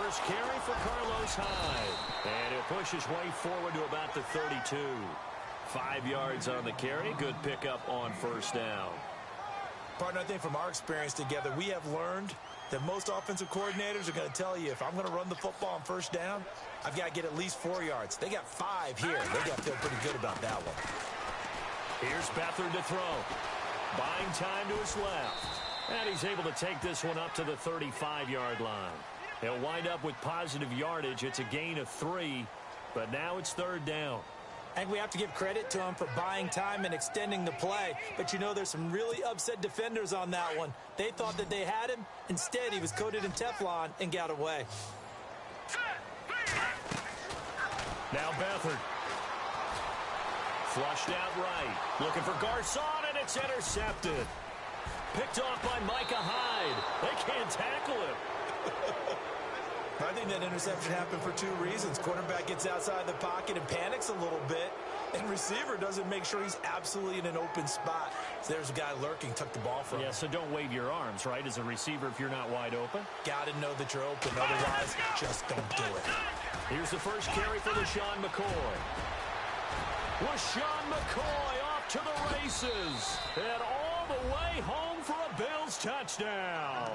first carry for Carlos Hyde. And he'll push his way forward to about the 32. 5 yards on the carry. Good pickup on first down. Partner, I think from our experience together, we have learned that most offensive coordinators are going to tell you, if I'm going to run the football on first down, I've got to get at least 4 yards. They got 5 here. They got to feel pretty good about that one. Here's Beathard to throw. Buying time to his left. And he's able to take this one up to the 35-yard line. He'll wind up with positive yardage. It's a gain of 3, but now it's third down. I think we have to give credit to him for buying time and extending the play. But, you know, there's some really upset defenders on that one. They thought that they had him. Instead, he was coated in Teflon and got away. Now Beathard. Flushed out right. Looking for Garcon, and it's intercepted. Picked off by Micah Hyde. They can't tackle him. I think that interception happened for 2 reasons. Quarterback gets outside the pocket and panics a little bit, and receiver doesn't make sure he's absolutely in an open spot. So there's a guy lurking, took the ball from him. Yeah, so don't wave your arms, right, as a receiver if you're not wide open. Got to know that you're open. Otherwise, just don't do it. Here's the first carry for LeSean McCoy. LeSean McCoy off to the races. And all the way home for a Bills touchdown.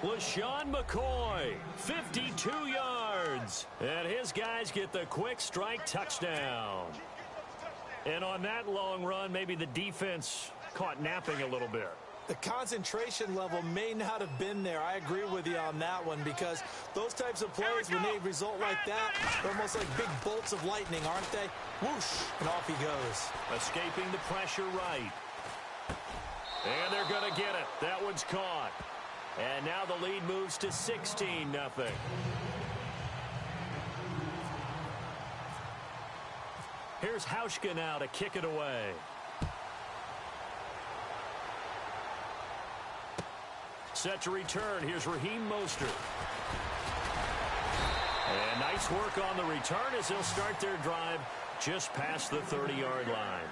LeSean McCoy, 52 yards. And his guys get the quick strike touchdown. And on that long run, maybe the defense caught napping a little bit. The concentration level may not have been there. I agree with you on that one, because those types of plays, when they result like that, they're almost like big bolts of lightning, aren't they? Whoosh, and off he goes. Escaping the pressure right. And they're going to get it. That one's caught. And now the lead moves to 16-0. Here's Hauschka now to kick it away. Set to return. Here's Raheem Mostert. And nice work on the return as he'll start their drive just past the 30-yard line.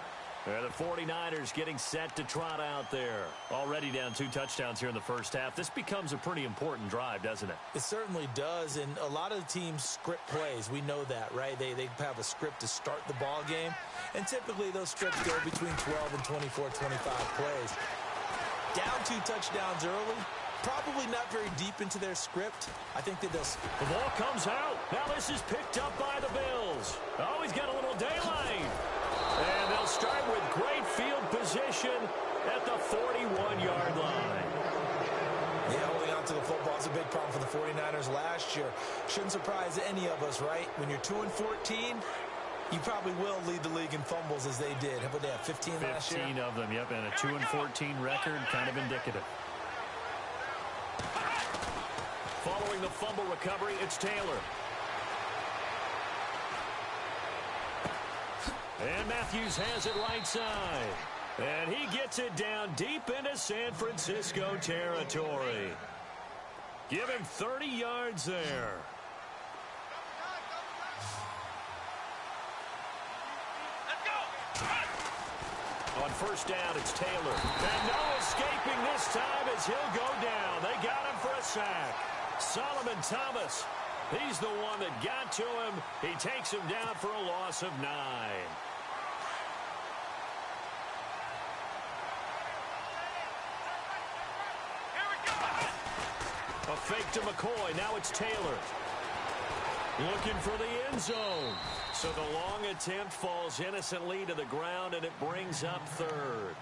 The 49ers getting set to trot out there. Already down 2 touchdowns here in the first half. This becomes a pretty important drive, doesn't it? It certainly does, and a lot of the teams script plays. We know that, right? They have a script to start the ball game, and typically those scripts go between 12 and 24, 25 plays. Down 2 touchdowns early, probably not very deep into their script. I think that the ball comes out. Now this is picked up by the Bills. Oh, he's got a little daylight. And they'll start with great field position at the 41-yard line. Yeah, holding on to the football is a big problem for the 49ers last year. Shouldn't surprise any of us, right? When you're 2-14, you probably will lead the league in fumbles as they did. How about they have 15 last year? 15 of them, yep, and a 2-14 record, kind of indicative. Following the fumble recovery, it's Taylor. And Matthews has it right side. And he gets it down deep into San Francisco territory. Give him 30 yards there. On first down, it's Taylor. And no escaping this time as he'll go down. They got him for a sack. Solomon Thomas, he's the one that got to him. He takes him down for a loss of 9. A fake to McCoy. Now it's Taylor. Looking for the end zone. So the long attempt falls innocently to the ground, and it brings up third.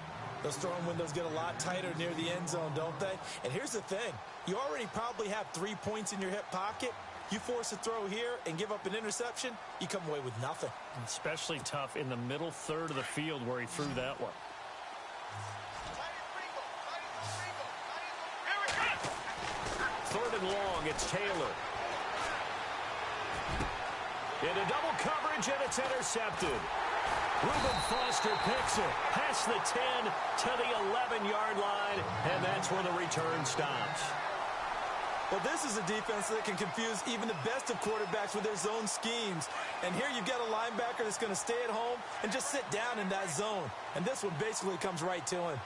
Those throwing windows get a lot tighter near the end zone, don't they? And here's the thing. You already probably have 3 points in your hip pocket. You force a throw here and give up an interception, you come away with nothing. Especially tough in the middle third of the field where he threw that one. Third and long, it's Taylor. Into double coverage, and it's intercepted. Reuben Foster picks it past the 10 to the 11-yard line, and that's where the return stops. Well, this is a defense that can confuse even the best of quarterbacks with their zone schemes. And here you've got a linebacker that's going to stay at home and just sit down in that zone. And this one basically comes right to him.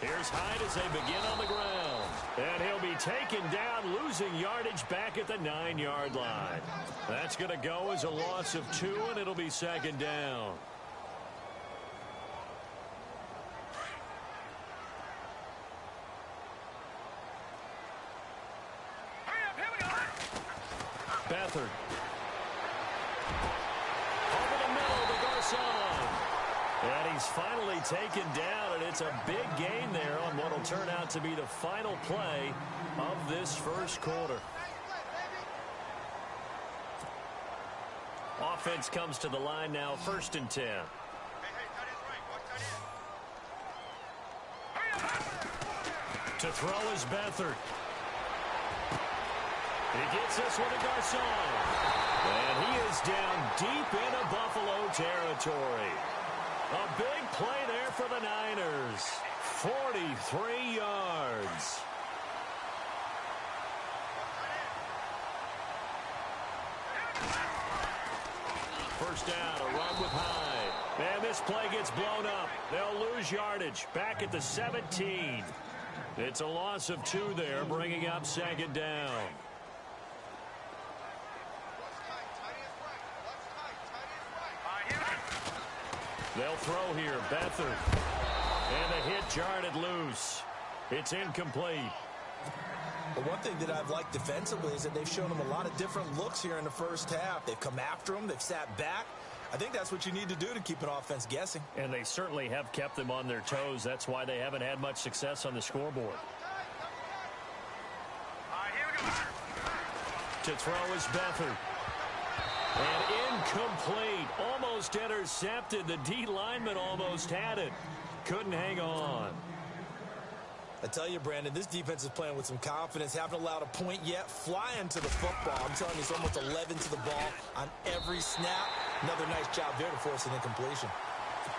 Here's Hyde as they begin on the ground. And he'll be taken down, losing yardage back at the 9-yard line. That's going to go as a loss of 2, and it'll be second down. Beathard. Over the middle to Garcon. And he's finally taken down, and it's a big gain there on what will turn out to be the final play of this first quarter. Offense comes to the line now, 1st and 10. To throw is Beathard. He gets this one to Garcon. And he is down deep into Buffalo territory. A big play there for the Niners. 43 yards. First down, a run with Hyde. And this play gets blown up. They'll lose yardage back at the 17. It's a loss of 2 there, bringing up second down. They'll throw here, Beathard. And the hit jarred loose. It's incomplete. But one thing that I've liked defensively is that they've shown them a lot of different looks here in the first half. They've come after them. They've sat back. I think that's what you need to do to keep an offense guessing. And they certainly have kept them on their toes. That's why they haven't had much success on the scoreboard. To throw is Beathard. And incomplete. Almost intercepted. The D lineman almost had it. Couldn't hang on. I tell you, Brandon, this defense is playing with some confidence. Haven't allowed a point yet. Flying to the football. I'm telling you, it's almost 11 to the ball on every snap. Another nice job there to force an incompletion.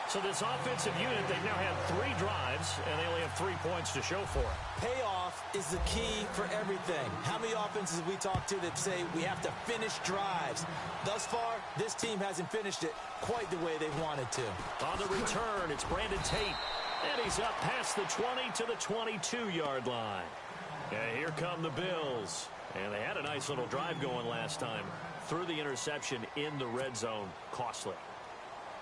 So this offensive unit, they've now had 3 drives, and they only have 3 points to show for it. Payoff is the key for everything. How many offenses have we talked to that say we have to finish drives? Thus far, this team hasn't finished it quite the way they wanted to. On the return, it's Brandon Tate. And he's up past the 20 to the 22-yard line. And here come the Bills. And they had a nice little drive going last time. Threw the interception in the red zone. Costly.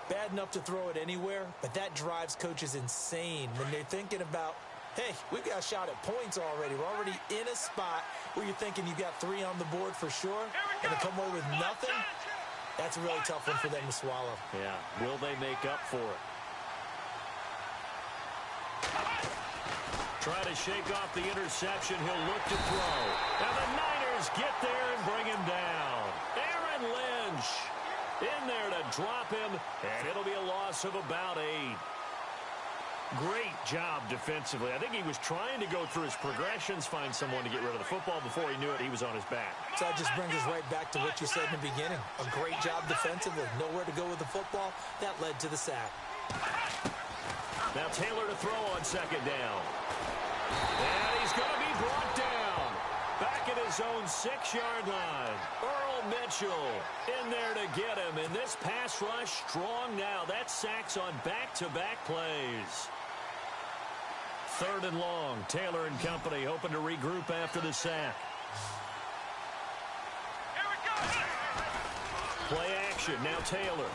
Bad enough to throw it anywhere, but that drives coaches insane when they're thinking about, hey, we've got a shot at points already. We're already in a spot where you're thinking you've got 3 on the board for sure, and to come away with nothing, that's a really tough one for them to swallow. Yeah, will they make up for it? Try to shake off the interception. He'll look to throw. And the Niners get there and bring him down. Aaron Lynch in there to drop him, and it'll be a loss of about 8. Great job defensively. I think he was trying to go through his progressions, find someone to get rid of the football. Before he knew it, he was on his back. So that just brings us right back to what you said in the beginning. A great job defensively. Nowhere to go with the football. That led to the sack. Now Taylor to throw on second down. And he's going to be brought down. Back at his own 6-yard line. Earl Mitchell in there to get him. And this pass rush strong now. That's sacks on back-to-back plays. 3rd and long. Taylor and company hoping to regroup after the sack. Play action. Now Taylor.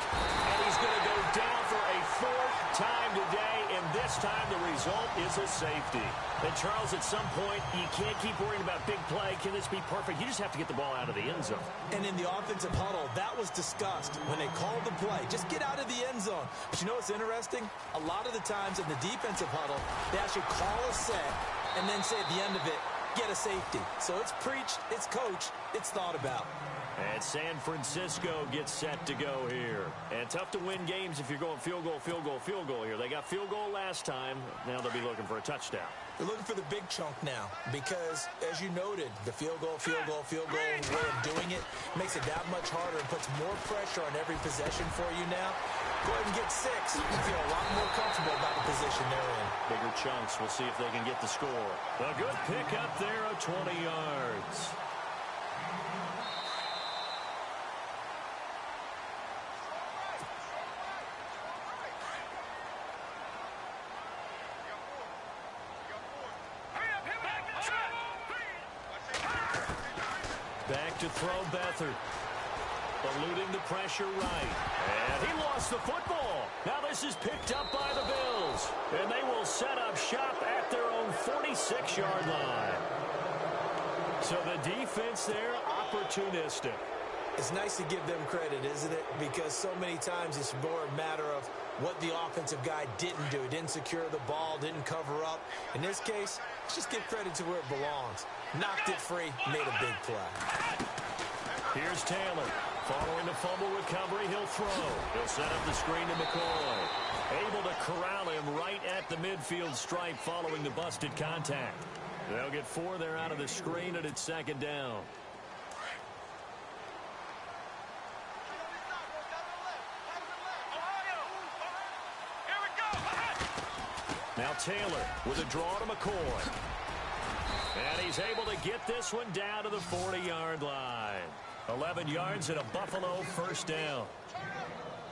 And he's going to go down for a 4th time today, and this time the result is a safety. And Charles, at some point, you can't keep worrying about big play. Can this be perfect? You just have to get the ball out of the end zone. And in the offensive huddle, that was discussed when they called the play. Just get out of the end zone. But you know what's interesting? A lot of the times in the defensive huddle, they actually call a set and then say at the end of it, get a safety. So it's preached, it's coached, it's thought about. And San Francisco gets set to go here. And tough to win games if you're going field goal, field goal, field goal here. They got field goal last time. Now they'll be looking for a touchdown. They're looking for the big chunk now because, as you noted, the field goal way of doing it makes it that much harder and puts more pressure on every possession for you now. Go ahead and get 6. You feel a lot more comfortable about the position they're in. Bigger chunks. We'll see if they can get the score. A good pick up there of 20 yards. look to throw Beathard. Eluding the pressure right. And he lost the football. Now this is picked up by the Bills. And they will set up shop at their own 46-yard line. So the defense there, opportunistic. It's nice to give them credit, isn't it? Because so many times it's more a matter of what the offensive guy didn't do. He didn't secure the ball, didn't cover up. In this case, just give credit to where it belongs. Knocked it free, made a big play. Here's Taylor. Following the fumble recovery, he'll throw. He'll set up the screen to McCoy. Able to corral him right at the midfield stripe following the busted contact. They'll get 4 there out of the screen, and it's second down. Now Taylor with a draw to McCoy. And he's able to get this one down to the 40-yard line. 11 yards and a Buffalo first down.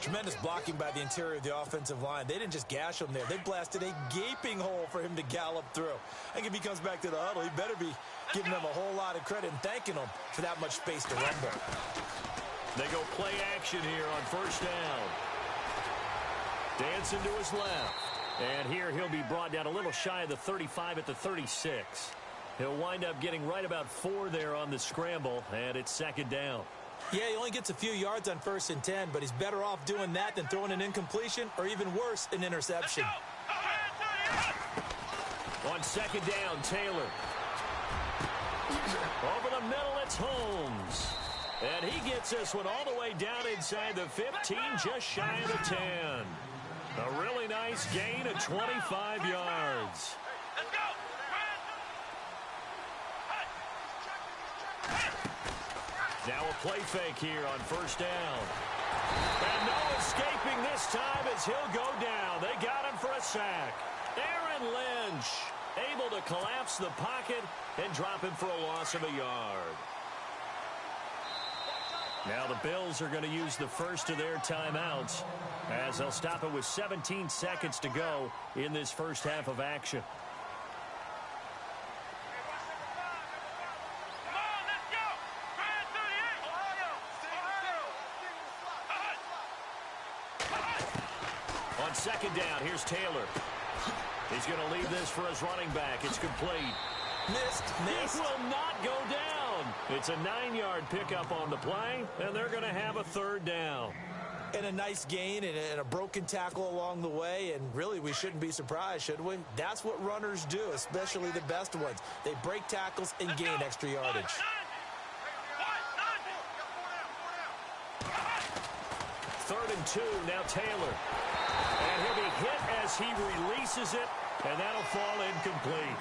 Tremendous blocking by the interior of the offensive line. They didn't just gash him there. They blasted a gaping hole for him to gallop through. I think if he comes back to the huddle, he better be giving them a whole lot of credit and thanking them for that much space to rumble. They go play action here on first down. Dancing to his left. And here he'll be brought down a little shy of the 35 at the 36. He'll wind up getting right about 4 there on the scramble, and it's second down. Yeah, he only gets a few yards on 1st and 10, but he's better off doing that than throwing an incompletion or even worse, an interception. On second down, Taylor. Over the middle, it's Holmes. And he gets this one all the way down inside the 15, just shy of the 10. A really nice gain of 25 yards. Let's go. Now a play fake here on first down. And no escaping this time as he'll go down. They got him for a sack. Aaron Lynch able to collapse the pocket and drop him for a loss of a yard. Now the Bills are going to use the first of their timeouts as they'll stop it with 17 seconds to go in this first half of action. On second down, here's Taylor. He's going to leave this for his running back. It's complete. Missed. It will not go down. It's a 9-yard pickup on the play, and they're going to have a third down. And a nice gain and a broken tackle along the way, and really we shouldn't be surprised, should we? That's what runners do, especially the best ones. They break tackles and gain extra yardage. 3rd and 2, now Taylor. And he'll be hit as he releases it, and that'll fall incomplete.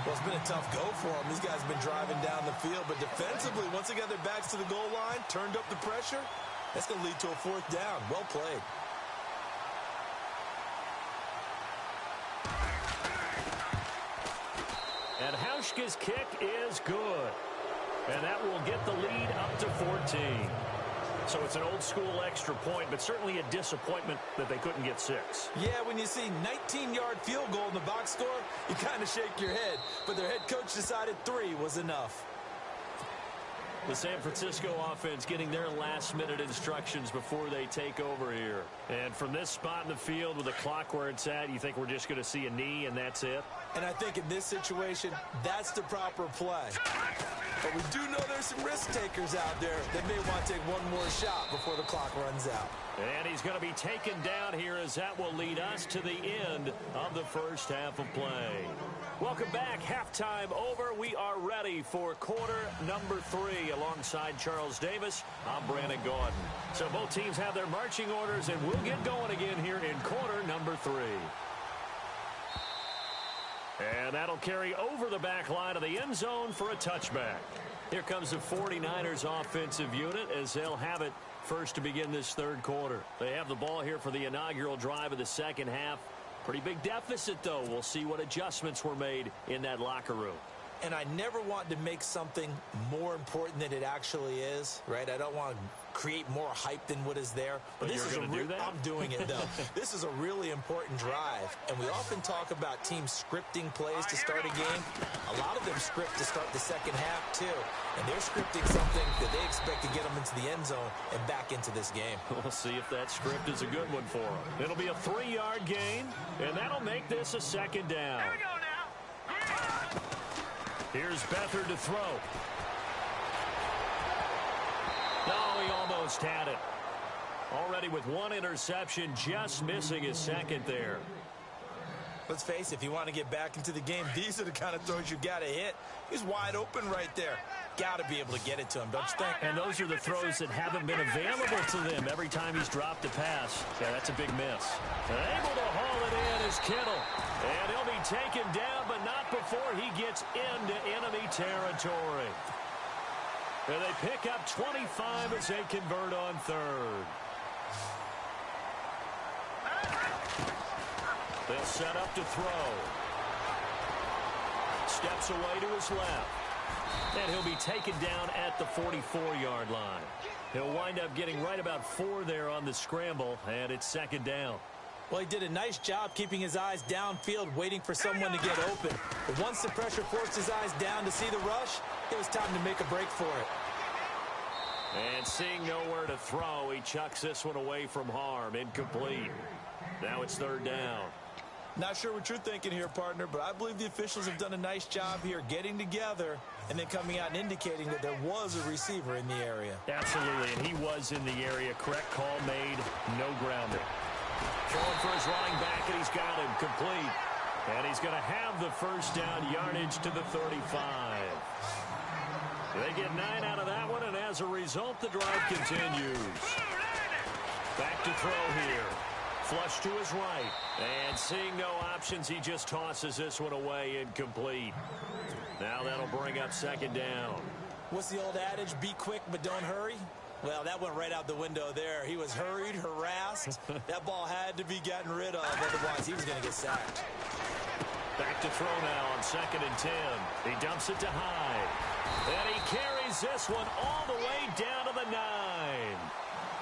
Well, it's been a tough go for them. These guys have been driving down the field, but defensively, once they got their backs to the goal line, turned up the pressure, that's going to lead to a 4th down. Well played. And Hauschka's kick is good. And that will get the lead up to 14. So it's an old-school extra point, but certainly a disappointment that they couldn't get 6. Yeah, when you see 19-yard field goal in the box score, you kind of shake your head. But their head coach decided 3 was enough. The San Francisco offense getting their last-minute instructions before they take over here. And from this spot in the field with the clock where it's at, you think we're just going to see a knee and that's it? And I think in this situation, that's the proper play. But we do know there's some risk takers out there that may want to take one more shot before the clock runs out. And he's going to be taken down here as that will lead us to the end of the first half of play. Welcome back. Halftime over. We are ready for quarter number 3 alongside Charles Davis. I'm Brandon Gordon. So both teams have their marching orders, and we'll get going again here in quarter number 3. And that'll carry over the back line of the end zone for a touchback. Here comes the 49ers offensive unit as they'll have it first to begin this third quarter. They have the ball here for the inaugural drive of the second half. Pretty big deficit, though. We'll see what adjustments were made in that locker room. And I never want to make something more important than it actually is, right? I don't want to create more hype than what is there. But this is I'm doing it, though. This is a really important drive. And we often talk about teams scripting plays to start a game. A lot of them script to start the second half, too. And they're scripting something that they expect to get them into the end zone and back into this game. We'll see if that script is a good one for them. It'll be a 3-yard gain, and that'll make this a second down. Here we go now. Here's Beathard to throw. No, he almost had it. Already with one interception, just missing his second there. Let's face it, if you want to get back into the game, these are the kind of throws you got to hit. He's wide open right there. Got to be able to get it to him, don't you think? And those are the throws that haven't been available to them every time he's dropped a pass. Yeah, that's a big miss. And able to haul it in is Kittle. And he'll be taken down, but not before he gets into enemy territory. And they pick up 25 as they convert on third. They'll set up to throw. Steps away to his left. And he'll be taken down at the 44-yard line. He'll wind up getting right about 4 there on the scramble, and it's second down. Well, he did a nice job keeping his eyes downfield, waiting for someone to get open. But once the pressure forced his eyes down to see the rush, it was time to make a break for it. And seeing nowhere to throw, he chucks this one away from harm. Incomplete. Now it's third down. Not sure what you're thinking here, partner, but I believe the officials have done a nice job here getting together and then coming out and indicating that there was a receiver in the area. Absolutely, and he was in the area. Correct call made, no grounding. Throwing for his running back, and he's got him complete. And he's going to have the first down yardage to the 35. They get 9 out of that one, and as a result, the drive continues. Back to throw here. Flush to his right. And seeing no options, he just tosses this one away, incomplete. Now that'll bring up second down. What's the old adage? Be quick, but don't hurry. Well, that went right out the window there. He was hurried, harassed. That ball had to be gotten rid of, otherwise he was going to get sacked. Back to throw now on 2nd and 10. He dumps it to Hyde. And he carries this one all the way down to the 9.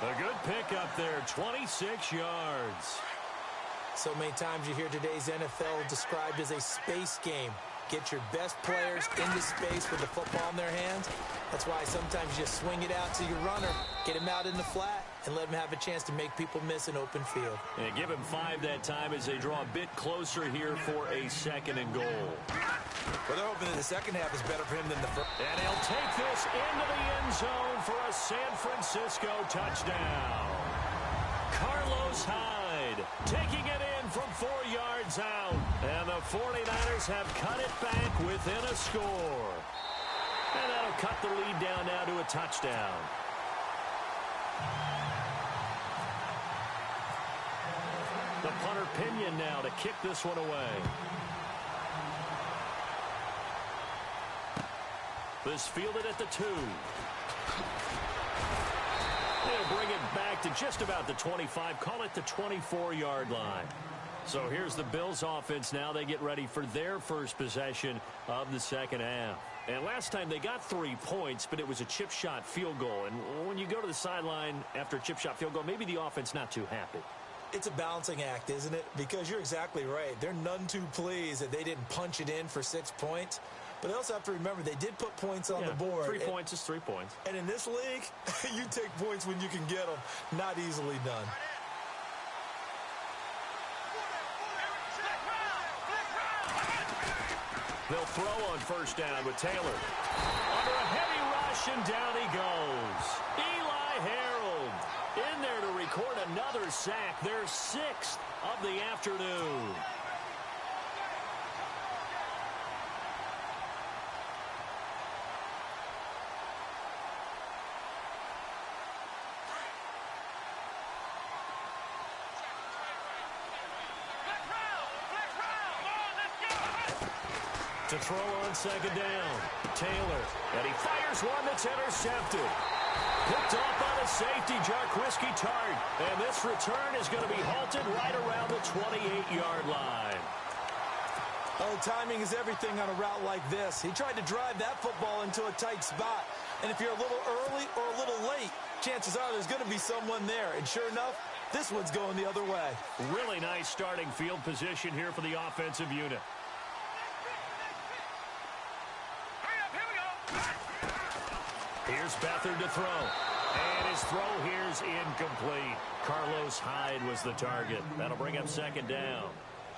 A good pickup there, 26 yards. So many times you hear today's NFL described as a space game. Get your best players into space with the football in their hands. That's why sometimes you just swing it out to your runner, get him out in the flat, and let him have a chance to make people miss an open field. And give him 5 that time as they draw a bit closer here for a 2nd and goal. Well, they're hoping that the second half is better for him than the first. And he'll take this into the end zone for a San Francisco touchdown. Carlos Hyde taking it in from 4 yards out. And the 49ers have cut it back within a score. And that'll cut the lead down now to a touchdown. The punter Pinion now to kick this one away. This fielded at the 2. They'll bring it back to just about the 25. Call it the 24-yard line. So here's the Bills offense now. They get ready for their first possession of the second half. And last time they got 3 points, but it was a chip shot field goal. And when you go to the sideline after a chip shot field goal, maybe the offense not too happy. It's a balancing act, isn't it? Because you're exactly right. They're none too pleased that they didn't punch it in for 6 points. But they also have to remember they did put points on the board. 3 points is 3 points. And in this league, you take points when you can get them. Not easily done. They'll throw on first down with Taylor. Under a heavy rush, and down he goes. Eli Harold in there to record another sack, their 6th of the afternoon. To throw on second down, Taylor, and he fires one that's intercepted. Picked off by the safety, Jarquiski Tart, and this return is going to be halted right around the 28-yard line. Oh, timing is everything on a route like this. He tried to drive that football into a tight spot. And if you're a little early or a little late, chances are there's going to be someone there. And sure enough, this one's going the other way. Really nice starting field position here for the offensive unit. Here's Beathard to throw. And his throw here's incomplete. Carlos Hyde was the target. That'll bring up second down.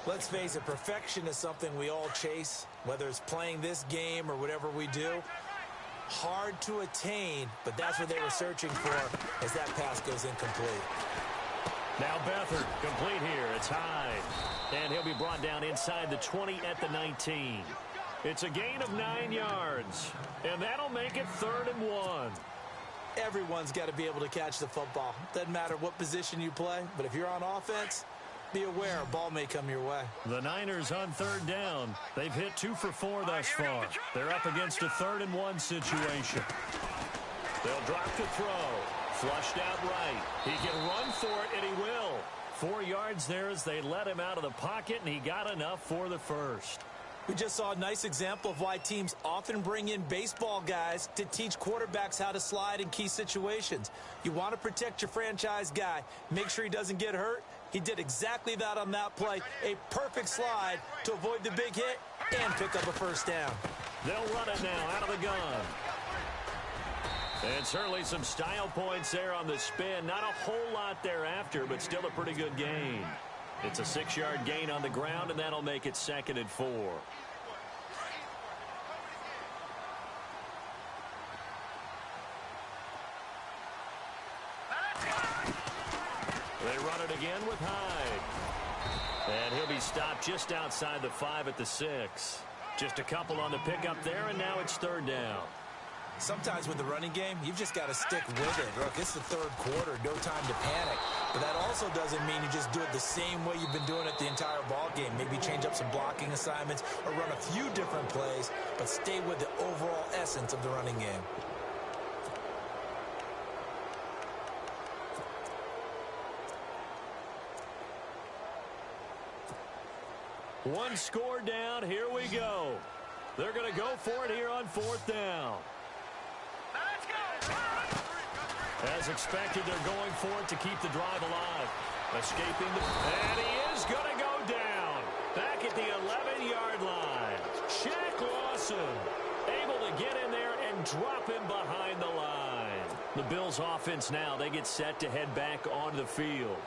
Let's face it, perfection is something we all chase, whether it's playing this game or whatever we do. Hard to attain, but that's what they were searching for as that pass goes incomplete. Now Beathard, complete here. It's Hyde. And he'll be brought down inside the 20 at the 19. It's a gain of 9 yards. And that'll make it 3rd and 1. Everyone's got to be able to catch the football. Doesn't matter what position you play, but if you're on offense, be aware a ball may come your way. The Niners on 3rd down. They've hit 2 for 4 thus far. They're up against a 3rd and 1 situation. They'll drop to throw. Flushed out right. He can run for it, and he will. 4 yards there as they let him out of the pocket, and he got enough for the first. We just saw a nice example of why teams often bring in baseball guys to teach quarterbacks how to slide in key situations. You want to protect your franchise guy. Make sure he doesn't get hurt. He did exactly that on that play. A perfect slide to avoid the big hit and pick up a first down. They'll run it now out of the gun. And certainly some style points there on the spin. Not a whole lot thereafter, but still a pretty good gain. It's a 6-yard gain on the ground, and that'll make it 2nd and 4. They run it again with Hyde. And he'll be stopped just outside the 5 at the 6. Just a couple on the pickup there, and now it's 3rd down. Sometimes with the running game, you've just got to stick with it. Look, it's the 3rd quarter, no time to panic. But that also doesn't mean you just do it the same way you've been doing it the entire ball game. Maybe change up some blocking assignments or run a few different plays, but stay with the overall essence of the running game. One score down. Here we go. They're going to go for it here on 4th down. As expected, they're going for it to keep the drive alive. Escaping and he is going to go down. Back at the 11-yard line. Shaq Lawson able to get in there and drop him behind the line. The Bills offense now, they get set to head back onto the field.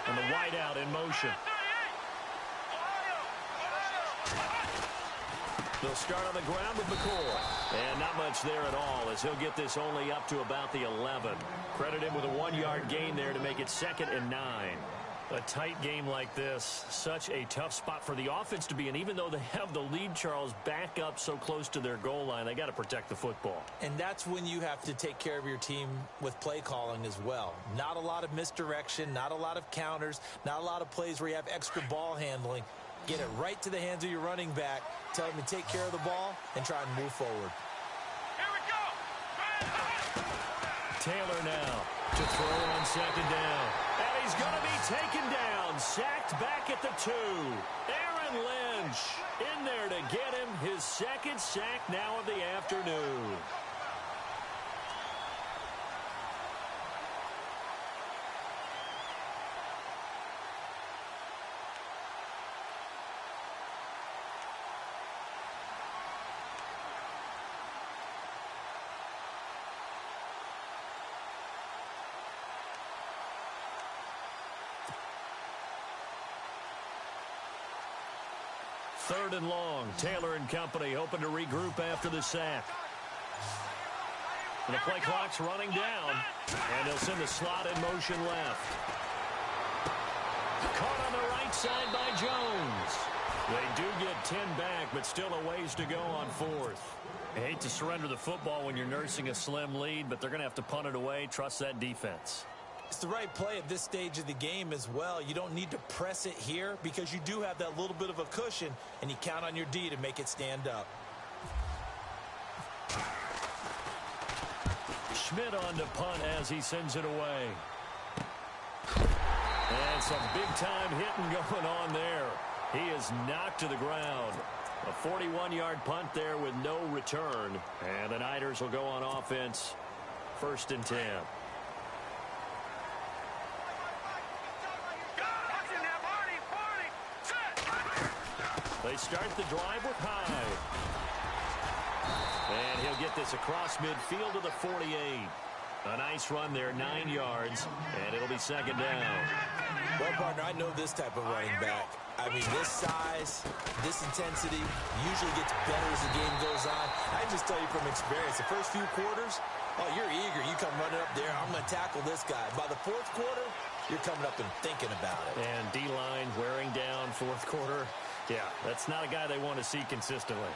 And the wideout in motion. They'll start on the ground with McCoy. And not much there at all as he'll get this only up to about the 11. Credit him with a 1-yard gain there to make it 2nd and 9. A tight game like this, such a tough spot for the offense to be in. Even though they have the lead, Charles, back up so close to their goal line, they got to protect the football. And that's when you have to take care of your team with play calling as well. Not a lot of misdirection, not a lot of counters, not a lot of plays where you have extra ball handling. Get it right to the hands of your running back, tell him to take care of the ball, and try and move forward. Here we go. Taylor now to throw on 2nd down. And he's going to be taken down, sacked back at the 2. Aaron Lynch in there to get him his 2nd sack now of the afternoon. Third and long. Taylor and company hoping to regroup after the sack. And the play clock's running down. And they'll send the slot in motion left. Caught on the right side by Jones. They do get 10 back, but still a ways to go on 4th. I hate to surrender the football when you're nursing a slim lead, but they're going to have to punt it away. Trust that defense. It's the right play at this stage of the game as well. You don't need to press it here because you do have that little bit of a cushion, and you count on your D to make it stand up. Schmidt on to punt as he sends it away. And some big-time hitting going on there. He is knocked to the ground. A 41-yard punt there with no return. And the Niners will go on offense. 1st and 10. They start the drive with Hyde. And he'll get this across midfield to the 48. A nice run there, 9 yards, and it'll be 2nd down. Well, partner, I know this type of running back. I mean, this size, this intensity usually gets better as the game goes on. I can just tell you from experience, the first few quarters, oh, you're eager. You come running up there, I'm going to tackle this guy. By the 4th quarter, you're coming up and thinking about it. And D-line wearing down 4th quarter. Yeah, that's not a guy they want to see consistently.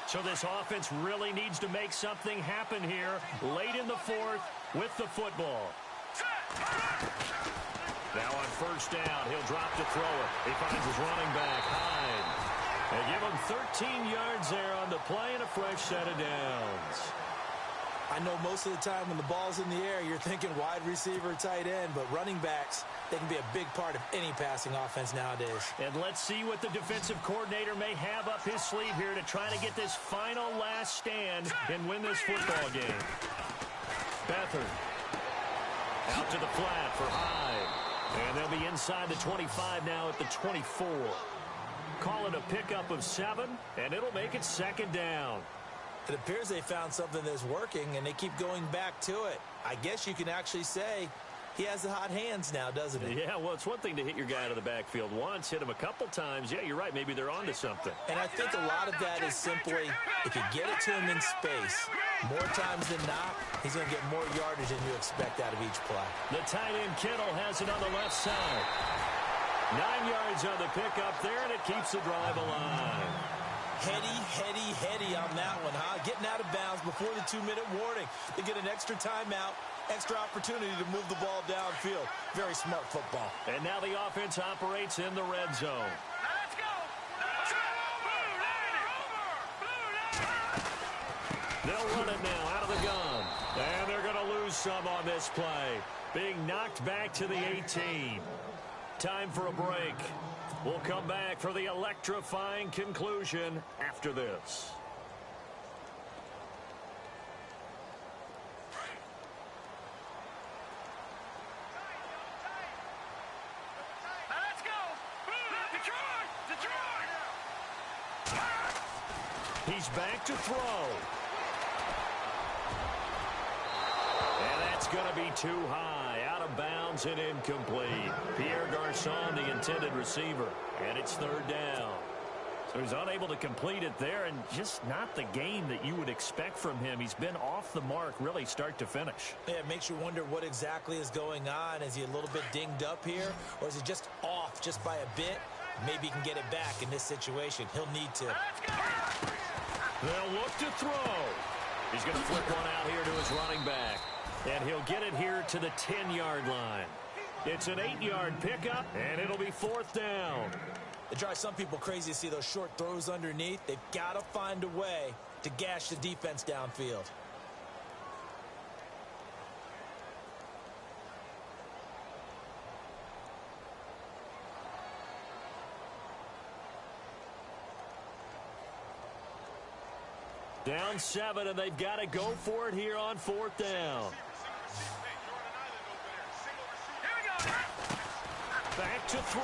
So this offense really needs to make something happen here late in the 4th with the football. Now on 1st down, he'll drop to throw it. He finds his running back, Hyde. They give him 13 yards there on the play and a fresh set of downs. I know most of the time when the ball's in the air, you're thinking wide receiver, tight end, but running backs, they can be a big part of any passing offense nowadays. And let's see what the defensive coordinator may have up his sleeve here to try to get this final last stand and win this football game. Beathard out to the flat for Hyde. And they'll be inside the 25 now at the 24. Call it a pickup of 7, and it'll make it 2nd down. It appears they found something that's working, and they keep going back to it. I guess you can actually say he has the hot hands now, doesn't he? Yeah, well, it's one thing to hit your guy out of the backfield once, hit him a couple times. Yeah, you're right. Maybe they're onto something. And I think a lot of that is simply if you get it to him in space, more times than not, he's going to get more yardage than you expect out of each play. The tight end Kittle has it on the left side. 9 yards on the pickup there, and it keeps the drive alive. Heady on that one, huh? Getting out of bounds before the 2-minute warning. They get an extra timeout, extra opportunity to move the ball downfield. Very smart football. And now the offense operates in the red zone. Let's go! They'll run it now out of the gun. And they're going to lose some on this play. Being knocked back to the 18. Time for a break. We'll come back for the electrifying conclusion after this. Let's go! Detroit! He's back to throw. And that's going to be too high. Out of bounds and incomplete. Pierre Garçon, the intended receiver. And it's 3rd down. So he's unable to complete it there, and just not the game that you would expect from him. He's been off the mark really start to finish. Yeah, it makes you wonder what exactly is going on. Is he a little bit dinged up here, or is he just off just by a bit? Maybe he can get it back in this situation. He'll need to. They'll look to throw. He's going to flip one out here to his running back. And he'll get it here to the 10-yard line. It's an 8-yard pickup, and it'll be 4th down. It drives some people crazy to see those short throws underneath. They've got to find a way to gash the defense downfield. Down 7, and they've got to go for it here on 4th down. Back to throw.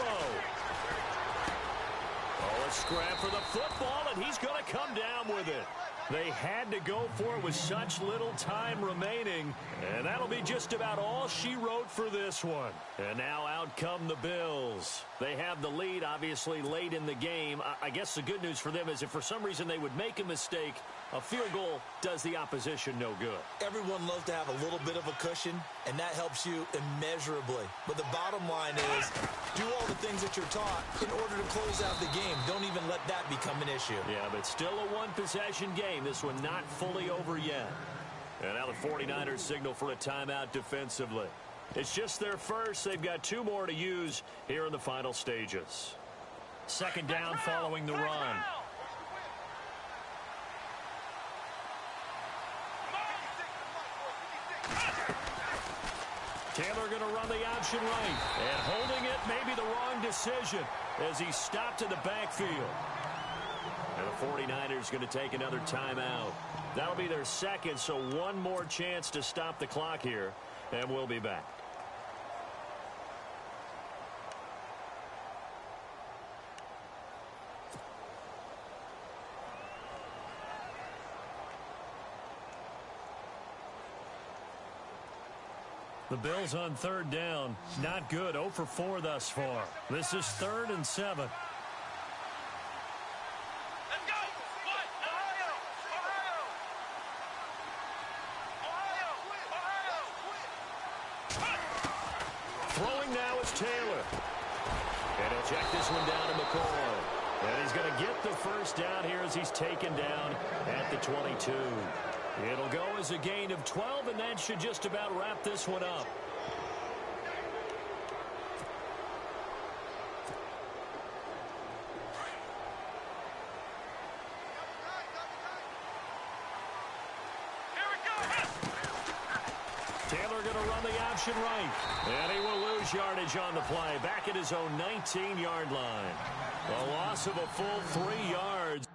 Oh, a scrap for the football, and he's going to come down with it. They had to go for it with such little time remaining, and that'll be just about all she wrote for this one. And now out come the Bills. They have the lead, obviously, late in the game. I guess the good news for them is if for some reason they would make a mistake, a field goal does the opposition no good. Everyone loves to have a little bit of a cushion, and that helps you immeasurably. But the bottom line is, do all the things that you're taught in order to close out the game. Don't even let that become an issue. Yeah, but still a one-possession game. This one not fully over yet. And now the 49ers signal for a timeout defensively. It's just their first. They've got 2 more to use here in the final stages. Second down following the run. Taylor going to run the option right. And holding it may be the wrong decision as he stopped in the backfield. And the 49ers going to take another timeout. That'll be their second, so 1 more chance to stop the clock here. And we'll be back. The Bills on third down. Not good. 0 for 4 thus far. This is 3rd and 7. Let's go! What? Ohio! Throwing now is Taylor. And he'll check this one down to McCoy. And he's going to get the first down here as he's taken down at the 22. It'll go as a gain of 12, and that should just about wrap this one up. Taylor going to run the option right. And he will lose yardage on the play. Back at his own 19-yard line. A loss of a full 3 yards.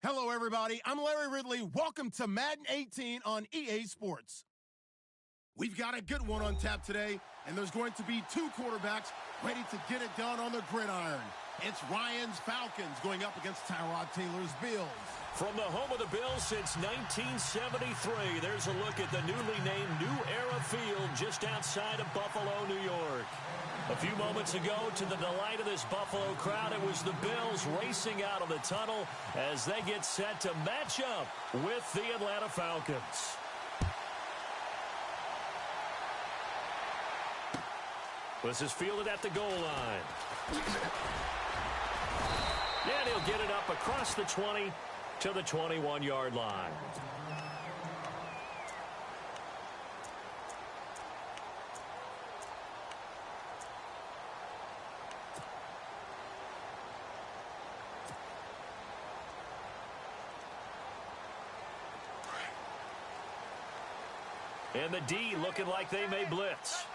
Hello, everybody. I'm Larry Ridley. Welcome to Madden 18 on EA Sports. We've got a good one on tap today, and there's going to be 2 quarterbacks ready to get it done on the gridiron. It's Ryan's Falcons going up against Tyrod Taylor's Bills. From the home of the Bills since 1973, there's a look at the newly named New Era Field just outside of Buffalo, New York. A few moments ago, to the delight of this Buffalo crowd, it was the Bills racing out of the tunnel as they get set to match up with the Atlanta Falcons. This is fielded at the goal line. And he'll get it up across the 20 to the 21-yard line. And the D looking like they may blitz.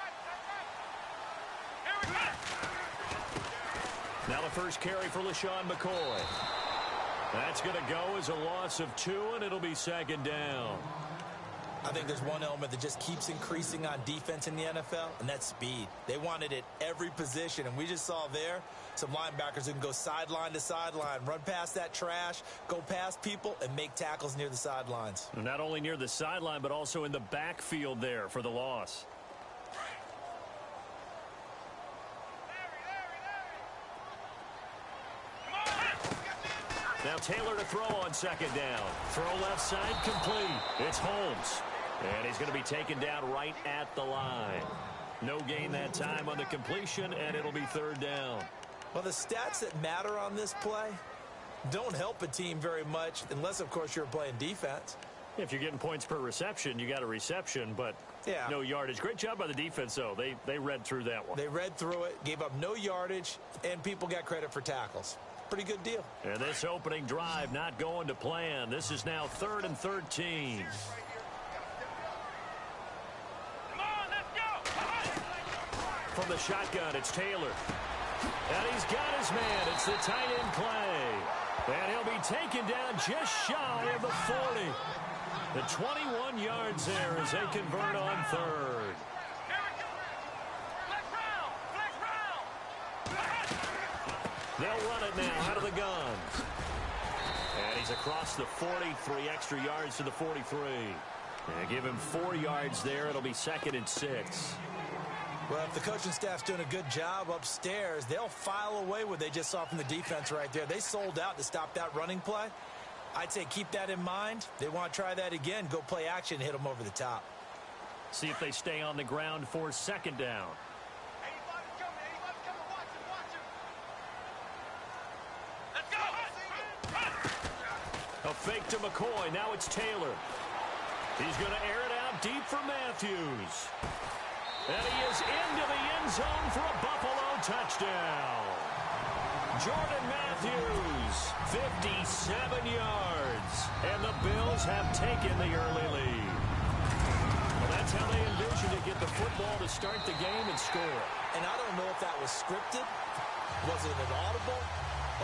Now the first carry for LaShawn McCoy. That's going to go as a loss of 2, and it'll be second down. I think there's one element that just keeps increasing on defense in the NFL, and that's speed. They want it at every position, and we just saw there some linebackers who can go sideline to sideline, run past that trash, go past people, and make tackles near the sidelines. Not only near the sideline, but also in the backfield there for the loss. Now Taylor to throw on second down. Throw left side complete. It's Holmes. And he's going to be taken down right at the line. No gain that time on the completion, and it'll be third down. Well, the stats that matter on this play don't help a team very much unless, of course, you're playing defense. If you're getting points per reception, you got a reception, but no yardage. Great job by the defense, though. They read through that one. They read through it, gave up no yardage, and people got credit for tackles. Pretty good deal. And this opening drive not going to plan. This is now 3rd and 13. From the shotgun, it's Taylor. And he's got his man. It's the tight end play. And he'll be taken down just shy of the 40. The 21 yards there as they convert on 3rd. They'll run it now out of the gun. And he's across the 40, 3 extra yards to the 43. And give him 4 yards there. It'll be 2nd and 6. Well, if the coaching staff's doing a good job upstairs, they'll file away what they just saw from the defense right there. They sold out to stop that running play. I'd say keep that in mind. They want to try that again. Go play action, hit them over the top. See if they stay on the ground for second down. A fake to McCoy. Now it's Taylor. He's going to air it out deep for Matthews. And he is into the end zone for a Buffalo touchdown. Jordan Matthews, 57 yards. And the Bills have taken the early lead. Well, that's how they envisioned to get the football to start the game and score. And I don't know if that was scripted. Was it an audible?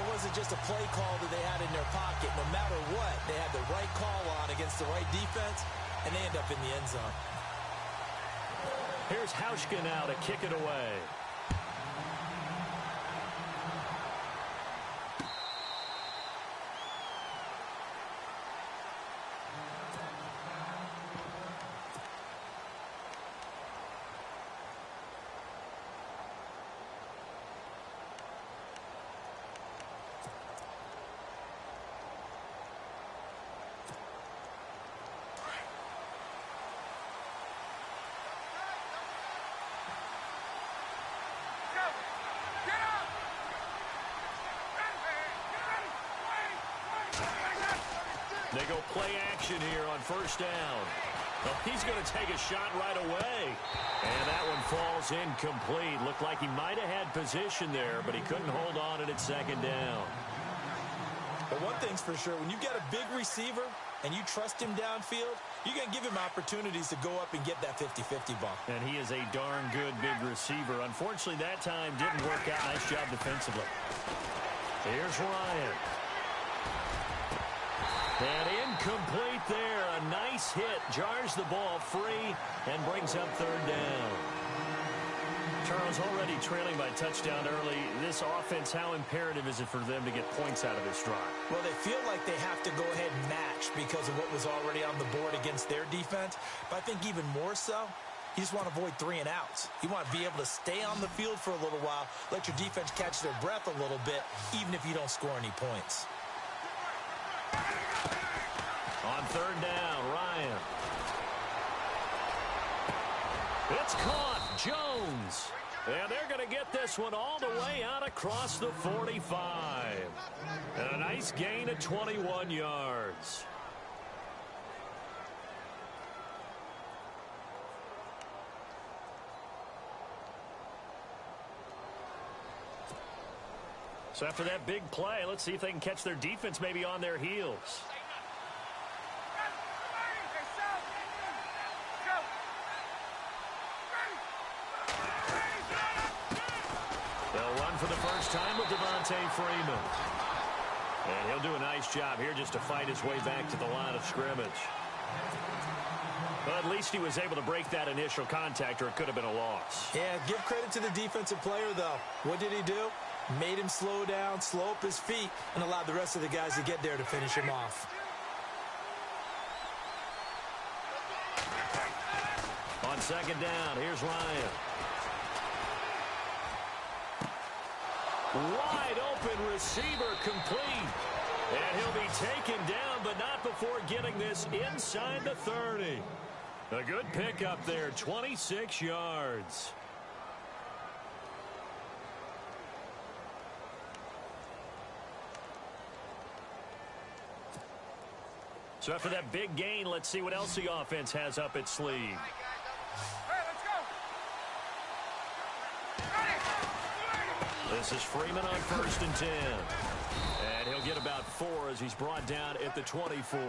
Or was it just a play call that they had in their pocket? No matter what, they had the right call on against the right defense, and they end up in the end zone. Here's HeHateMe now to kick it away. They go play action here on first down. Oh, he's going to take a shot right away. And that one falls incomplete. Looked like he might have had position there, but he couldn't hold on it at second down. But one thing's for sure, when you get a big receiver and you trust him downfield, you're going to give him opportunities to go up and get that 50-50 ball. And he is a darn good big receiver. Unfortunately, that time didn't work out. Nice job defensively. Here's Ryan. And incomplete there. A nice hit. Jars the ball free and brings up third down. Charles, already trailing by touchdown early. This offense, how imperative is it for them to get points out of this drive? Well, they feel like they have to go ahead and match because of what was already on the board against their defense. But I think even more so, you just want to avoid 3 and outs. You want to be able to stay on the field for a little while, let your defense catch their breath a little bit, even if you don't score any points. On third down, Ryan. It's caught. Jones. And they're going to get this one all the way out across the 45. And a nice gain of 21 yards. So after that big play, let's see if they can catch their defense maybe on their heels. They'll run for the first time with Devontae Freeman. And he'll do a nice job here just to fight his way back to the line of scrimmage. But at least he was able to break that initial contact, or it could have been a loss. Yeah, give credit to the defensive player, though. What did he do? Made him slow down, slow up his feet, and allowed the rest of the guys to get there to finish him off. On second down, here's Ryan. Wide open receiver complete. And he'll be taken down, but not before getting this inside the 30. A good pickup there, 26 yards. So after that big gain, let's see what else the offense has up its sleeve. This is Freeman on 1st and 10. And he'll get about 4 as he's brought down at the 24.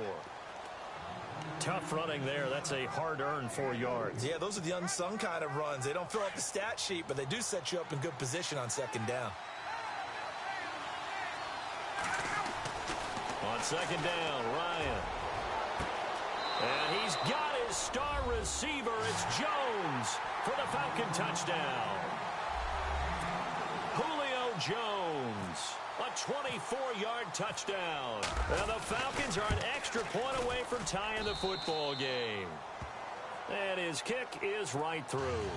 Tough running there. That's a hard-earned 4 yards. Yeah, those are the unsung kind of runs. They don't fill up the stat sheet, but they do set you up in good position on second down. On second down, Ryan. And he's got his star receiver. It's Jones for the Falcon touchdown. Julio Jones, a 24-yard touchdown. And the Falcons are an extra point away from tying the football game. And his kick is right through.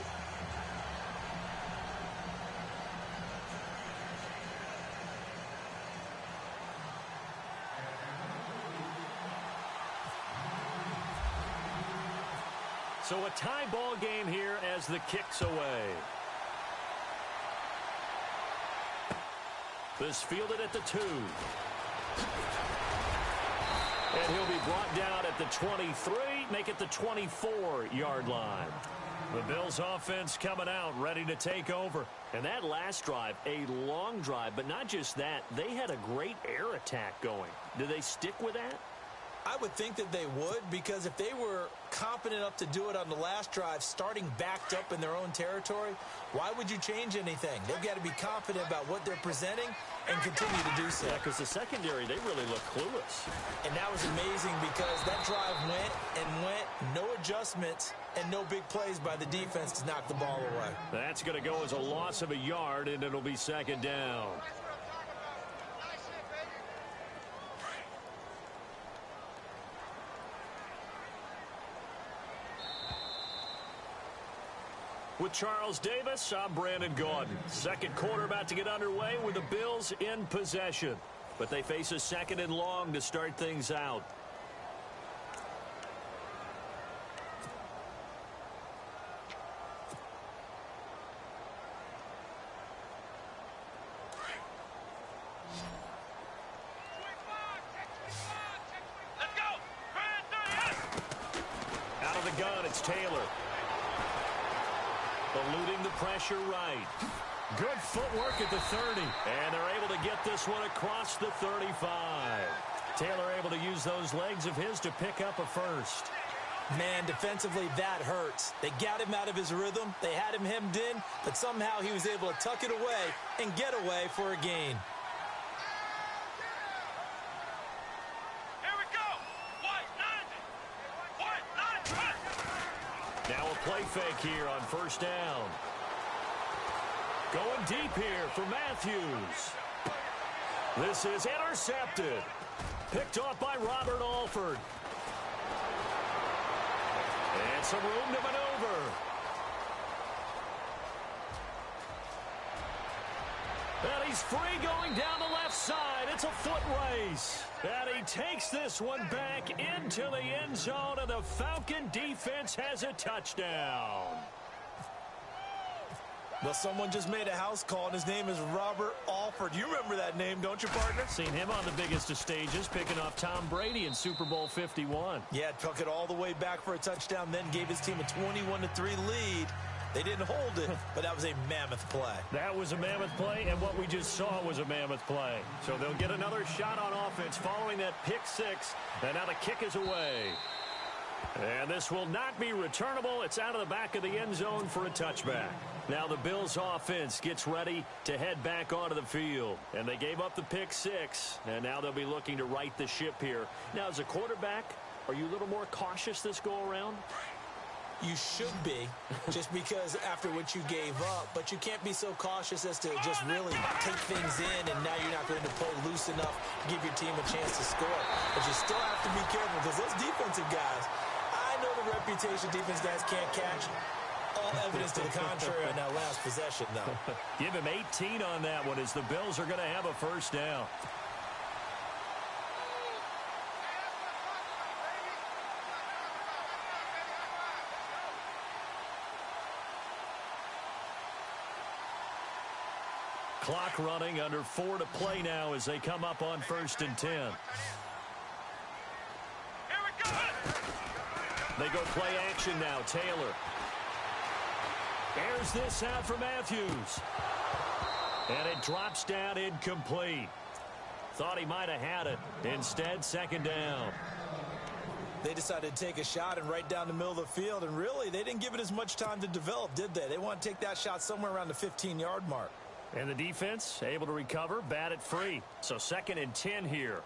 So a tie ball game here as the kick's away. This fielded at the 2. And he'll be brought down at the 23, make it the 24-yard line. The Bills offense coming out, ready to take over. And that last drive, a long drive, but not just that. They had a great air attack going. Do they stick with that? I would think that they would, because if they were competent enough to do it on the last drive, starting backed up in their own territory, why would you change anything? They've got to be confident about what they're presenting and continue to do so. Yeah, because the secondary, they really look clueless. And that was amazing because that drive went and went, no adjustments, and no big plays by the defense to knock the ball away. That's going to go as a loss of a yard, and it'll be second down. With Charles Davis, I'm Brandon Gaudin. Second quarter about to get underway with the Bills in possession. But they face a second and long to start things out. Let's go! Out of the gun, it's Taylor. Eluding the pressure right. Good footwork at the 30. And they're able to get this one across the 35. Taylor able to use those legs of his to pick up a first. Man, defensively, that hurts. They got him out of his rhythm. They had him hemmed in, but somehow he was able to tuck it away and get away for a gain. Here we go! White 90! White 90! Now a play fake here on first down. Going deep here for Matthews. This is intercepted. Picked off by Robert Alford. And some room to maneuver. And he's free going down the left side. It's a foot race. And he takes this one back into the end zone, and the Falcon defense has a touchdown. Well, someone just made a house call, and his name is Robert Alford. You remember that name, don't you, partner? Seen him on the biggest of stages, picking off Tom Brady in Super Bowl 51. Yeah, took it all the way back for a touchdown, then gave his team a 21-3 lead. They didn't hold it, but that was a mammoth play. That was a mammoth play, and what we just saw was a mammoth play. So they'll get another shot on offense following that pick six, and now the kick is away. And this will not be returnable. It's out of the back of the end zone for a touchback. Now the Bills offense gets ready to head back onto the field. And they gave up the pick six, and now they'll be looking to right the ship here. Now, as a quarterback, are you a little more cautious this go-around? You should be, just because after what you gave up, but you can't be so cautious as to just really take things in, and now you're not going to play loose enough to give your team a chance to score. But you still have to be careful, because those defensive guys, I know the reputation defense guys can't catch. All evidence to the contrary on that last possession, though. Give him 18 on that one, as the Bills are going to have a first down. Clock running, under 4 to play now as they come up on 1st and 10. Here we go. They go play action now. Taylor. Airs this out for Matthews. And it drops down incomplete. Thought he might have had it. Instead, 2nd down. They decided to take a shot and right down the middle of the field, and really, they didn't give it as much time to develop, did they? They want to take that shot somewhere around the 15-yard mark. And the defense able to recover, bat it free. So 2nd and 10 here.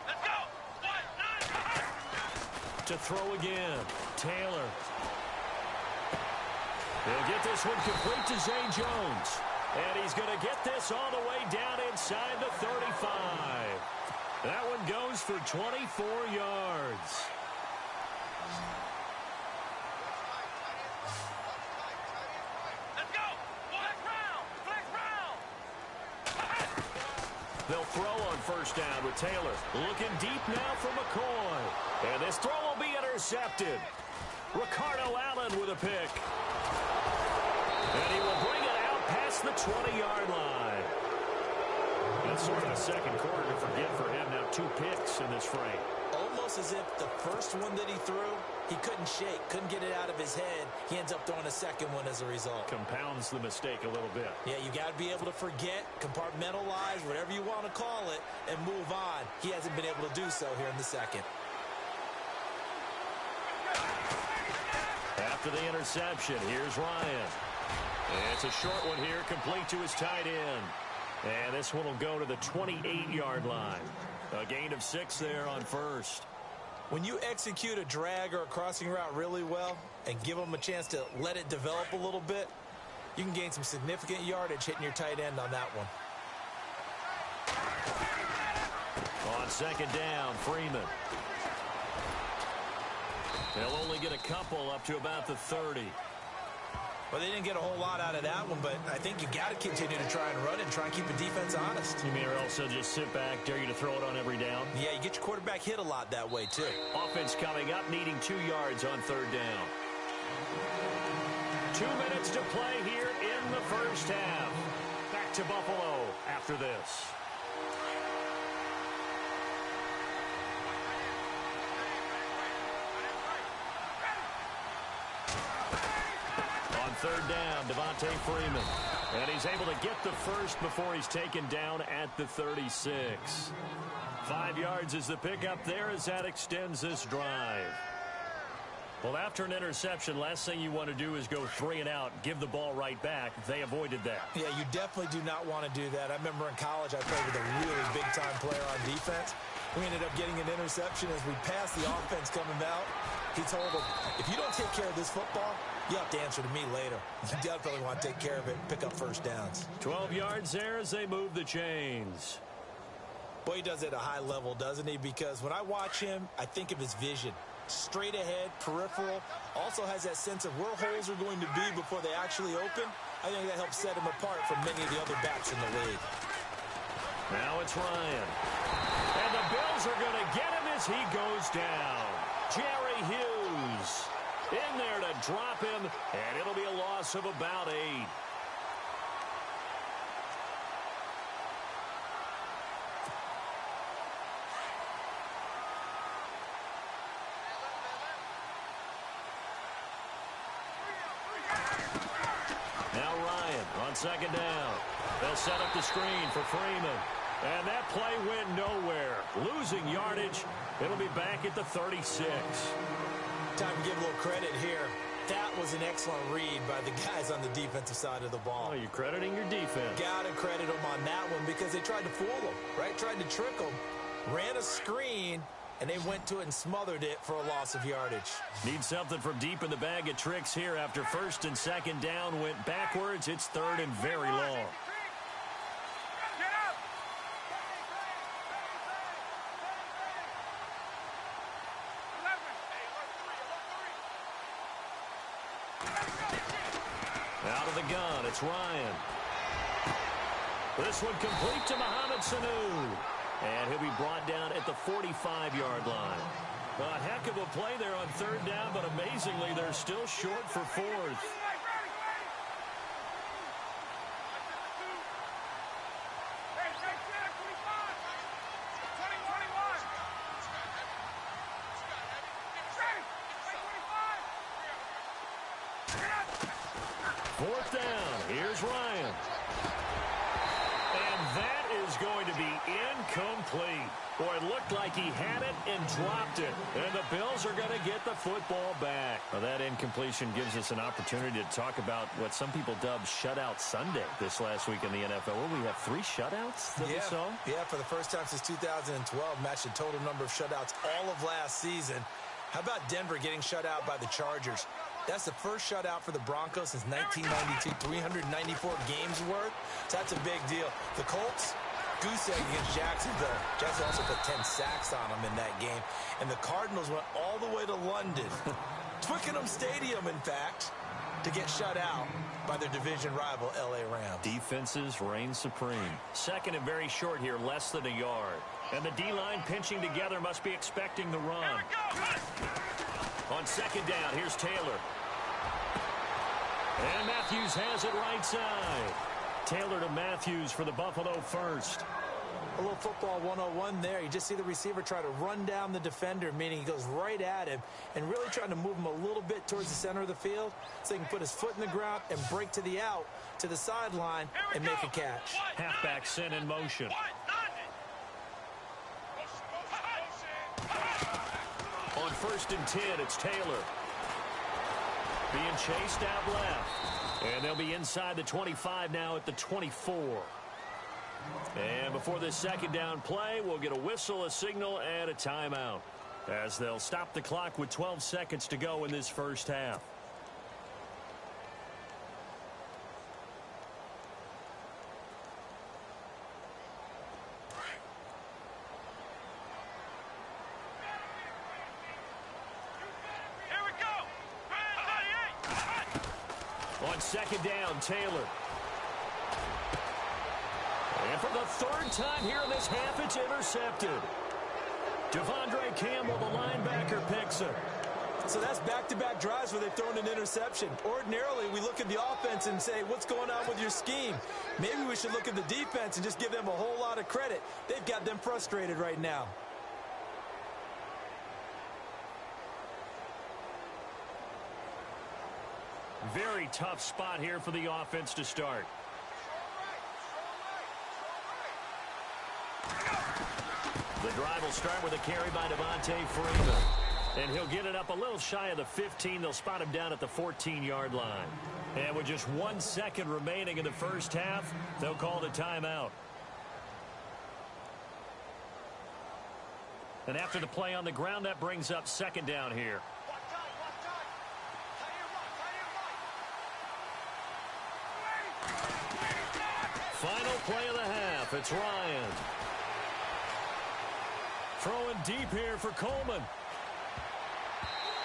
Let's go. 1, 9. To throw again. Taylor. He'll get this one complete to Zay Jones. And he's going to get this all the way down inside the 35. That one goes for 24 yards. They'll throw on 1st down with Taylor. Looking deep now for McCoy. And this throw will be intercepted. Ricardo Allen with a pick. And he will bring it out past the 20-yard line. That's sort of a second quarter to forget for him. Now 2 picks in this frame. Almost as if the first one that he threw, he couldn't shake, couldn't get it out of his head. He ends up throwing a second one as a result. Compounds the mistake a little bit. Yeah, you got to be able to forget, compartmentalize, whatever you want to call it, and move on. He hasn't been able to do so here in the second. After the interception, here's Ryan. And it's a short one here, complete to his tight end. And this one will go to the 28-yard line. A gain of 6 there on 1st. When you execute a drag or a crossing route really well and give them a chance to let it develop a little bit, you can gain some significant yardage hitting your tight end on that one. On 2nd down, Freeman. They'll only get a couple up to about the 30. Well, they didn't get a whole lot out of that one, but I think you got to continue to try and run and try and keep the defense honest. You may also just sit back, dare you to throw it on every down. Yeah, you get your quarterback hit a lot that way, too. Offense coming up, needing 2 yards on 3rd down. 2 minutes to play here in the first half. Back to Buffalo after this. On 3rd down, Devontae Freeman. And he's able to get the first before he's taken down at the 36. 5 yards is the pickup there as that extends this drive. Well, after an interception, last thing you want to do is go 3 and out, give the ball right back. They avoided that. Yeah, you definitely do not want to do that. I remember in college I played with a really big-time player on defense. We ended up getting an interception as we passed the offense coming out. He told him, if you don't take care of this football, you have to answer to me later. You definitely want to take care of it, pick up first downs. 12 yards there as they move the chains. Boy, he does it at a high level, doesn't he? Because when I watch him, I think of his vision. Straight ahead, peripheral, also has that sense of where holes are going to be before they actually open. I think that helps set him apart from many of the other backs in the league. Now it's Ryan. And the Bills are going to get him as he goes down. Jerry Hughes In there to drop him, and it'll be a loss of about 8. Now Ryan on second down. They'll set up the screen for Freeman. And that play went nowhere. Losing yardage. It'll be back at the 36. Time to give a little credit here. That was an excellent read by the guys on the defensive side of the ball. Oh, you're crediting your defense. Got to credit them on that one because they tried to fool them, right? Tried to trick them. Ran a screen, and they went to it and smothered it for a loss of yardage. Need something from deep in the bag of tricks here after first and second down went backwards. It's third and very long. Out of the gun, it's Ryan. This one complete to Mohamed Sanu. And he'll be brought down at the 45-yard line. A heck of a play there on third down, but amazingly, they're still short for fourth. Fourth down, here's Ryan. And that is going to be incomplete. Boy, it looked like he had it and dropped it. And the Bills are going to get the football back. Well, that incompletion gives us an opportunity to talk about what some people dubbed Shutout Sunday this last week in the NFL. Well, we have 3 shutouts that we saw? Yeah, for the first time since 2012, matched the total number of shutouts all of last season. How about Denver getting shut out by the Chargers? That's the first shutout for the Broncos since 1992, 394 games worth. So that's a big deal. The Colts, goose egg against Jacksonville. Jackson also put 10 sacks on them in that game. And the Cardinals went all the way to London, Twickenham Stadium, in fact, to get shut out by their division rival, L.A. Rams. Defenses reign supreme. Second and very short here, less than a yard. And the D-line pinching together must be expecting the run. On second down, here's Taylor. And Matthews has it right side. Taylor to Matthews for the Buffalo first. A little football 101 there. You just see the receiver try to run down the defender, meaning he goes right at him and really trying to move him a little bit towards the center of the field so he can put his foot in the ground and break to the out, to the sideline, and make a catch. Halfback sent in motion. On first and 10, it's Taylor. Being chased out left. And they'll be inside the 25 now at the 24. And before this second down play, we'll get a whistle, a signal, and a timeout, as they'll stop the clock with 12 seconds to go in this first half. On second down, Taylor. And for the third time here in this half, it's intercepted. Devondre Campbell, the linebacker, picks it. So that's back-to-back drives where they've thrown an interception. Ordinarily, we look at the offense and say, what's going on with your scheme? Maybe we should look at the defense and just give them a whole lot of credit. They've got them frustrated right now. Very tough spot here for the offense to start. The drive will start with a carry by Devontae Freeman. And he'll get it up a little shy of the 15. They'll spot him down at the 14-yard line. And with just 1 second remaining in the first half, they'll call the timeout. And after the play on the ground, that brings up second down here. Final play of the half. It's Ryan. Throwing deep here for Coleman.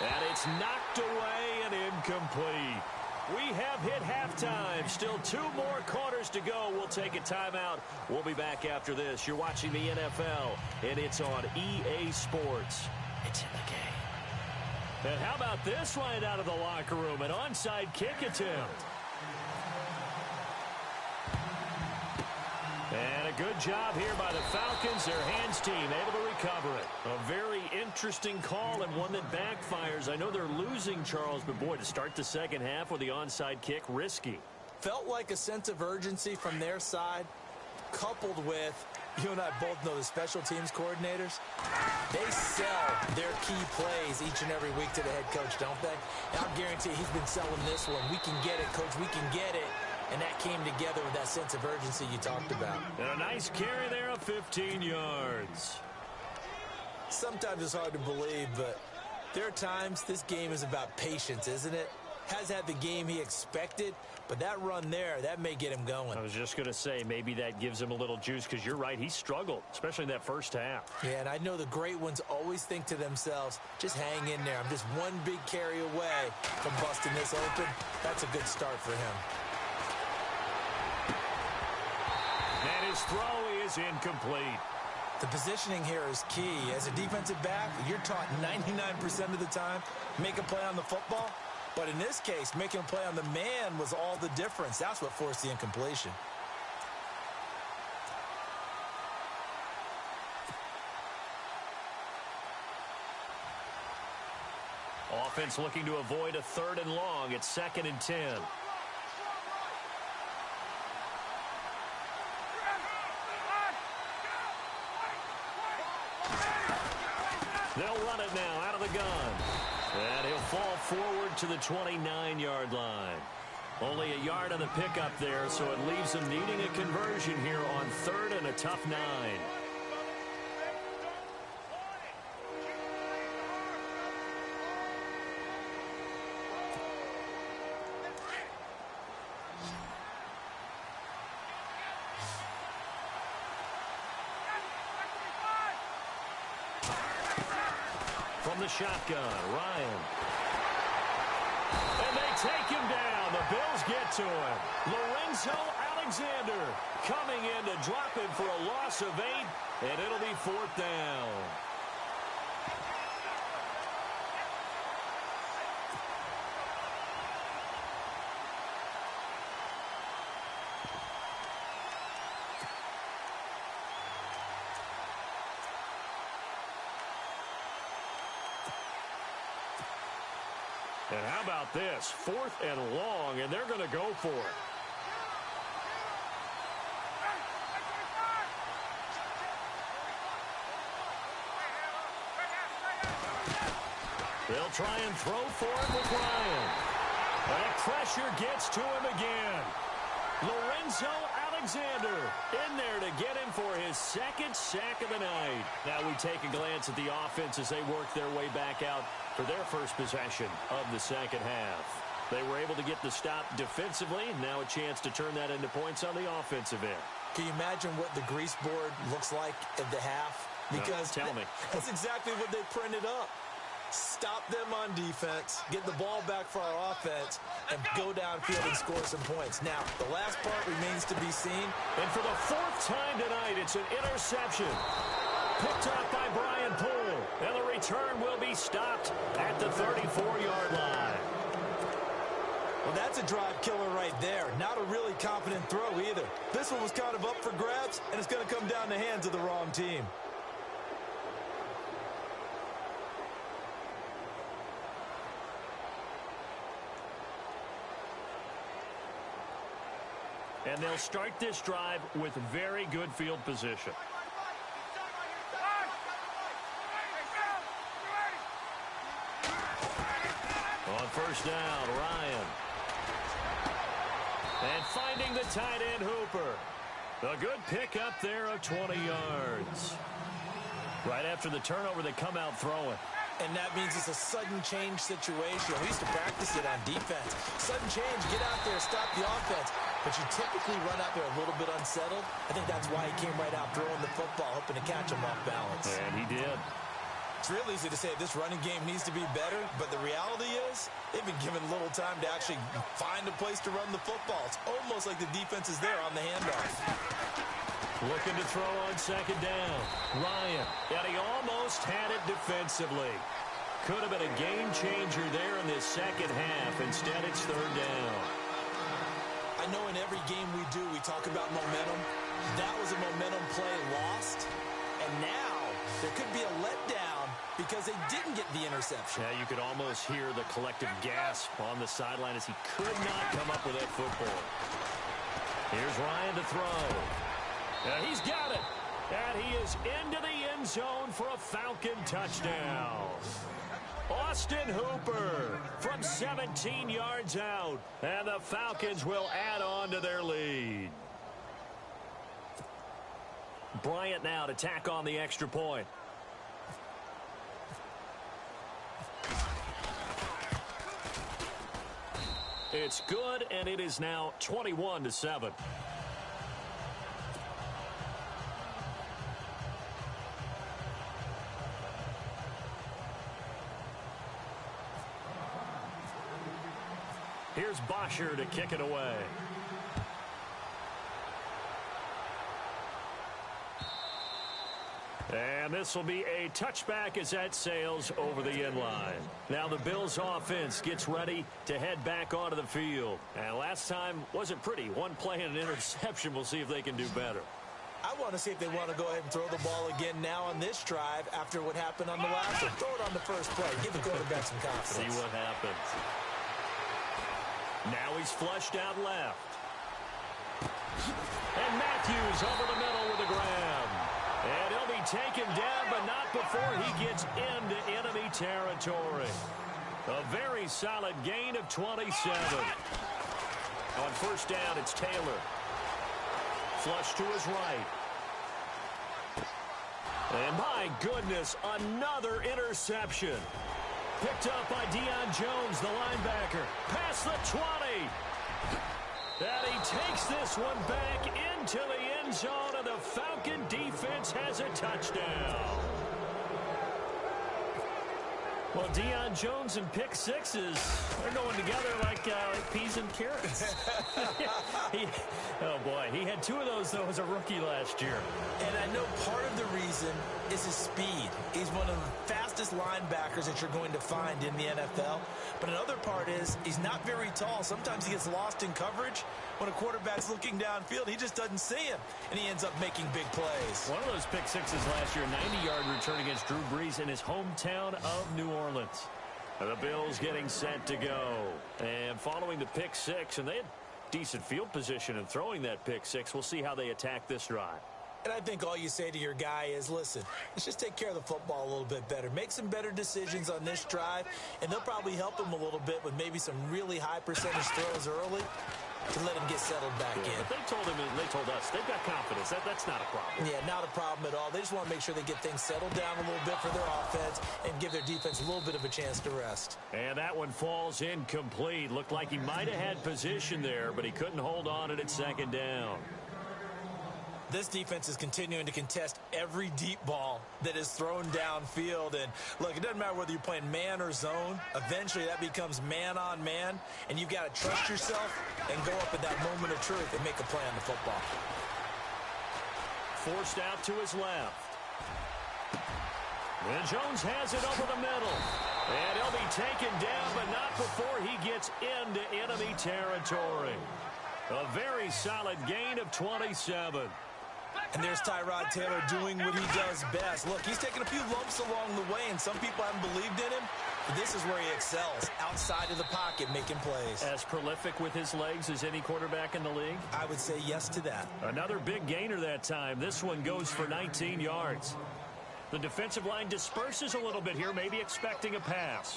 And it's knocked away and incomplete. We have hit halftime. Still 2 more quarters to go. We'll take a timeout. We'll be back after this. You're watching the NFL, and it's on EA Sports. It's in the game. And how about this right out of the locker room? An onside kick attempt. And a good job here by the Falcons. Their hands team able to recover it. A very interesting call and one that backfires. I know they're losing, Charles, but boy, to start the second half with the onside kick, risky. Felt like a sense of urgency from their side, coupled with, you and I both know the special teams coordinators. They sell their key plays each and every week to the head coach, don't they? And I'll guarantee he's been selling this one. We can get it, coach. We can get it. And that came together with that sense of urgency you talked about. And a nice carry there of 15 yards. Sometimes it's hard to believe, but there are times this game is about patience, isn't it? Has had the game he expected, but that run there, that may get him going. I was just going to say, maybe that gives him a little juice, because you're right, he struggled, especially in that first half. Yeah, and I know the great ones always think to themselves, just hang in there. I'm just one big carry away from busting this open. That's a good start for him. And his throw is incomplete. The positioning here is key. As a defensive back, you're taught 99% of the time, make a play on the football. But in this case, making a play on the man was all the difference. That's what forced the incompletion. Offense looking to avoid a 3rd and long. It's 2nd and 10. They'll run it now out of the gun. And he'll fall forward to the 29-yard line. Only a yard on the pickup there, so it leaves them needing a conversion here on 3rd and a tough 9. From the shotgun, Ryan. And they take him down. The Bills get to him. Lorenzo Alexander coming in to drop him for a loss of 8, and it'll be 4th down. And how about this? 4th and long, and they're going to go for it. They'll try and throw for it with Ryan. And pressure gets to him again. Lorenzo Alexander in there to get him for his 2nd sack of the night. Now we take a glance at the offense as they work their way back out for their first possession of the second half. They were able to get the stop defensively. Now a chance to turn that into points on the offensive end. Can you imagine what the grease board looks like at the half? Because no, tell me. That's exactly what they printed up. Stop them on defense, get the ball back for our offense, and go downfield and score some points. Now, the last part remains to be seen. And for the 4th time tonight, it's an interception. Picked up by Brian Poole. And the return will be stopped at the 34-yard line. Well, that's a drive killer right there. Not a really confident throw either. This one was kind of up for grabs, and it's going to come down the hands of the wrong team. And they'll start this drive with very good field position. On 1st down, Ryan. And finding the tight end, Hooper. A good pickup there of 20 yards. Right after the turnover, they come out throwing. And that means it's a sudden change situation. We used to practice it on defense. Sudden change, get out there, stop the offense. But you typically run out there a little bit unsettled. I think that's why he came right out throwing the football, hoping to catch him off balance. And he did. It's real easy to say this running game needs to be better, but the reality is they've been given little time to actually find a place to run the football. It's almost like the defense is there on the handoff. Looking to throw on 2nd down. Ryan, and he almost had it defensively. Could have been a game changer there in this second half. Instead, it's third down. I know in every game we do, we talk about momentum. That was a momentum play lost. And now there could be a letdown because they didn't get the interception. Yeah, you could almost hear the collective gasp on the sideline as he could not come up with that football. Here's Ryan to throw. He's got it. And he is into the end zone for a Falcon touchdown. Austin Hooper from 17 yards out. And the Falcons will add on to their lead. Bryant now to tack on the extra point. It's good, and it is now 21-7. Here's Bosher to kick it away. And this will be a touchback as that sails over the end line. Now the Bills offense gets ready to head back onto the field. And last time wasn't pretty. One play and an interception. We'll see if they can do better. I want to see if they want to go ahead and throw the ball again now on this drive after what happened on the last one. Throw it on the first play. Give the quarterback some confidence. See what happens. Now he's flushed out left. And Matthews over the middle with a grab. And he'll be taken down, but not before he gets into enemy territory. A very solid gain of 27. On first down, it's Taylor. Flush to his right. And my goodness, another interception. Picked up by Deion Jones, the linebacker. Past the 20. And he takes this one back into the end zone, and the Falcon defense has a touchdown. Well, Deion Jones and pick sixes, they're going together like peas and carrots. Oh, boy. He had two of those, though, as a rookie last year. And I know part of the reason is his speed. He's one of the fastest linebackers that you're going to find in the NFL. But another part is he's not very tall. Sometimes he gets lost in coverage. When a quarterback's looking downfield, he just doesn't see him, and he ends up making big plays. One of those pick sixes last year, 90-yard return against Drew Brees in his hometown of New Orleans. The Bills getting set to go. And following the pick six, and they had decent field position in throwing that pick six. We'll see how they attack this drive. And I think all you say to your guy is, listen, let's just take care of the football a little bit better. Make some better decisions on this drive, and they'll probably help him a little bit with maybe some really high percentage throws early to let him get settled back in. But they told him, and they told us, they've got confidence. That's not a problem. Yeah, not a problem at all. They just want to make sure they get things settled down a little bit for their offense and give their defense a little bit of a chance to rest. And that one falls incomplete. Looked like he might have had position there, but he couldn't hold on at second down. This defense is continuing to contest every deep ball that is thrown downfield. And, look, it doesn't matter whether you're playing man or zone. Eventually, that becomes man-on-man, and you've got to trust yourself and go up at that moment of truth and make a play on the football. Forced out to his left. And Jones has it over the middle. And he'll be taken down, but not before he gets into enemy territory. A very solid gain of 27. And there's Tyrod Taylor doing what he does best. Look, he's taken a few lumps along the way, and some people haven't believed in him. But this is where he excels, outside of the pocket, making plays. As prolific with his legs as any quarterback in the league? I would say yes to that. Another big gainer that time. This one goes for 19 yards. The defensive line disperses a little bit here, maybe expecting a pass.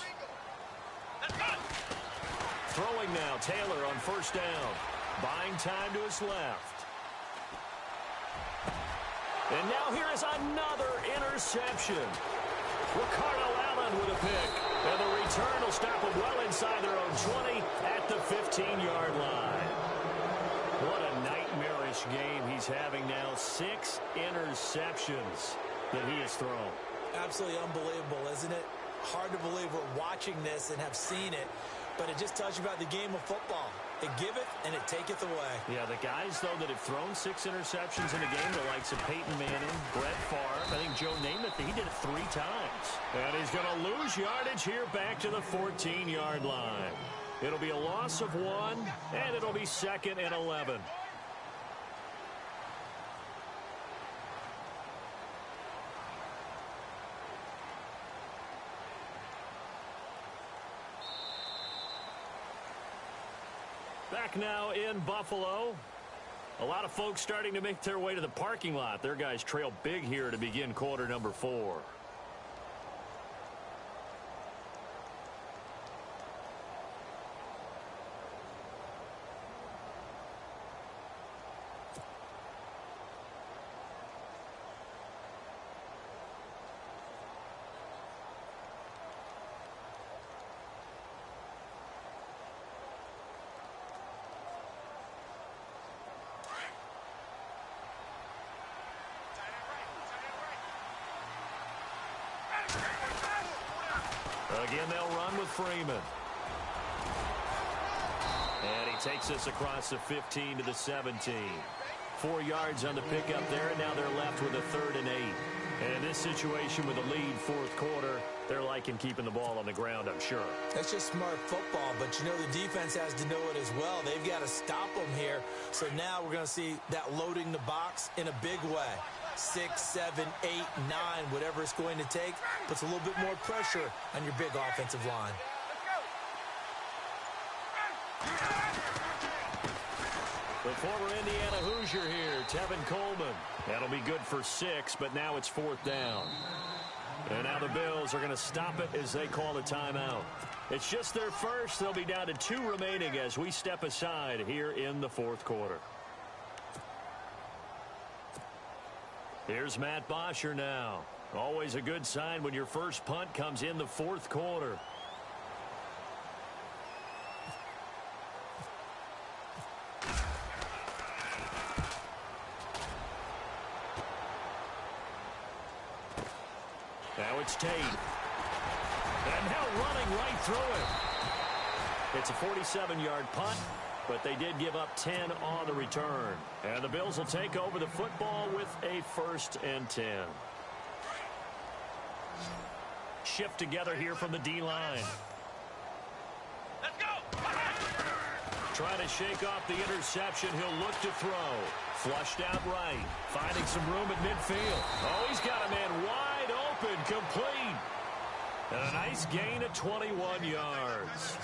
Throwing now, Taylor on first down. Buying time to his left. And now here is another interception. Ricardo Allen with a pick. And the return will stop them well inside their own 20 at the 15-yard line. What a nightmarish game he's having now. 6 interceptions that he has thrown. Absolutely unbelievable, isn't it? Hard to believe we're watching this and have seen it. but it just tells you about the game of football. It giveth and it taketh away. Yeah, the guys, though, that have thrown 6 interceptions in a game, the likes of Peyton Manning, Brett Favre, I think Joe Namath, he did it 3 times. And he's going to lose yardage here back to the 14-yard line. It'll be a loss of 1, and it'll be 2nd and 11. Back now in Buffalo. A lot of folks starting to make their way to the parking lot. Their guys trail big here to begin quarter number 4. Again, they'll run with Freeman. And he takes us across the 15 to the 17. 4 yards on the pickup there, and now they're left with a 3rd and 8. And in this situation with a lead 4th quarter, they're liking keeping the ball on the ground, I'm sure. That's just smart football, but you know the defense has to know it as well. They've got to stop them here. So now we're going to see that loading the box in a big way. 6, 7, 8, 9, whatever it's going to take, puts a little bit more pressure on your big offensive line. The former Indiana Hoosier here, Tevin Coleman. That'll be good for 6, but now it's 4th down. And now the Bills are going to stop it as they call a timeout. It's just their first. They'll be down to 2 remaining as we step aside here in the 4th quarter. Here's Matt Bosher now. Always a good sign when your first punt comes in the 4th quarter. Now it's Tate. And now running right through it. It's a 47-yard punt, but they did give up 10 on the return. And the Bills will take over the football with a 1st and 10. Shift together here from the D-line. Let's go! Trying to shake off the interception. He'll look to throw. Flushed out right. Finding some room at midfield. Oh, he's got a man wide open. Complete. And a nice gain of 21 yards.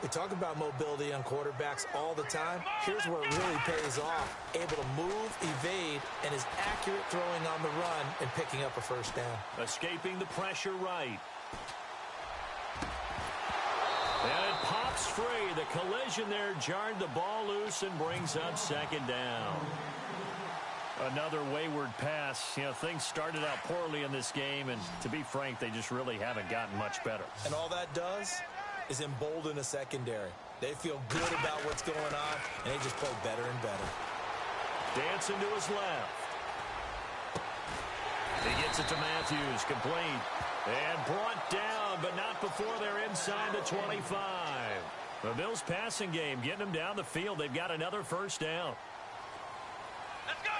We talk about mobility on quarterbacks all the time. Here's where it really pays off. Able to move, evade, and is accurate throwing on the run and picking up a 1st down. Escaping the pressure right. And it pops free. The collision there jarred the ball loose and brings up 2nd down. Another wayward pass. You know, things started out poorly in this game, and to be frank, they just really haven't gotten much better. And all that does is embolden a secondary. They feel good about what's going on, and they just play better and better. Dancing to his left. He gets it to Matthews, complete. And brought down, but not before they're inside the 25. The Bills passing game, getting them down the field. They've got another 1st down. Let's go!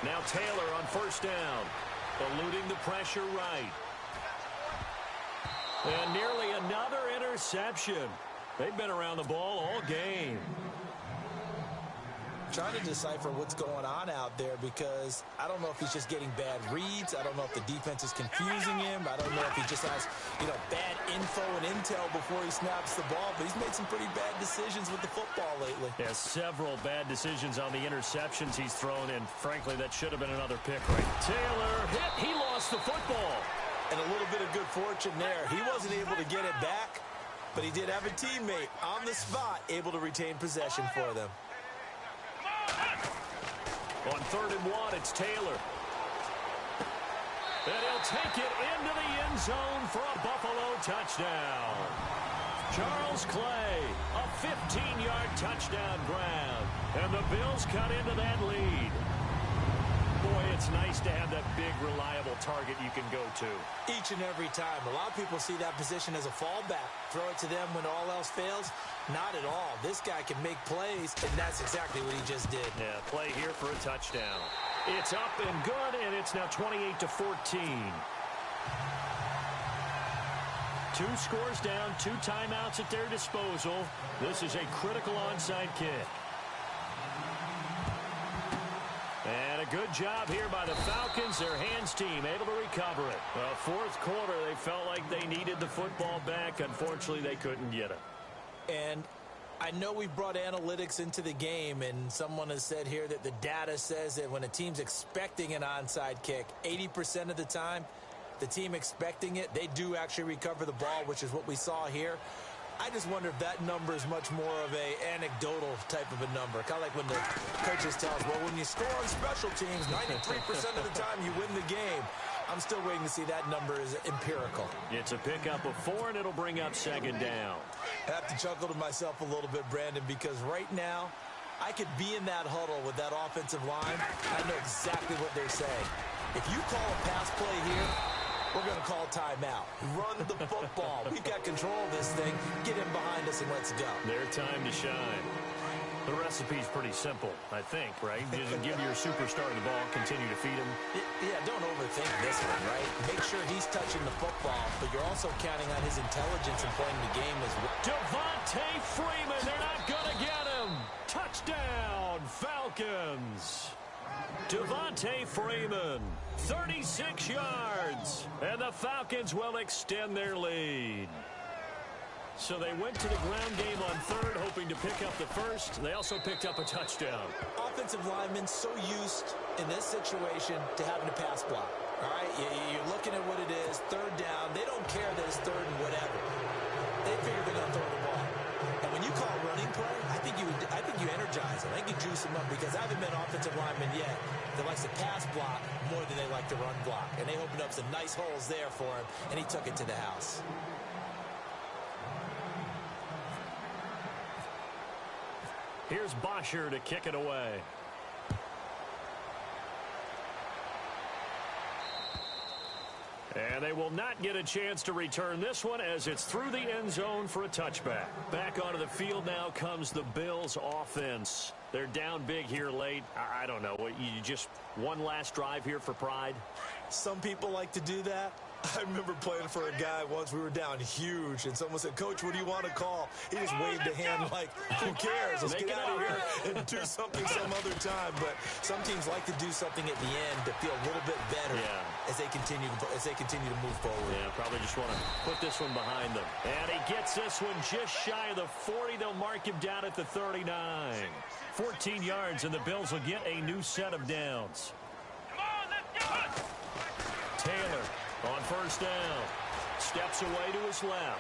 Now Taylor on 1st down. Eluding the pressure right. And nearly another interception. They've been around the ball all game. Trying to decipher what's going on out there because I don't know if he's just getting bad reads. I don't know if the defense is confusing him. I don't know if he just has, bad info and intel before he snaps the ball. But he's made some pretty bad decisions with the football lately. Yeah, several bad decisions on the interceptions he's thrown, and frankly, that should have been another pick right. Taylor hit. He lost the football. And a little bit of good fortune there. He wasn't able to get it back, but he did have a teammate on the spot able to retain possession for them. On 3rd and 1, it's Taylor. And he'll take it into the end zone for a Buffalo touchdown. Charles Clay, a 15-yard touchdown grab. And the Bills cut into that lead. boy, it's nice to have that big, reliable target you can go to. Each and every time. A lot of people see that position as a fallback. Throw it to them when all else fails. Not at all. This guy can make plays, and that's exactly what he just did. Yeah, play here for a touchdown. It's up and good, and it's now 28-14. 2 scores down, 2 timeouts at their disposal. This is a critical onside kick. And a good job here by the Falcons, their hands team, able to recover it. Well, fourth quarter, they felt like they needed the football back. Unfortunately, they couldn't get it. And I know we've brought analytics into the game, and someone has said here that the data says that when a team's expecting an onside kick, 80% of the time, the team expecting it, they do actually recover the ball, which is what we saw here. I just wonder if that number is much more of a anecdotal type of a number. Kind of like when the coaches tell us, well, when you score on special teams, 93% of the time you win the game. I'm still waiting to see that number is empirical. It's a pickup of 4, and it'll bring up second down. I have to chuckle to myself a little bit, Brandon, because right now I could be in that huddle with that offensive line. I know exactly what they're saying. If you call a pass play here, we're going to call timeout. Run the football. We've got control of this thing. Get in behind us and let's go. Their time to shine. The recipe's pretty simple, I think, right? You just give your superstar the ball, continue to feed him. Yeah, don't overthink this one, right? Make sure he's touching the football, but you're also counting on his intelligence in playing the game as well. Devontae Freeman, they're not going to get him. Touchdown, Falcons. Devontae Freeman, 36 yards, and the Falcons will extend their lead. So they went to the ground game on third, hoping to pick up the first. They also picked up a touchdown. Offensive linemen so used in this situation to having to pass block. All right, you're looking at what it is, third down. They don't care that it's third and whatever. They figure they're going to throw the ball. And when you call running play, I think you energize them. I think you juice them up because I haven't met offensive linemen yet that likes to pass block more than they like to run block. And they opened up some nice holes there for him, and he took it to the house. Here's Bosher to kick it away. And they will not get a chance to return this one as it's through the end zone for a touchback. Back onto the field now comes the Bills offense. They're down big here late. I don't know. You just one last drive here for pride? Some people like to do that. I remember playing for a guy once. We were down huge, and someone said, Coach, what do you want to call? He just waved a hand like, who cares? Let's get out of here and do something some other time. But some teams like to do something at the end to feel a little bit better as they continue to move forward. Yeah, probably just want to put this one behind them. And he gets this one just shy of the 40. They'll mark him down at the 39. 14 yards, and the Bills will get a new set of downs. Come on, let's go! Taylor on first down. Steps away to his left.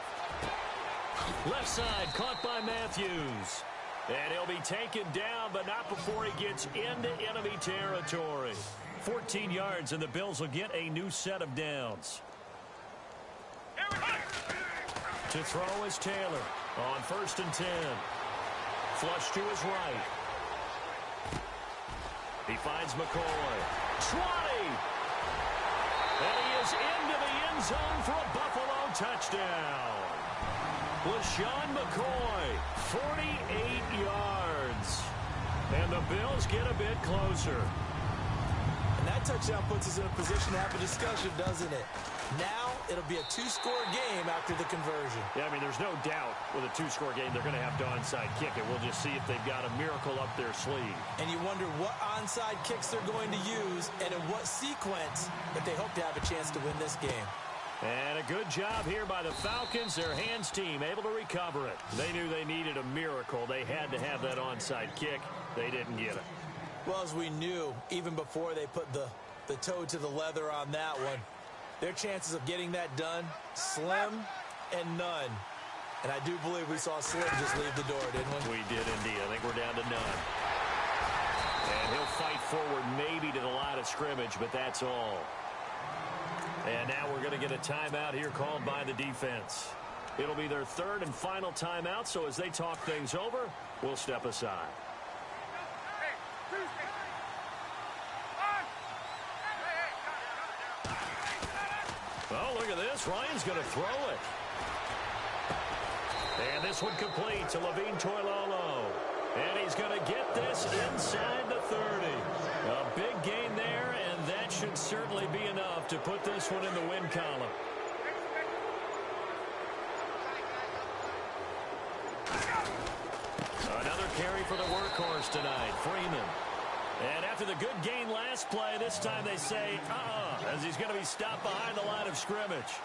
Left side caught by Matthews. And he'll be taken down, but not before he gets into enemy territory. 14 yards, and the Bills will get a new set of downs. To throw is Taylor on first and 10. Flush to his right. He finds McCoy. 20! And he is into the end zone for a Buffalo touchdown. LaShawn McCoy, 48 yards. And the Bills get a bit closer. And that touchdown puts us in a position to have a discussion, doesn't it? Now it'll be a 2-score game after the conversion. Yeah, I mean, there's no doubt with a 2-score game they're going to have to onside kick it. We'll just see if they've got a miracle up their sleeve. And you wonder what onside kicks they're going to use and in what sequence if they hope to have a chance to win this game. And a good job here by the Falcons, their hands team, able to recover it. They knew they needed a miracle. They had to have that onside kick. They didn't get it. Well, as we knew, even before they put the toe to the leather on that one, their chances of getting that done, slim and none. And I do believe we saw Slim just leave the door, didn't we? We did indeed. I think we're down to none. And he'll fight forward maybe to the line of scrimmage, but that's all. And now we're going to get a timeout here called by the defense. It'll be their third and final timeout, so as they talk things over, we'll step aside. Rex Ryan's going to throw it. And this one complete to Levine Toilolo. And he's going to get this inside the 30. A big gain there, and that should certainly be enough to put this one in the win column. Another carry for the workhorse tonight, Freeman. And after the good gain last play, this time they say, as he's going to be stopped behind the line of scrimmage.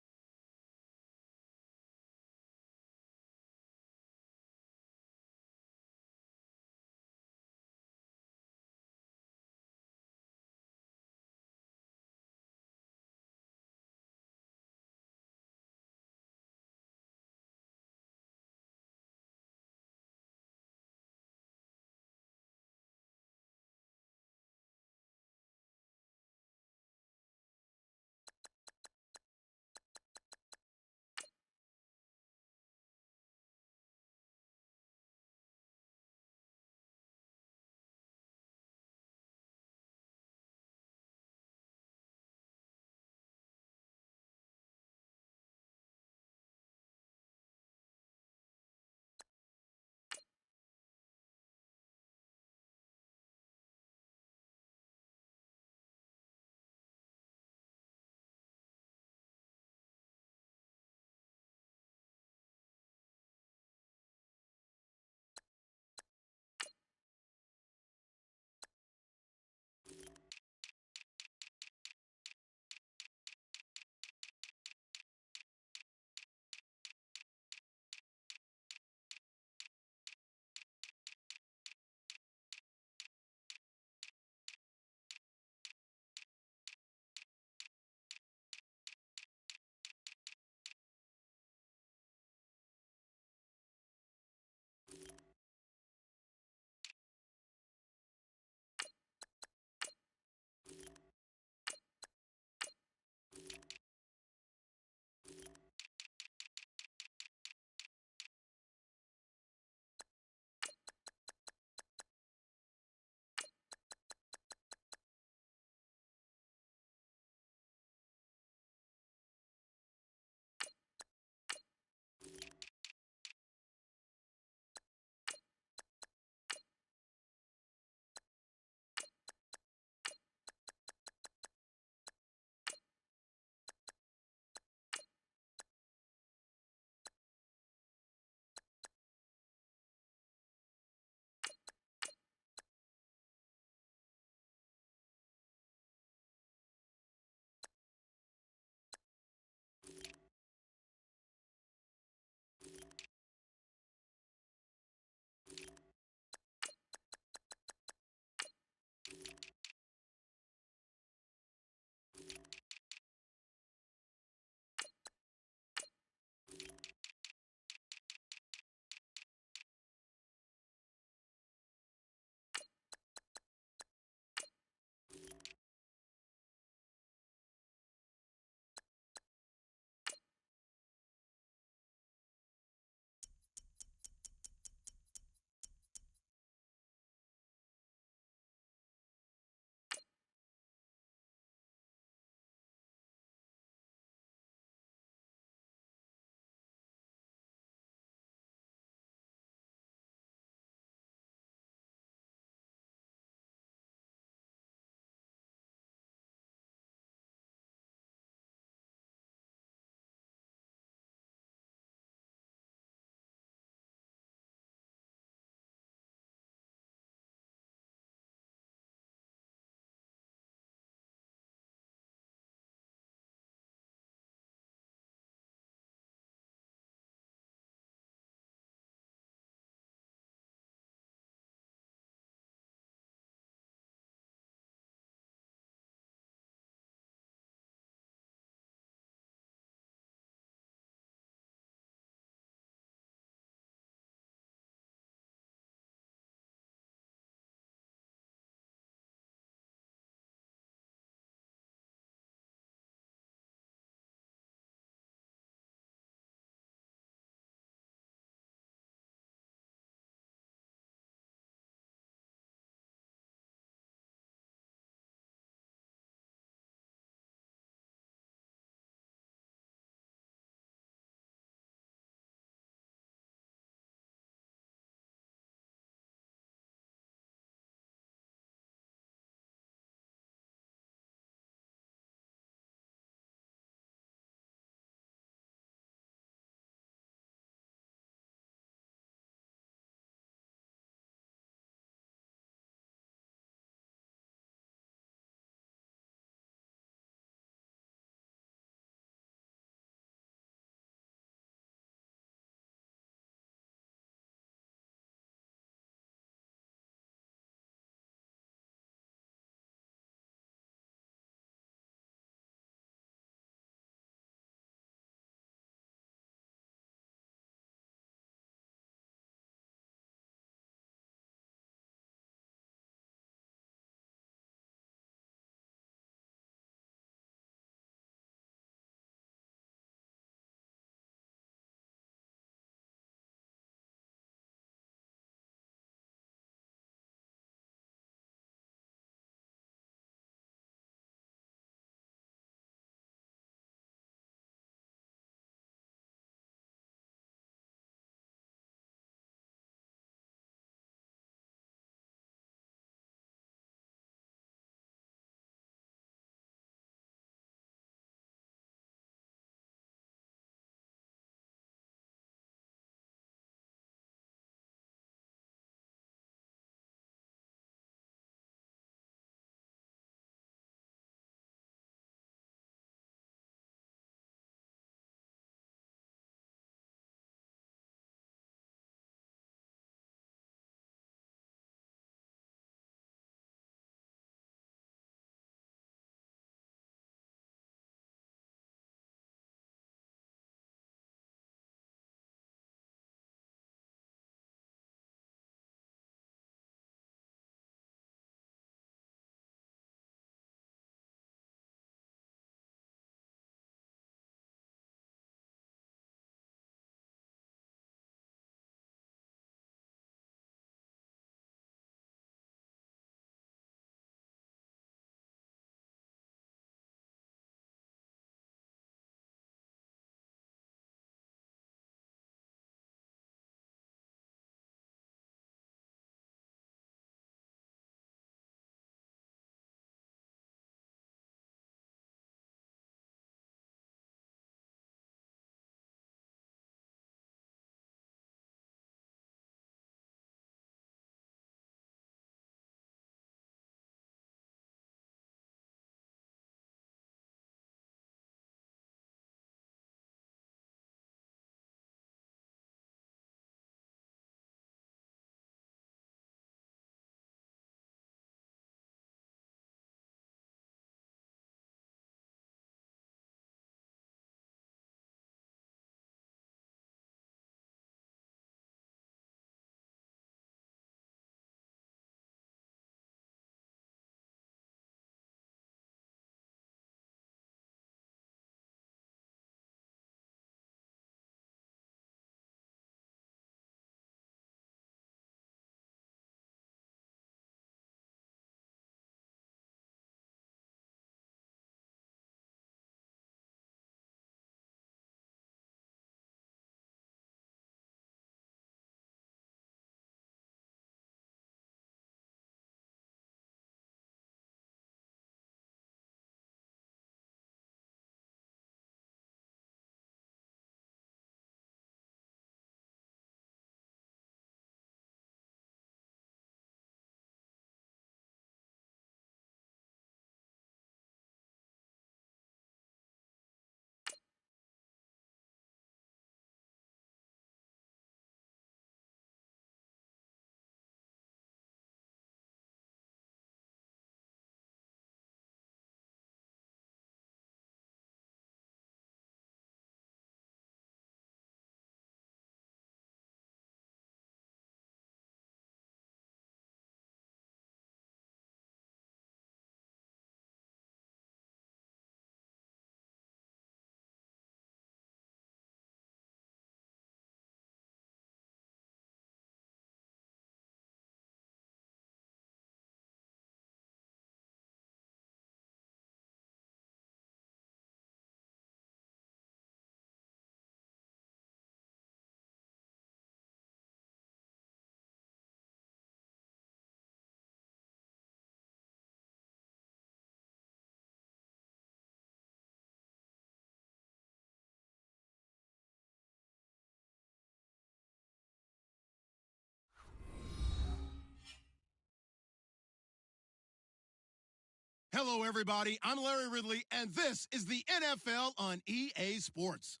Hello, everybody. I'm Larry Ridley, and this is the NFL on EA Sports.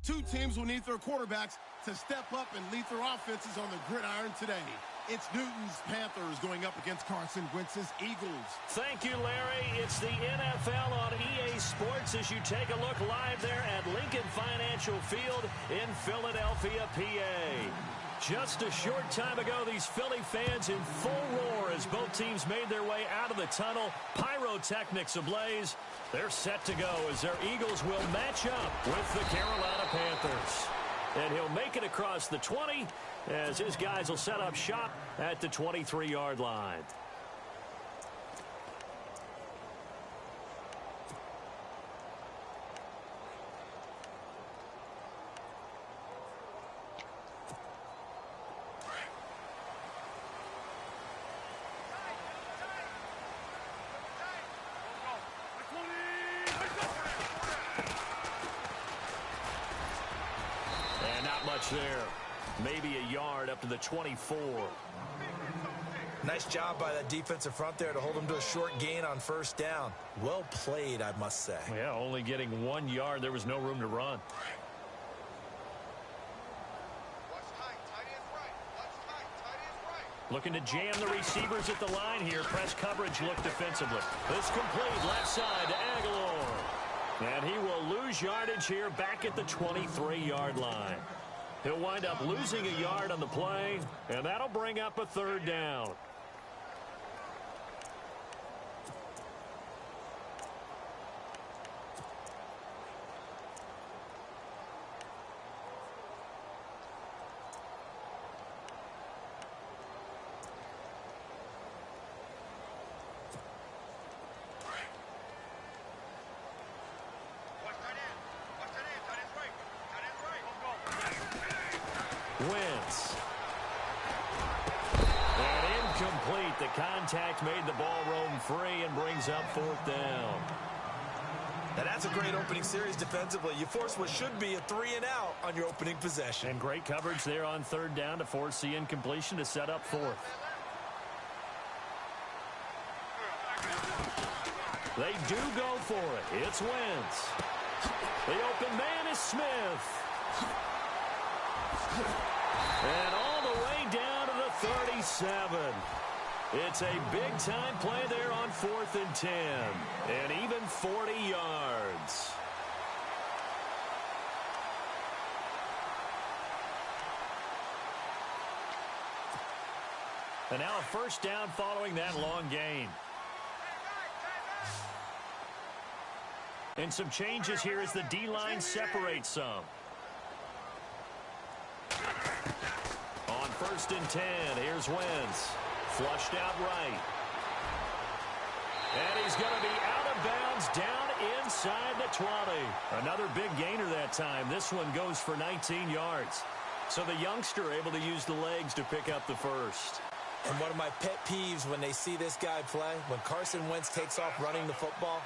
Two teams will need their quarterbacks to step up and lead their offenses on the gridiron today. It's Newton's Panthers going up against Carson Wentz's Eagles. Thank you, Larry. It's the NFL on EA Sports as you take a look live there at Lincoln Financial Field in Philadelphia, PA. Just a short time ago, these Philly fans in full roar as both teams made their way out of the tunnel. Pyrotechnics ablaze. They're set to go as their Eagles will match up with the Carolina Panthers. And he'll make it across the 20 as his guys will set up shop at the 23-yard line. There, maybe a yard up to the 24. Nice job by that defensive front there to hold them to a short gain on first down. Well played, I must say. Yeah, only getting 1 yard. There was no room to run. Looking to jam the receivers at the line here. Press coverage look defensively. This complete left side to Aguilar. And he will lose yardage here back at the 23-yard line. He'll wind up losing a yard on the play, and that'll bring up a third down. Wentz. And incomplete. The contact made the ball roam free and brings up fourth down. And that's a great opening series defensively. You force what should be a 3-and-out on your opening possession. And great coverage there on third down to force the incompletion to set up fourth. They do go for it. It's Wentz. The open man is Smith. And all the way down to the 37. It's a big-time play there on 4th and 10. And even 40 yards. And now a first down following that long gain. And some changes here as the D-line separates some. On 1st and 10, here's Wentz. Flushed out right. And he's going to be out of bounds down inside the 20. Another big gainer that time. This one goes for 19 yards. So the youngster able to use the legs to pick up the first. And one of my pet peeves when they see this guy play, when Carson Wentz takes off running the football,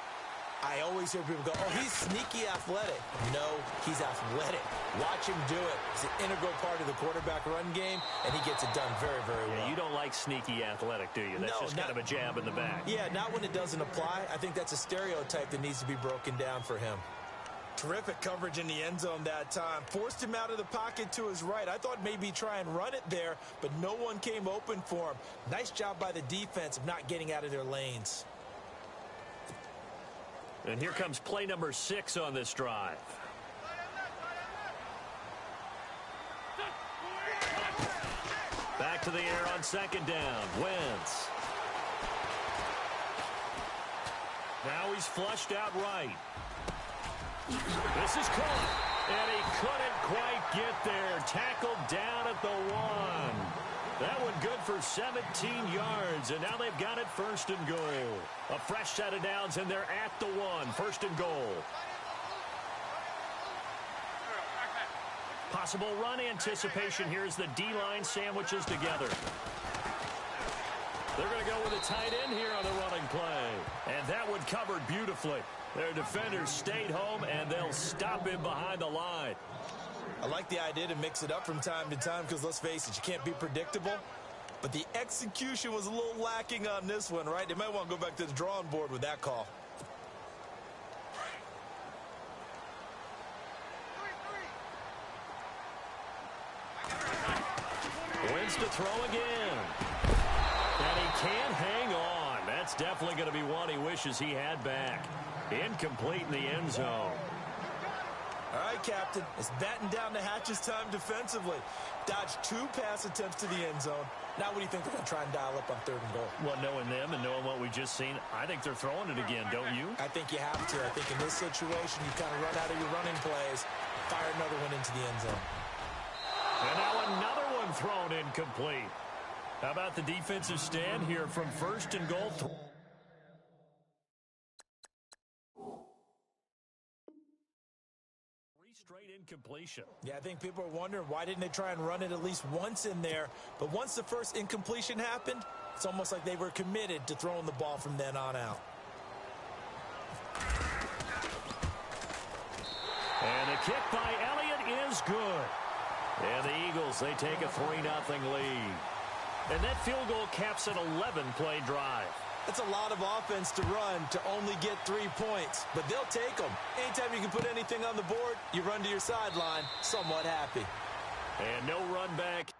I always hear people go, oh, he's sneaky athletic. No, he's athletic. Watch him do it. It's an integral part of the quarterback run game, and he gets it done very, very well. Yeah, you don't like sneaky athletic, do you? That's just kind of a jab in the back. Yeah, not when it doesn't apply. I think that's a stereotype that needs to be broken down for him. Terrific coverage in the end zone that time. Forced him out of the pocket to his right. I thought maybe try and run it there, but no one came open for him. Nice job by the defense of not getting out of their lanes. And here comes play number 6 on this drive. Back to the air on 2nd down. Wentz. Now he's flushed out right. This is caught. And he couldn't quite get there. Tackled down at the 1. That one good for 17 yards, and now they've got it 1st and goal. A fresh set of downs, and they're at the 1. 1st and goal. Possible run anticipation here as the D-line sandwiches together. They're going to go with a tight end here on the running play. And that one covered beautifully. Their defenders stayed home, and they'll stop him behind the line. I like the idea to mix it up from time to time because, let's face it, you can't be predictable. But the execution was a little lacking on this one, right? They might want to go back to the drawing board with that call. Wins to throw again. And he can't hang on. That's definitely going to be one he wishes he had back. Incomplete in the end zone. All right, Captain. It's batten down the hatches time defensively. Dodged 2 pass attempts to the end zone. Now what do you think they're going to try and dial up on 3rd and goal? Well, knowing them and knowing what we just seen, I think they're throwing it again, don't you? I think you have to. I think in this situation, you kind of run out of your running plays, fire another one into the end zone. And now another one thrown incomplete. How about the defensive stand here from 1st and goal? 3 straight incompletion. Yeah, I think people are wondering why didn't they try and run it at least once in there. But once the first incompletion happened, it's almost like they were committed to throwing the ball from then on out. And the kick by Elliott is good. And the Eagles, they take a 3-0 lead. And that field goal caps an 11-play drive. That's a lot of offense to run to only get 3 points, but they'll take them. Anytime you can put anything on the board, you run to your sideline, somewhat happy. And no run back.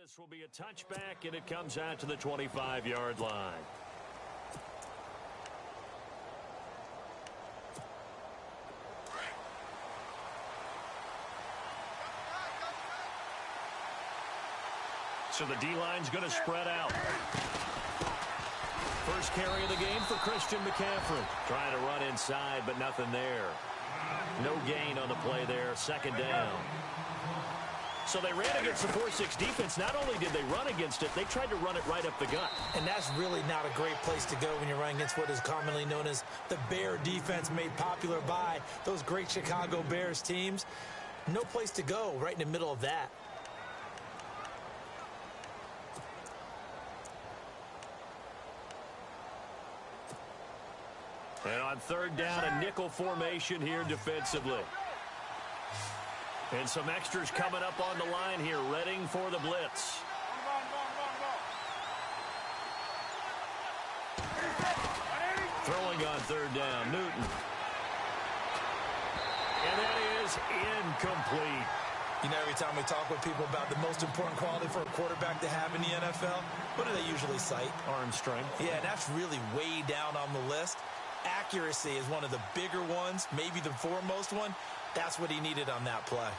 This will be a touchback, and it comes out to the 25-yard line. So the D-line's going to spread out. First carry of the game for Christian McCaffrey. Trying to run inside, but nothing there. No gain on the play there. 2nd down. So they ran against the 4-6 defense. Not only did they run against it, they tried to run it right up the gut. And that's really not a great place to go when you're running against what is commonly known as the Bear defense, made popular by those great Chicago Bears teams. No place to go right in the middle of that. And on 3rd down, a nickel formation here defensively. And some extras coming up on the line here, readying for the blitz. Throwing on 3rd down, Newton. And that is incomplete. You know, every time we talk with people about the most important quality for a quarterback to have in the NFL, what do they usually cite? Arm strength. Yeah, that's really way down on the list. Accuracy is one of the bigger ones, maybe the foremost one. That's what he needed on that play.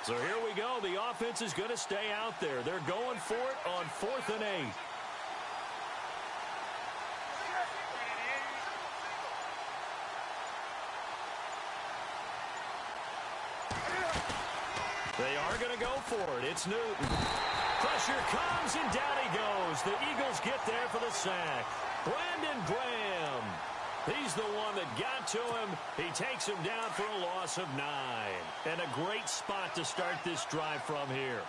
So here we go. The offense is going to stay out there. They're going for it on 4th and 8. They are going to go for it. It's Newton. Pressure comes, and down he goes. The Eagles get there for the sack. Brandon Graham. He's the one that got to him. He takes him down for a loss of 9. And a great spot to start this drive from here.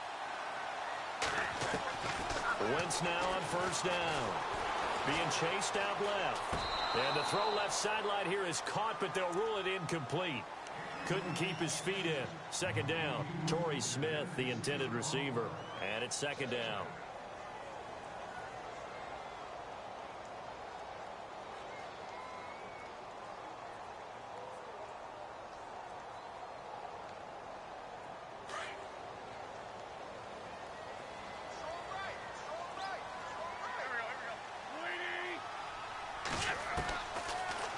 Wentz now on 1st down. Being chased out left. And the throw left sideline here is caught, but they'll rule it incomplete. Couldn't keep his feet in. 2nd down. Torrey Smith, the intended receiver. And it's 2nd down.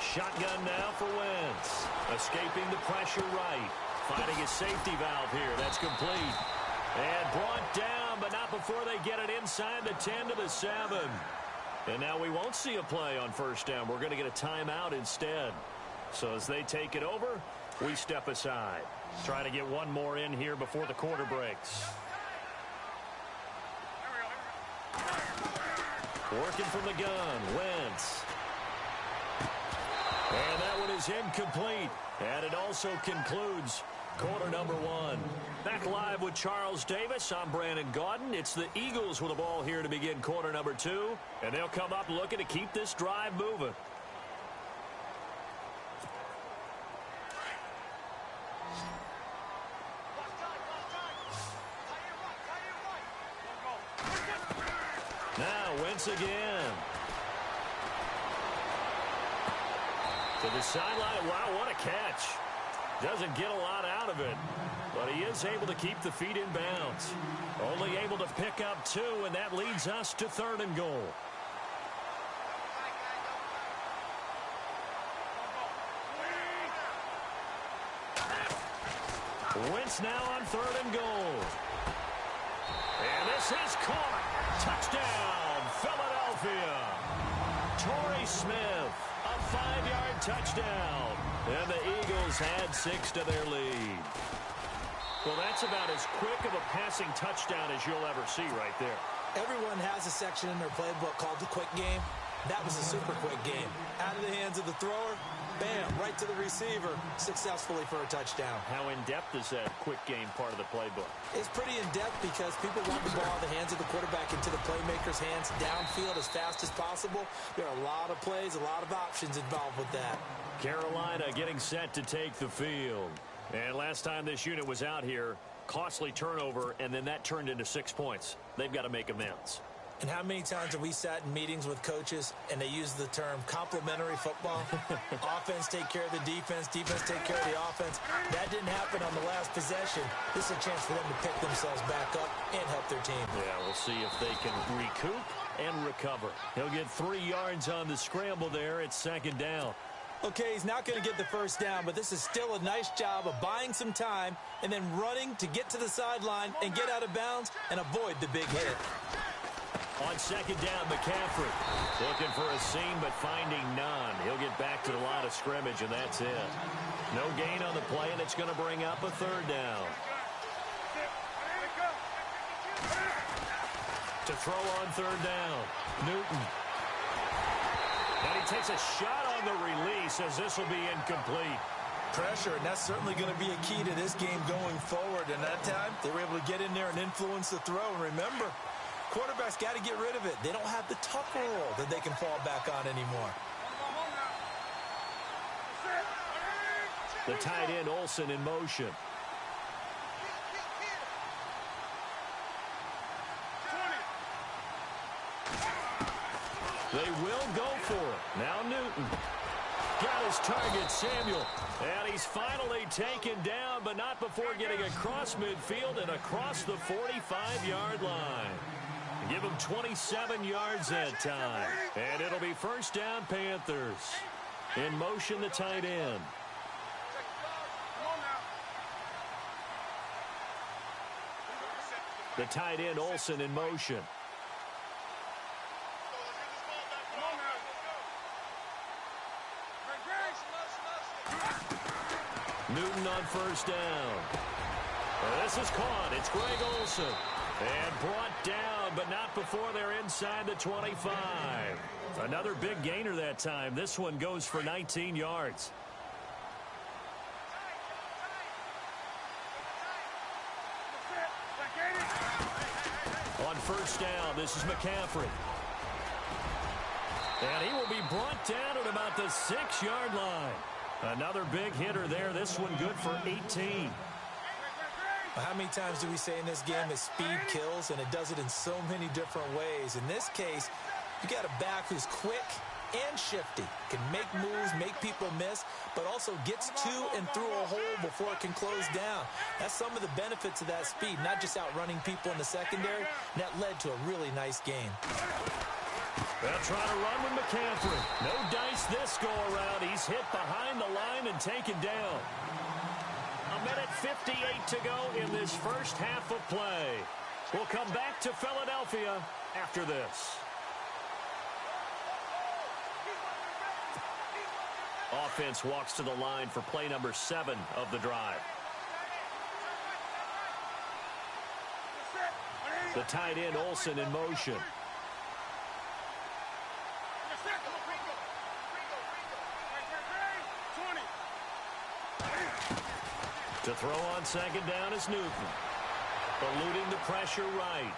Shotgun now for Wentz. Escaping the pressure right. Finding his safety valve here. That's complete. And brought down, but not before they get it inside the 10 to the 7. And now we won't see a play on 1st down. We're going to get a timeout instead. So as they take it over, we step aside. Trying to get one more in here before the quarter breaks. Working from the gun, Wentz. And that one is incomplete. And it also concludes quarter number one. Back live with Charles Davis. I'm Brandon Gaudin. It's the Eagles with the ball here to begin quarter number two. And they'll come up looking to keep this drive moving. Now, Wentz again. To the sideline. Wow, what a catch. Doesn't get a lot out of it, but he is able to keep the feet in bounds. Only able to pick up two, and that leads us to 3rd and goal. Wentz now on 3rd and goal. And this is caught. Touchdown, Philadelphia. Torrey Smith, a 5-yard touchdown. And the Eagles add 6 to their lead. Well, that's about as quick of a passing touchdown as you'll ever see right there. Everyone has a section in their playbook called the quick game. That was a super quick game. Out of the hands of the thrower, bam, right to the receiver, successfully for a touchdown. How in-depth is that quick game part of the playbook? It's pretty in-depth because people want the ball in the hands of the quarterback into the playmaker's hands downfield as fast as possible. There are a lot of plays, a lot of options involved with that. Carolina getting set to take the field. And last time this unit was out here, costly turnover, and then that turned into 6 points. They've got to make amends. And how many times have we sat in meetings with coaches and they use the term complementary football? Offense take care of the defense, defense take care of the offense. That didn't happen on the last possession. This is a chance for them to pick themselves back up and help their team. Yeah, we'll see if they can recoup and recover. He'll get 3 yards on the scramble there. It's 2nd down. Okay, he's not going to get the first down, but this is still a nice job of buying some time and then running to get to the sideline and get out of bounds and avoid the big hit. On 2nd down, McCaffrey looking for a seam but finding none. He'll get back to the line of scrimmage, and that's it. No gain on the play, and it's going to bring up a 3rd down. To throw on 3rd down, Newton. And he takes a shot on the release as this will be incomplete. Pressure, and that's certainly going to be a key to this game going forward. And that time, they were able to get in there and influence the throw. And remember, quarterbacks got to get rid of it. They don't have the tuck roll that they can fall back on anymore. The tight end, Olsen, in motion. They will go for it. Now Newton. Got his target, Samuel. And he's finally taken down, but not before getting across midfield and across the 45-yard line. Give him 27 yards that time. And it'll be 1st down, Panthers. In motion, the tight end. The tight end, Olsen, in motion. Newton on 1st down. Well, this is caught. It's Greg Olsen. And brought down, but not before they're inside the 25. Another big gainer that time. This one goes for 19 yards. On 1st down, this is McCaffrey. And he will be brought down at about the 6-yard line. Another big hitter there. This one good for 18. How many times do we say in this game that speed kills, and it does it in so many different ways? In this case, you got a back who's quick and shifty, can make moves, make people miss, but also gets to and through a hole before it can close down. That's some of the benefits of that speed, not just outrunning people in the secondary, and that led to a really nice game. They'll try to run with McCaffrey. No dice this go-around. He's hit behind the line and taken down. 1:58 to go in this first half of play. We'll come back to Philadelphia after this. Offense walks to the line for play number 7 of the drive. The tight end, Olsen, in motion. To throw on second down is Newton. Eluding the pressure right.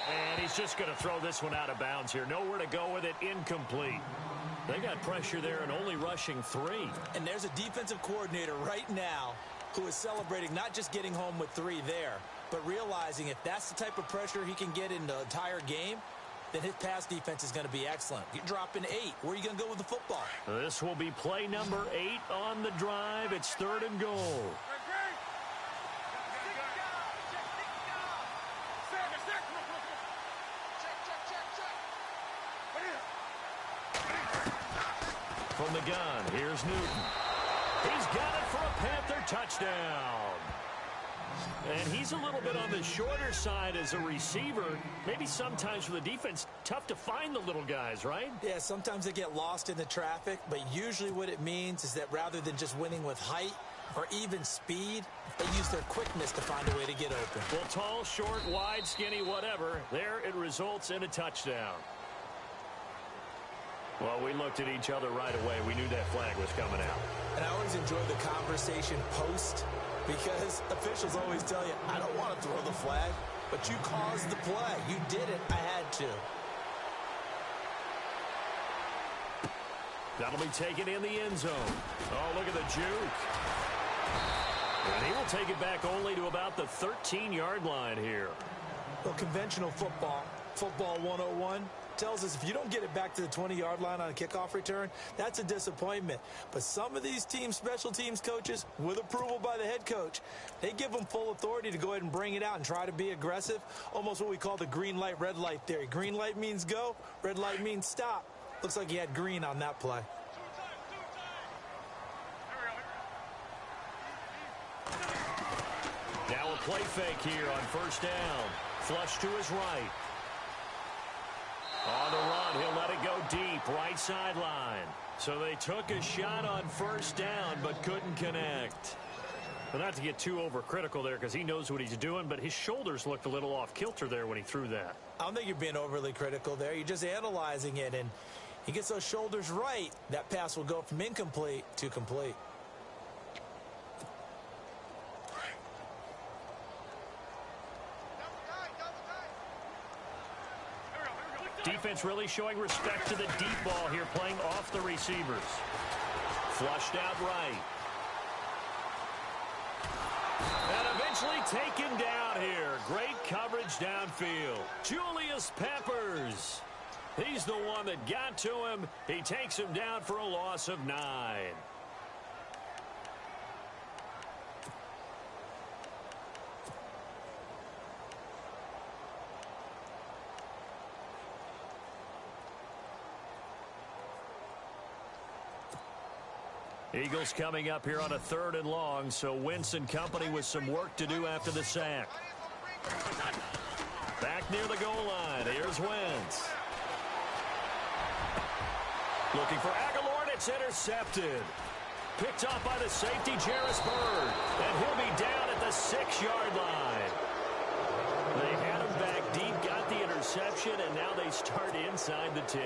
And he's just going to throw this one out of bounds here. Nowhere to go with it. Incomplete. They got pressure there and only rushing 3. And there's a defensive coordinator right now who is celebrating not just getting home with 3 there, but realizing if that's the type of pressure he can get in the entire game, then his pass defense is going to be excellent. You're dropping 8. Where are you going to go with the football? This will be play number 8 on the drive. It's 3rd and goal. From the gun, here's Newton. He's got it for a Panther touchdown. And he's a little bit on the shorter side as a receiver. Maybe sometimes for the defense, tough to find the little guys, right? Yeah, sometimes they get lost in the traffic, but usually what it means is that rather than just winning with height or even speed, they use their quickness to find a way to get open. Well, tall, short, wide, skinny, whatever, there it results in a touchdown. Well, we looked at each other right away. We knew that flag was coming out. And I always enjoy the conversation post because officials always tell you, I don't want to throw the flag, but you caused the play. You did it. I had to. That'll be taken in the end zone. Oh, look at the juke. And he will take it back only to about the 13-yard line here. Well, conventional football 101, tells us if you don't get it back to the 20-yard line on a kickoff return, that's a disappointment. But some of these teams, special teams coaches, with approval by the head coach, they give them full authority to go ahead and bring it out and try to be aggressive, almost what we call the green light, red light theory. Green light means go, red light means stop. Looks like he had green on that play. Now a play fake here on first down. Flush to his right. On the run, he'll let it go deep, right sideline. So they took a shot on first down, but couldn't connect. But not to get too overcritical there because he knows what he's doing, but his shoulders looked a little off kilter there when he threw that. I don't think you're being overly critical there. You're just analyzing it, and he gets those shoulders right. That pass will go from incomplete to complete. Defense really showing respect to the deep ball here, playing off the receivers. Flushed out right. And eventually taken down here. Great coverage downfield. Julius Peppers. He's the one that got to him. He takes him down for a loss of 9. Eagles coming up here on a 3rd and long, so Wentz and company with some work to do after the sack. Back near the goal line, here's Wentz. Looking for Aguilar, and it's intercepted. Picked off by the safety, Jarris Byrd, and he'll be down at the 6-yard line. They had him back deep, got the interception, and now they start inside the 10.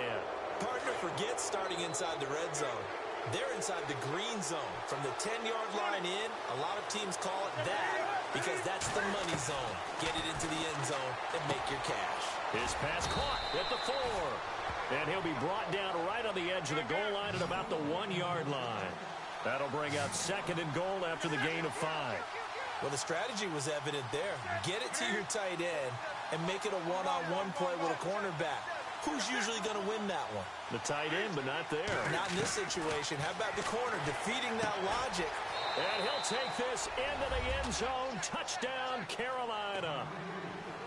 Partner forgets starting inside the red zone. They're inside the green zone. From the 10-yard line in, a lot of teams call it that because that's the money zone. Get it into the end zone and make your cash. His pass caught at the 4. And he'll be brought down right on the edge of the goal line at about the 1-yard line. That'll bring up 2nd and goal after the gain of 5. Well, the strategy was evident there. Get it to your tight end and make it a one-on-one play with a cornerback. Who's usually going to win that one? The tight end, but not there. Not in this situation. How about the corner defeating that logic? And he'll take this into the end zone. Touchdown, Carolina.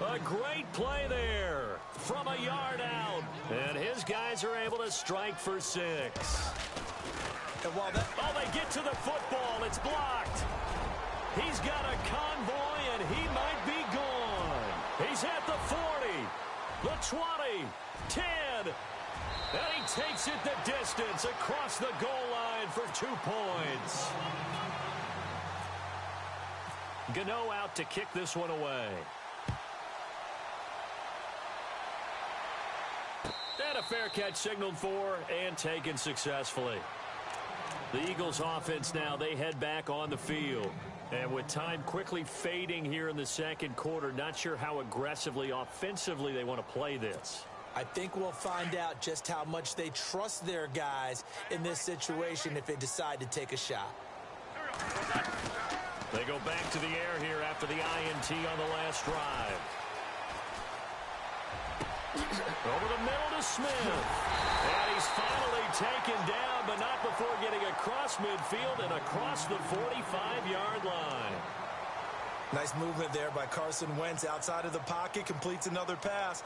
A great play there from a yard out. And his guys are able to strike for 6. And while that... Oh, they get to the football. It's blocked. He's got a convoy, and he might be gone. He's at the 40, the 20, 10. And he takes it the distance across the goal line for 2 points. Gano out to kick this one away. And a fair catch signaled for and taken successfully. The Eagles offense now, they head back on the field. And with time quickly fading here in the second quarter, not sure how aggressively, offensively they want to play this. I think we'll find out just how much they trust their guys in this situation if they decide to take a shot. They go back to the air here after the INT on the last drive. Over the middle to Smith. And he's finally taken down, but not before getting across midfield and across the 45-yard line. Nice movement there by Carson Wentz outside of the pocket, completes another pass.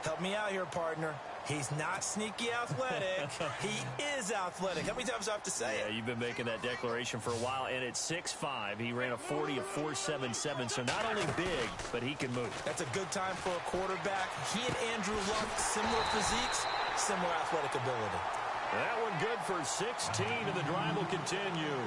Help me out here, partner. He's not sneaky athletic. He is athletic. How many times do I have to say it? Yeah, you've been making that declaration for a while, and at 6'5", he ran a 40 of 4.77, so not only big, but he can move. That's a good time for a quarterback. He and Andrew Luck, similar physiques, similar athletic ability. That one good for 16, and the drive will continue.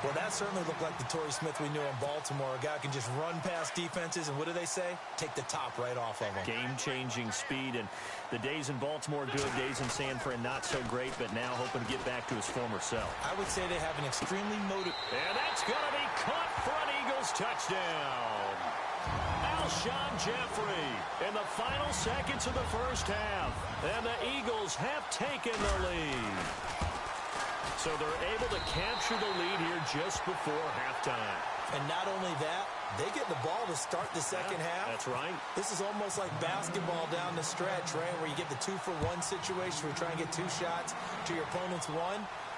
Well, that certainly looked like the Torrey Smith we knew in Baltimore. A guy can just run past defenses, and what do they say? Take the top right off of him. Game-changing speed, and the days in Baltimore good, days in San Fran not so great, but now hoping to get back to his former self. I would say they have an extremely motivated. And that's going to be caught for an Eagles touchdown. Alshon Jeffrey in the final seconds of the first half, and the Eagles have taken the lead. So they're able to capture the lead here just before halftime. And not only that, they get the ball to start the second half. That's right. This is almost like basketball down the stretch, right, where you get the 2-for-1 situation where you try and get 2 shots to your opponent's 1.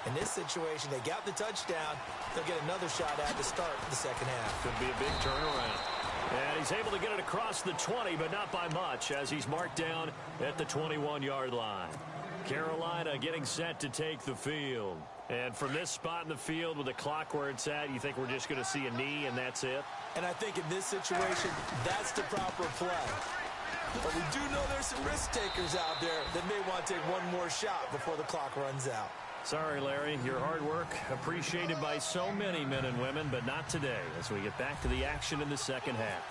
In this situation, they got the touchdown. They'll get another shot at to start the second half. Could be a big turnaround. And he's able to get it across the 20, but not by much, as he's marked down at the 21-yard line. Carolina getting set to take the field. And from this spot in the field with the clock where it's at, you think we're just going to see a knee and that's it? And I think in this situation, that's the proper play. But we do know there's some risk takers out there that may want to take one more shot before the clock runs out. Sorry, Larry. Your hard work appreciated by so many men and women, but not today as we get back to the action in the second half.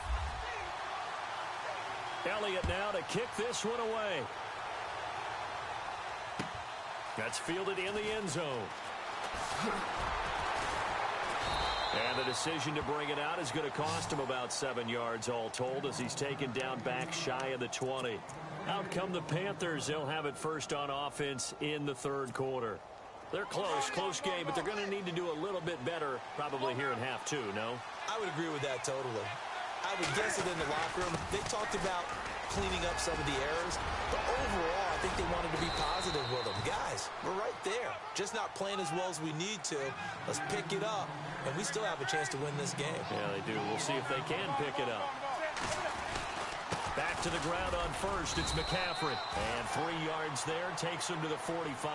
Elliott now to kick this one away. That's fielded in the end zone. And the decision to bring it out is going to cost him about 7 yards all told as he's taken down back shy of the 20. Out come the Panthers. They'll have it first on offense in the third quarter. They're close game, but they're going to need to do a little bit better probably here in half two, no? I would agree with that totally. I would guess it in the locker room. They talked about cleaning up some of the errors, but overall, I think they wanted to be positive with them. Guys, we're right there. Just not playing as well as we need to. Let's pick it up, and we still have a chance to win this game. Yeah, they do. We'll see if they can pick it up. Back to the ground on first. It's McCaffrey. And 3 yards there takes him to the 45.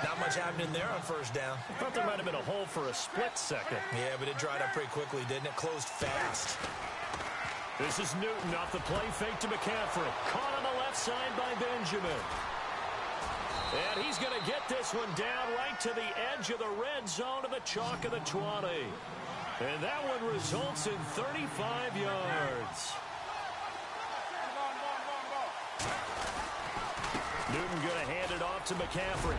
Not much happening there on first down. I thought there might have been a hole for a split second. Yeah, but it dried up pretty quickly, didn't it? Closed fast. This is Newton off the play fake to McCaffrey. Caught on the left side by Benjamin. And he's going to get this one down right to the edge of the red zone of the chalk of the 20. And that one results in 35 yards. Newton going to hand it off to McCaffrey.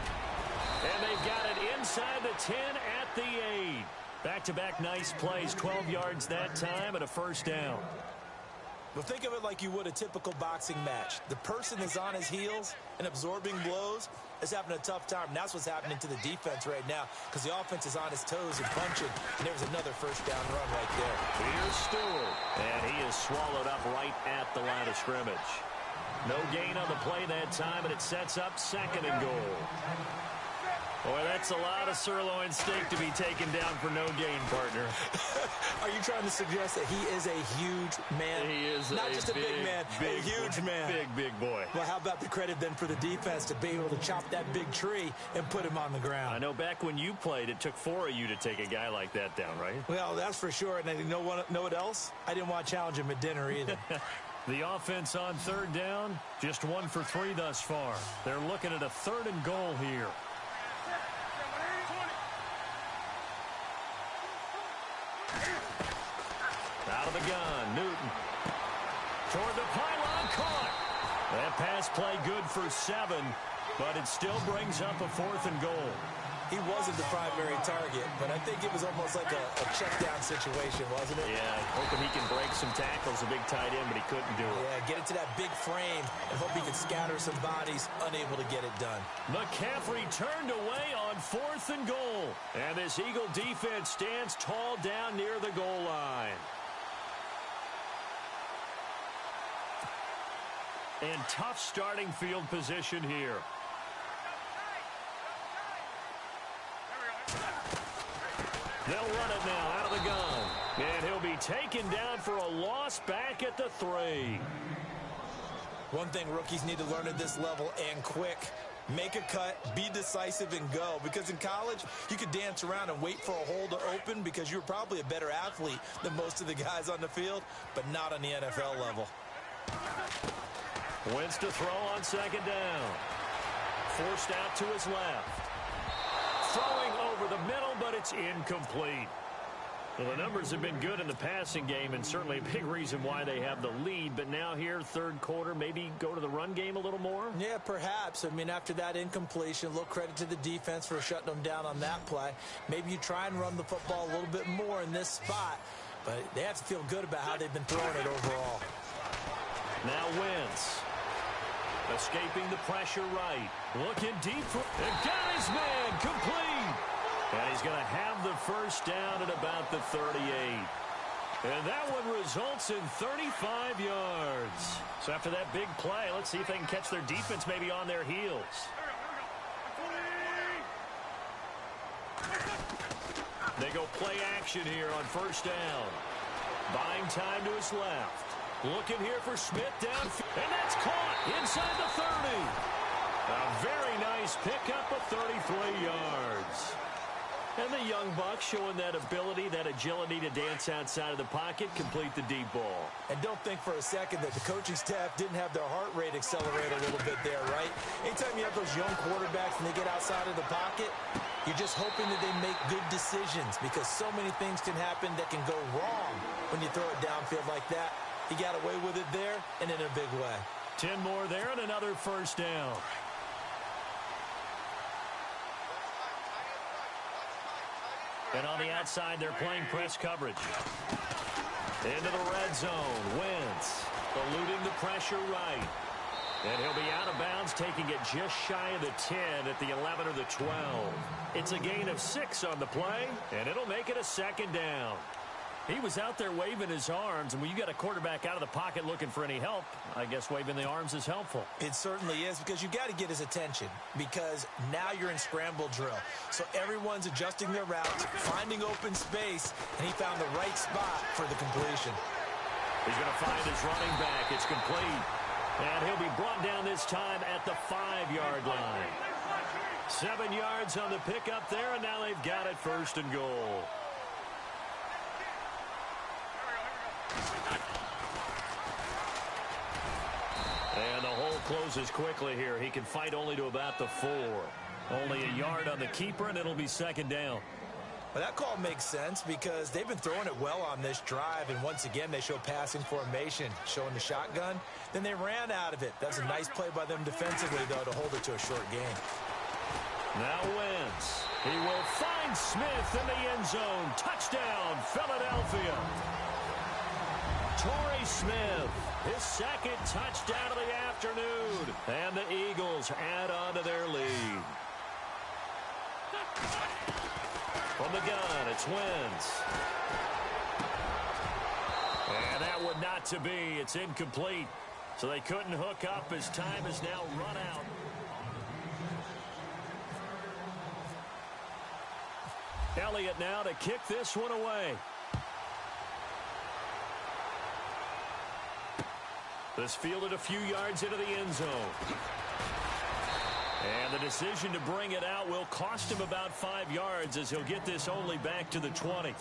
And they've got it inside the 10 at the 8. Back-to-back nice plays, 12 yards that time and a first down. Well, think of it like you would a typical boxing match. The person is on his heels and absorbing blows is having a tough time. And that's what's happening to the defense right now because the offense is on his toes and punching. And there's another first down run right there. Here's Stewart. And he is swallowed up right at the line of scrimmage. No gain on the play that time, and it sets up second and goal. Boy, that's a lot of sirloin steak to be taken down for no gain, partner. Are you trying to suggest that he is a huge man? He is not just a big man, a huge man. Big boy. Well, how about the credit then for the defense to be able to chop that big tree and put him on the ground? I know back when you played, it took 4 of you to take a guy like that down, right? Well, that's for sure. And you know what else? I didn't want to challenge him at dinner either. The offense on third down, just 1 for 3 thus far. They're looking at a 3rd and goal here. Out of the gun, Newton. Toward the pylon, caught. That pass play good for 7, but it still brings up a 4th and goal. He wasn't the primary target, but I think it was almost like a check-down situation, wasn't it? Yeah, hoping he can break some tackles, a big tight end, but he couldn't do it. Yeah, get it to that big frame and hope he can scatter some bodies, unable to get it done. McCaffrey turned away on 4th and goal. And this Eagle defense stands tall down near the goal line. And tough starting field position here. They'll run it now out of the gun. And he'll be taken down for a loss back at the 3. One thing rookies need to learn at this level, and quick, make a cut, be decisive, and go. Because in college, you could dance around and wait for a hole to open because you're probably a better athlete than most of the guys on the field, but not on the NFL level. Wentz to throw on 2nd down. Forced out to his left. Throwing over the middle, but it's incomplete. Well, the numbers have been good in the passing game, and certainly a big reason why they have the lead. But now here, 3rd quarter, maybe go to the run game a little more? Yeah, perhaps. I mean, after that incompletion, a little credit to the defense for shutting them down on that play. Maybe you try and run the football a little bit more in this spot. But they have to feel good about how they've been throwing it overall. Now Wentz. Escaping the pressure right. Looking deep. And got his man complete. And he's going to have the first down at about the 38. And that one results in 35 yards. So after that big play, let's see if they can catch their defense maybe on their heels. They go play action here on 1st down. Buying time to his left. Looking here for Smith down. And that's caught inside the 30. A very nice pickup of 33 yards. And the young buck showing that ability, that agility to dance outside of the pocket, complete the deep ball. And don't think for a second that the coaching staff didn't have their heart rate accelerate a little bit there, right? Anytime you have those young quarterbacks and they get outside of the pocket, you're just hoping that they make good decisions because so many things can happen that can go wrong when you throw it downfield like that. He got away with it there and in a big way. 10 more there and another 1st down. And on the outside, they're playing press coverage. Into the red zone. Wentz eluding the pressure right. And he'll be out of bounds, taking it just shy of the 10 at the 11 or the 12. It's a gain of 6 on the play, and it'll make it a 2nd down. He was out there waving his arms, and when you got a quarterback out of the pocket looking for any help, I guess waving the arms is helpful. It certainly is, because you got to get his attention, because now you're in scramble drill. So everyone's adjusting their routes, finding open space, and he found the right spot for the completion. He's going to find his running back. It's complete. And he'll be brought down this time at the 5-yard line. 7 yards on the pickup there, and now they've got it 1st and goal. And the hole closes quickly here. He can fight only to about the 4. Only a yard on the keeper, and it'll be 2nd down. Well, that call makes sense because they've been throwing it well on this drive, and once again they show passing formation, showing the shotgun. Then they ran out of it. That's a nice play by them defensively, though, to hold it to a short game. Now Wentz. He will find Smith in the end zone. Touchdown, Philadelphia. Torrey Smith, his 2nd touchdown of the afternoon. And the Eagles add on to their lead. From the gun, it's Wentz. And that would not to be. It's incomplete. So they couldn't hook up as time is now run out. Elliott now to kick this one away. This fielded a few yards into the end zone. And the decision to bring it out will cost him about 5 yards as he'll get this only back to the 20.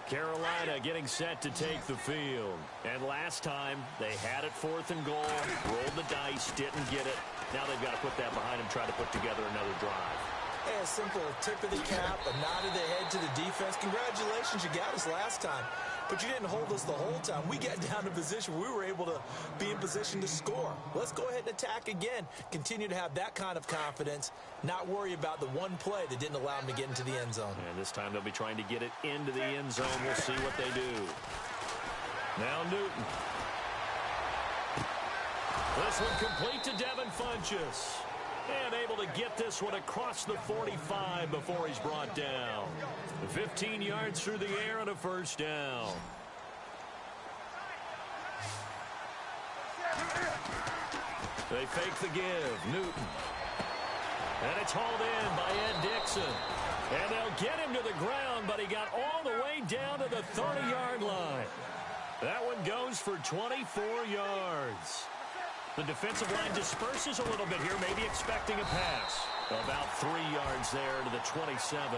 Carolina getting set to take the field. And last time, they had it 4th and goal, rolled the dice, didn't get it. Now they've got to put that behind them, try to put together another drive. Hey, a simple tip of the cap, a nod of the head to the defense. Congratulations, you got us last time. but you didn't hold us the whole time. We got down to position. We were able to be in position to score. Let's go ahead and attack again. Continue to have that kind of confidence, not worry about the one play that didn't allow them to get into the end zone. And this time they'll be trying to get it into the end zone. We'll see what they do. Now Newton. This one complete to Devin Funchess. And able to get this one across the 45 before he's brought down. 15 yards through the air and a first down. They fake the give. Newton. And it's hauled in by Ed Dixon. And they'll get him to the ground, but he got all the way down to the 30-yard line. That one goes for 24 yards. The defensive line disperses a little bit here, maybe expecting a pass. About 3 yards there to the 27.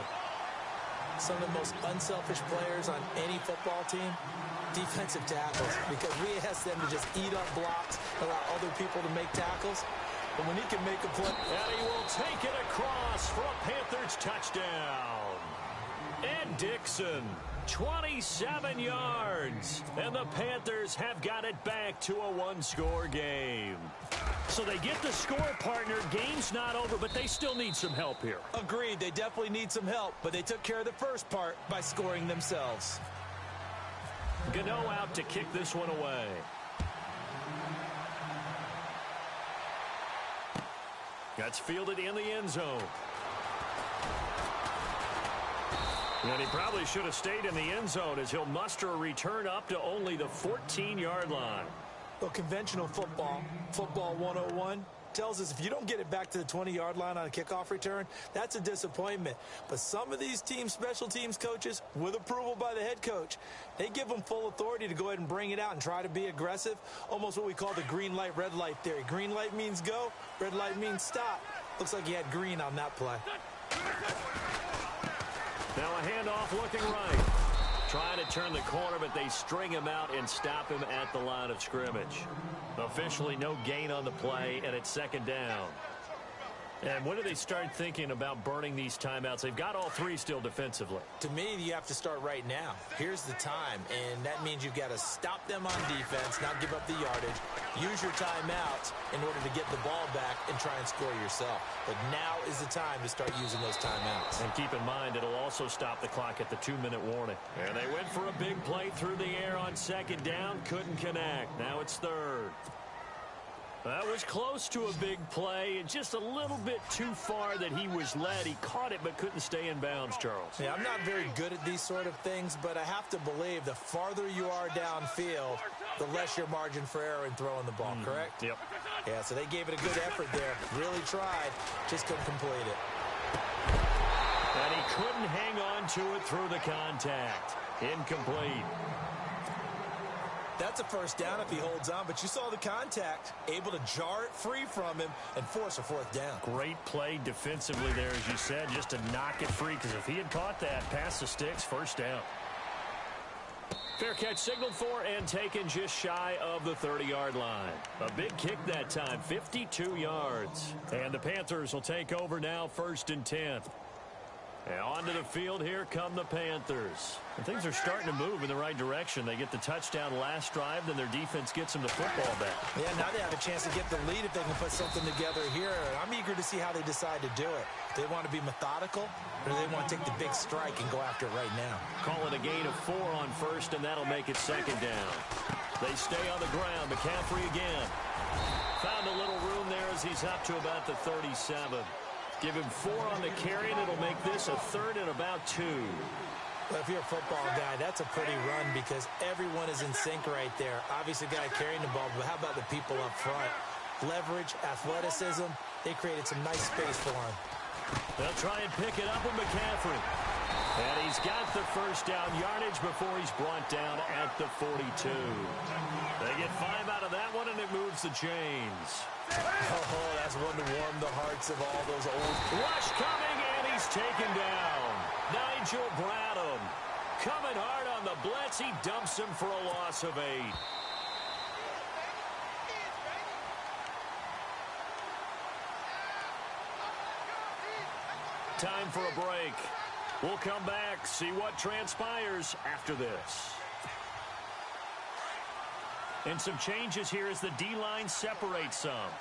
Some of the most unselfish players on any football team, defensive tackles, because we ask them to just eat up blocks, allow other people to make tackles. But when he can make a play. And he will take it across for a Panthers touchdown. Ed Dixon, 27 yards. And the Panthers have got it back to a one-score game. So they get the score, partner. Game's not over, but they still need some help here. Agreed. They definitely need some help, but they took care of the first part by scoring themselves. Gano out to kick this one away. That's fielded in the end zone. And he probably should have stayed in the end zone as he'll muster a return up to only the 14-yard line. Well, conventional football, football 101, tells us if you don't get it back to the 20-yard line on a kickoff return, that's a disappointment. But some of these teams, special teams coaches, with approval by the head coach, they give them full authority to go ahead and bring it out and try to be aggressive, almost what we call the green light, red light theory. Green light means go, red light means stop. Looks like he had green on that play. Now a handoff looking right. Trying to turn the corner, but they string him out and stop him at the line of scrimmage. Officially no gain on the play, and it's second down. And when do they start thinking about burning these timeouts? They've got all three still defensively. To me, you have to start right now. Here's the time, and that means you've got to stop them on defense, not give up the yardage, use your timeouts in order to get the ball back and try and score yourself. But now is the time to start using those timeouts. And keep in mind, it'll also stop the clock at the 2-minute warning. And they went for a big play through the air on second down, couldn't connect. Now it's third. That was close to a big play, and just a little bit too far that he was led. He caught it but couldn't stay in bounds, Charles. Yeah, I'm not very good at these sort of things, but I have to believe the farther you are downfield, the less your margin for error in throwing the ball, correct? Yep. Yeah, so they gave it a good effort there. Really tried, just couldn't complete it. And he couldn't hang on to it through the contact. Incomplete. That's a first down if he holds on, but you saw the contact, able to jar it free from him and force a fourth down. Great play defensively there, as you said, just to knock it free, because if he had caught that, past the sticks, first down. Fair catch signaled for and taken just shy of the 30-yard line. A big kick that time, 52 yards. And the Panthers will take over now, 1st and 10. And onto the field, here come the Panthers. And things are starting to move in the right direction. They get the touchdown last drive, then their defense gets them the football back. Yeah, now they have a chance to get the lead if they can put something together here. I'm eager to see how they decide to do it. Do they want to be methodical, or do they want to take the big strike and go after it right now? Call it a gain of 4 on first, and that'll make it second down. They stay on the ground. McCaffrey again. Found a little room there as he's up to about the 37. Give him 4 on the carry, and it'll make this a 3rd and about 2. Well, if you're a football guy, that's a pretty run because everyone is in sync right there. Obviously, the guy carrying the ball, but how about the people up front? Leverage, athleticism, they created some nice space for him. They'll try and pick it up with McCaffrey. And he's got the first down yardage before he's brought down at the 42. They get 5 out of that one, and it moves the chains. Oh, that's one to warm the hearts of all those old... Rush coming, and he's taken down. Nigel Bradham coming hard on the blitz. He dumps him for a loss of 8. Time for a break. We'll come back, see what transpires after this. And some changes here as the D-line separates some.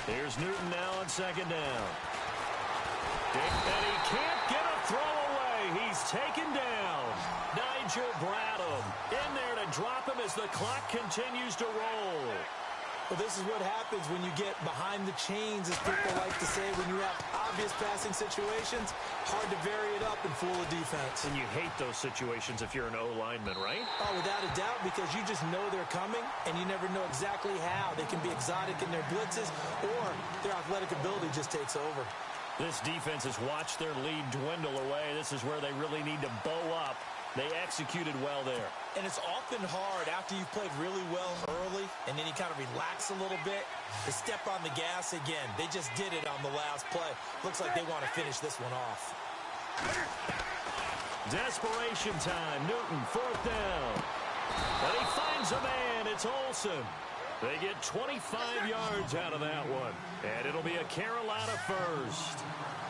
Here's Newton now on second down. And he can't get a throw away. He's taken down. Nigel Bradham in there to drop him as the clock continues to roll. Well, this is what happens when you get behind the chains, as people like to say, when you have obvious passing situations. Hard to vary it up and fool a defense. And you hate those situations if you're an O-lineman, right? Oh, without a doubt, because you just know they're coming, and you never know exactly how. They can be exotic in their blitzes, or their athletic ability just takes over. This defense has watched their lead dwindle away. This is where they really need to bow up. They executed well there. And it's often hard after you've played really well early and then you kind of relax a little bit to step on the gas again. They just did it on the last play. Looks like they want to finish this one off. Desperation time. Newton, fourth down. And he finds a man. It's Olsen. They get 25 yards out of that one. And it'll be a Carolina first.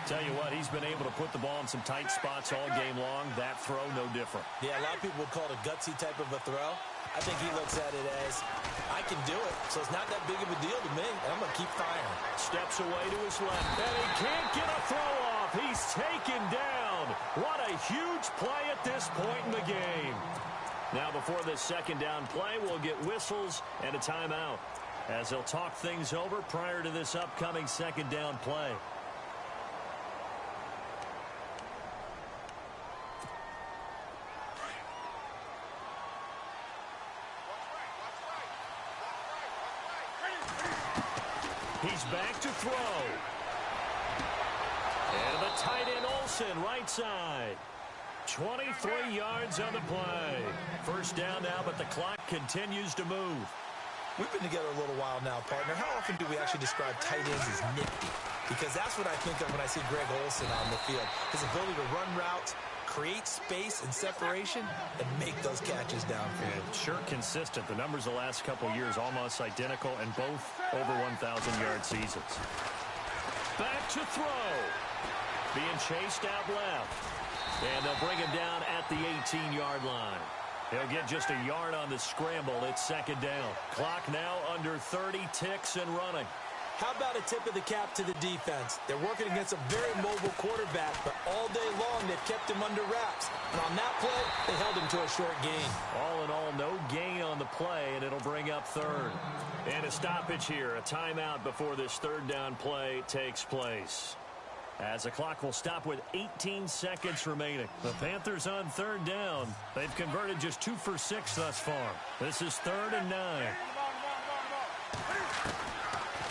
Tell you what, he's been able to put the ball in some tight spots all game long. That throw, no different. Yeah, a lot of people would call it a gutsy type of a throw. I think he looks at it as, I can do it, so it's not that big of a deal to me, and I'm going to keep firing. Steps away to his left, and he can't get a throw off. He's taken down. What a huge play at this point in the game. Now, before this second down play, we'll get whistles and a timeout as they'll talk things over prior to this upcoming second down play. He's back to throw. And the tight end Olsen, right side. 23 yards on the play. First down now, but the clock continues to move. We've been together a little while now, partner. How often do we actually describe tight ends as nifty? Because that's what I think of when I see Greg Olsen on the field. His ability to run routes, create space and separation, and make those catches downfield. Sure consistent. The numbers the last couple years almost identical, and both over 1,000-yard seasons. Back to throw. Being chased out left. And they'll bring him down at the 18-yard line. He'll get just a yard on the scramble. It's second down. Clock now under 30 ticks and running. How about a tip of the cap to the defense? They're working against a very mobile quarterback, but all day long they've kept him under wraps. And on that play, they held him to a short gain. All in all, no gain on the play, and it'll bring up third. And a stoppage here, a timeout before this third down play takes place. As the clock will stop with 18 seconds remaining. The Panthers on third down. They've converted just 2 for 6 thus far. This is 3rd and 9.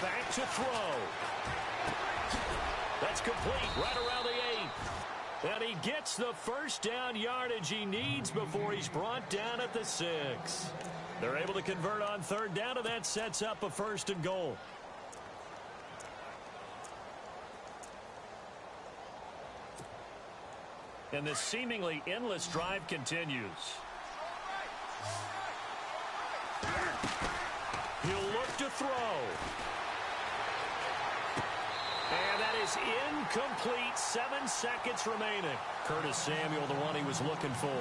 Back to throw. That's complete right around the 8. And he gets the first down yardage he needs before he's brought down at the 6. They're able to convert on third down, and that sets up a 1st and goal. And this seemingly endless drive continues. He'll look to throw. And that is incomplete. 7 seconds remaining. Curtis Samuel, the one he was looking for.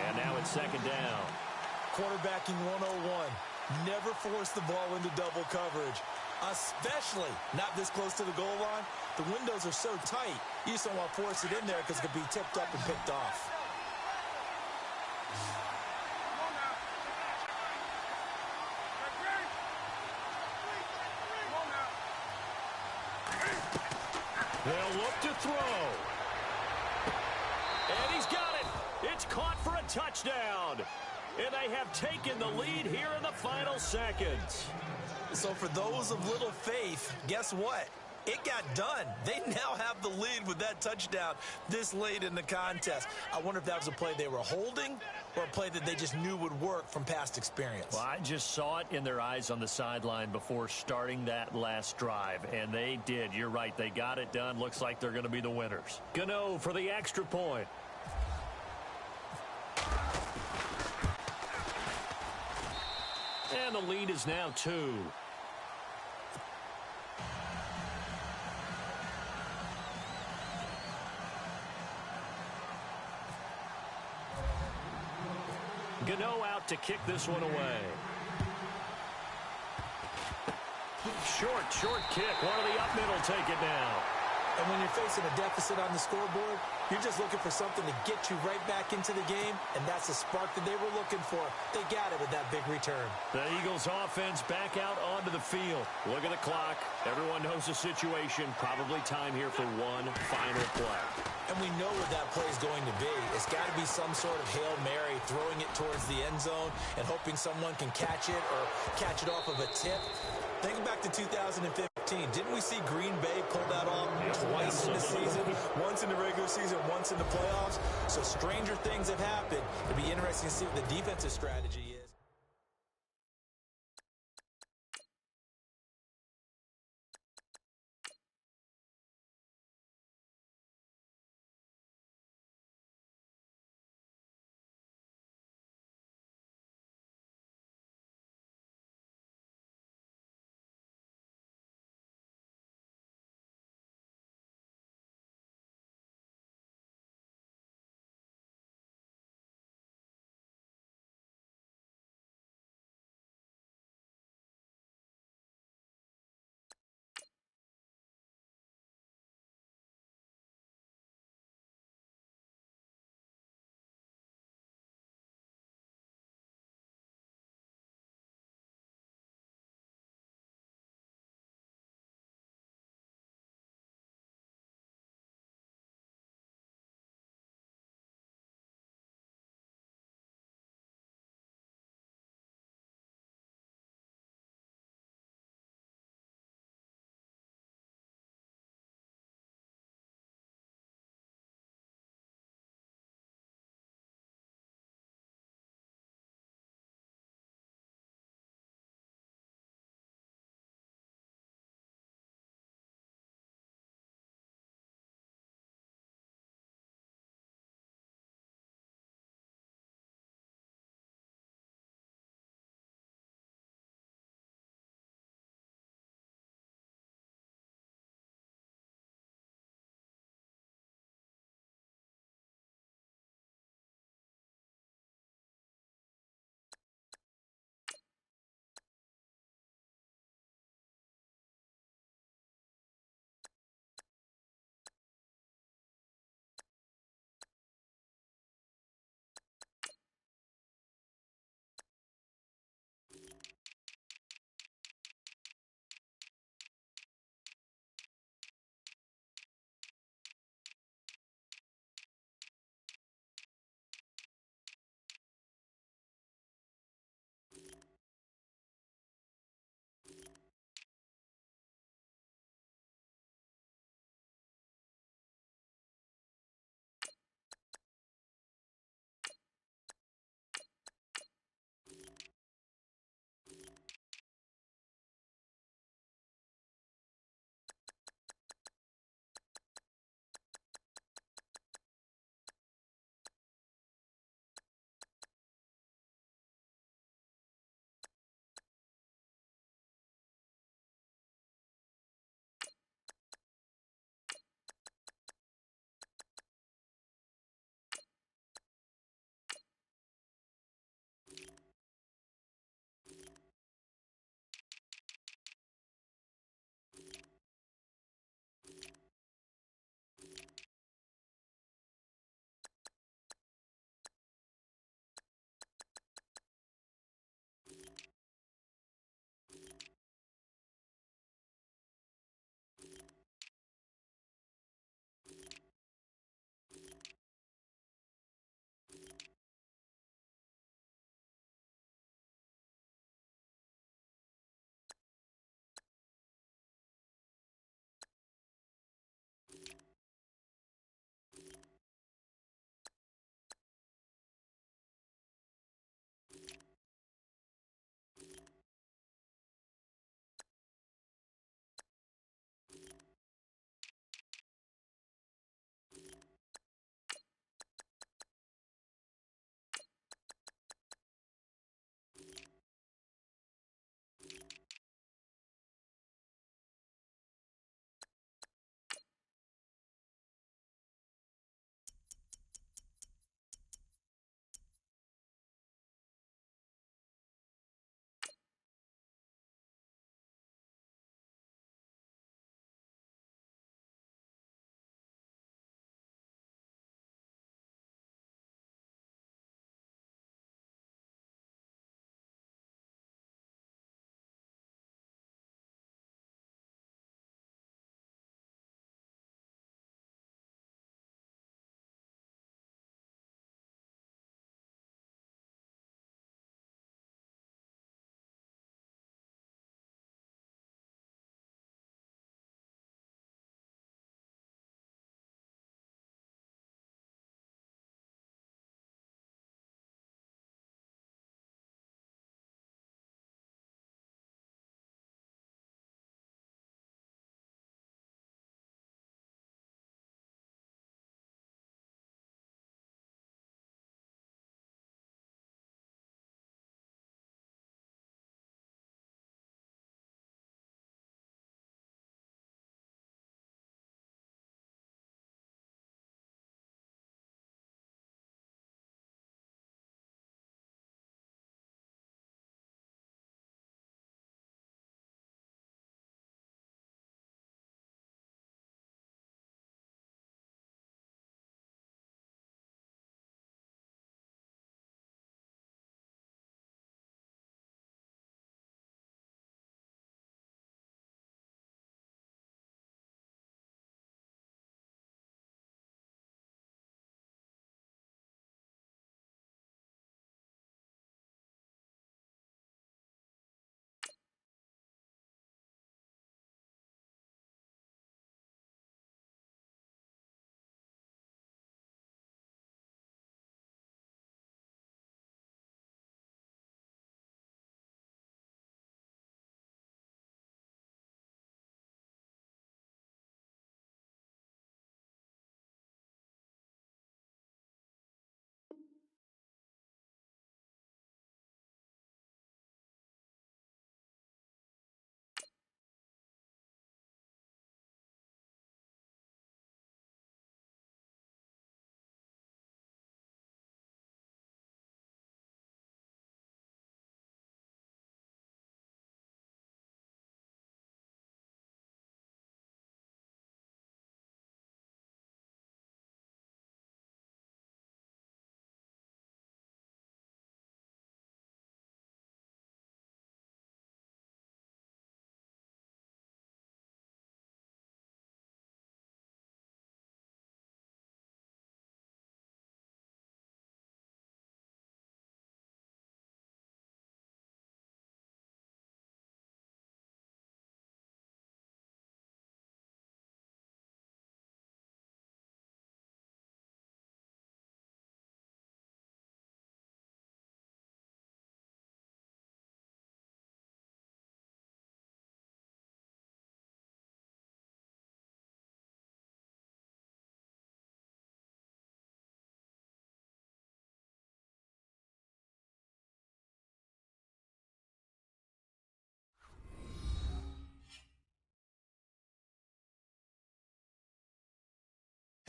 And now it's second down. Quarterbacking 101. Never force the ball into double coverage, especially not this close to the goal line. The windows are so tight, you just don't want to force it in there because it could be tipped up and picked off. They'll look to throw. And he's got it. It's caught for a touchdown. And they have taken the lead here in the final seconds. So for those of little faith, guess what? It got done. They now have the lead with that touchdown this late in the contest. I wonder if that was a play they were holding or a play that they just knew would work from past experience. Well, I just saw it in their eyes on the sideline before starting that last drive, and they did. You're right. They got it done. Looks like they're going to be the winners. Gano for the extra point. And the lead is now 2. Gano out to kick this one away. Short kick. One of the up middle take it now. And when you're facing a deficit on the scoreboard, you're just looking for something to get you right back into the game, and that's the spark that they were looking for. They got it with that big return. The Eagles offense back out onto the field. Look at the clock. Everyone knows the situation. Probably time here for one final play. And we know what that play is going to be. It's got to be some sort of Hail Mary, throwing it towards the end zone and hoping someone can catch it or catch it off of a tip. Think back to 2015. Didn't we see Green Bay pull that off twice in the season? Once in the regular season, once in the playoffs. So stranger things have happened. It'll be interesting to see what the defensive strategy is.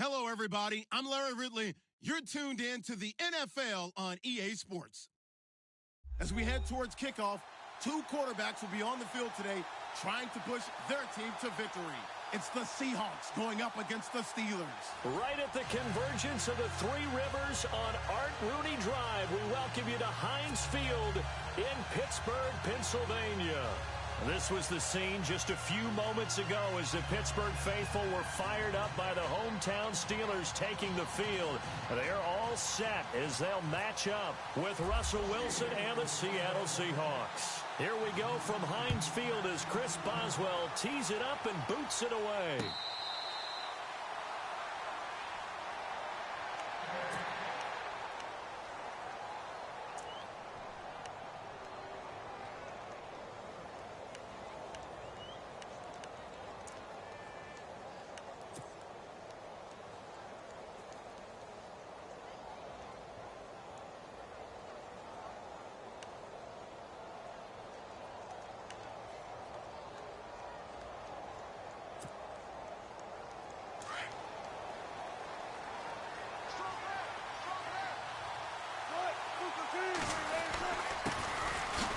Hello, everybody. I'm Larry Ridley. You're tuned in to the NFL on EA Sports. As we head towards kickoff, two quarterbacks will be on the field today trying to push their team to victory. It's the Seahawks going up against the Steelers. Right at the convergence of the Three Rivers on Art Rooney Drive, we welcome you to Heinz Field in Pittsburgh, Pennsylvania. This was the scene just a few moments ago as the Pittsburgh faithful were fired up by the hometown Steelers taking the field. They're all set as they'll match up with Russell Wilson and the Seattle Seahawks. Here we go from Heinz Field as Chris Boswell tees it up and boots it away.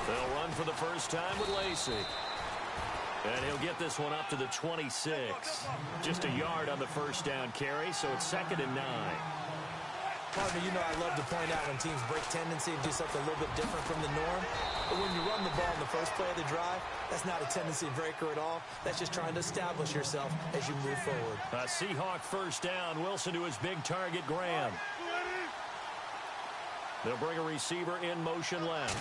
They'll run for the first time with Lacey. And he'll get this one up to the 26. Just a yard on the first down carry, so it's 2nd and 9. Partner, you know I love to point out when teams break tendency and do something a little bit different from the norm. But when you run the ball in the first play of the drive, that's not a tendency breaker at all. That's just trying to establish yourself as you move forward. A Seahawk first down. Wilson to his big target, Graham. They'll bring a receiver in motion left.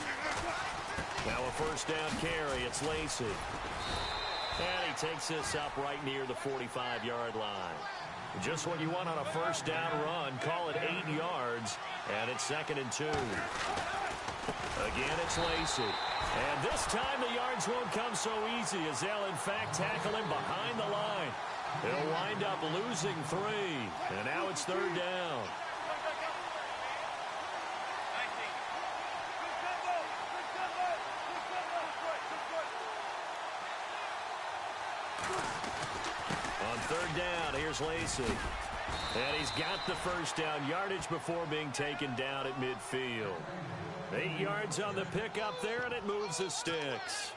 Now a first down carry. It's Lacey. And he takes this up right near the 45-yard line. Just what you want on a first down run. Call it 8 yards. And it's 2nd and 2. Again, it's Lacey. And this time the yards won't come so easy as they'll, in fact, tackle him behind the line. They'll wind up losing 3. And now it's 3rd down. On 3rd down, here's Lacey. And he's got the first down yardage before being taken down at midfield. 8 yards on the pickup there, and it moves the sticks.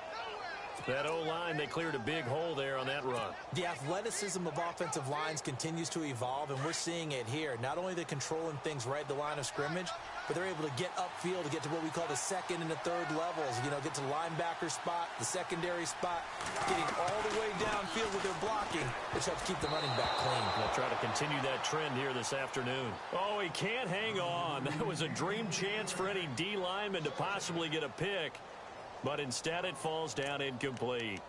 That O-line, they cleared a big hole there on that run. The athleticism of offensive lines continues to evolve, and we're seeing it here. Not only the controlling things right at the line of scrimmage, but they're able to get upfield to get to what we call the 2nd and the 3rd levels. You know, get to the linebacker spot, the secondary spot, getting all the way downfield with their blocking, which helps keep the running back clean. They'll try to continue that trend here this afternoon. Oh, he can't hang on. That was a dream chance for any D lineman to possibly get a pick. But instead it falls down incomplete.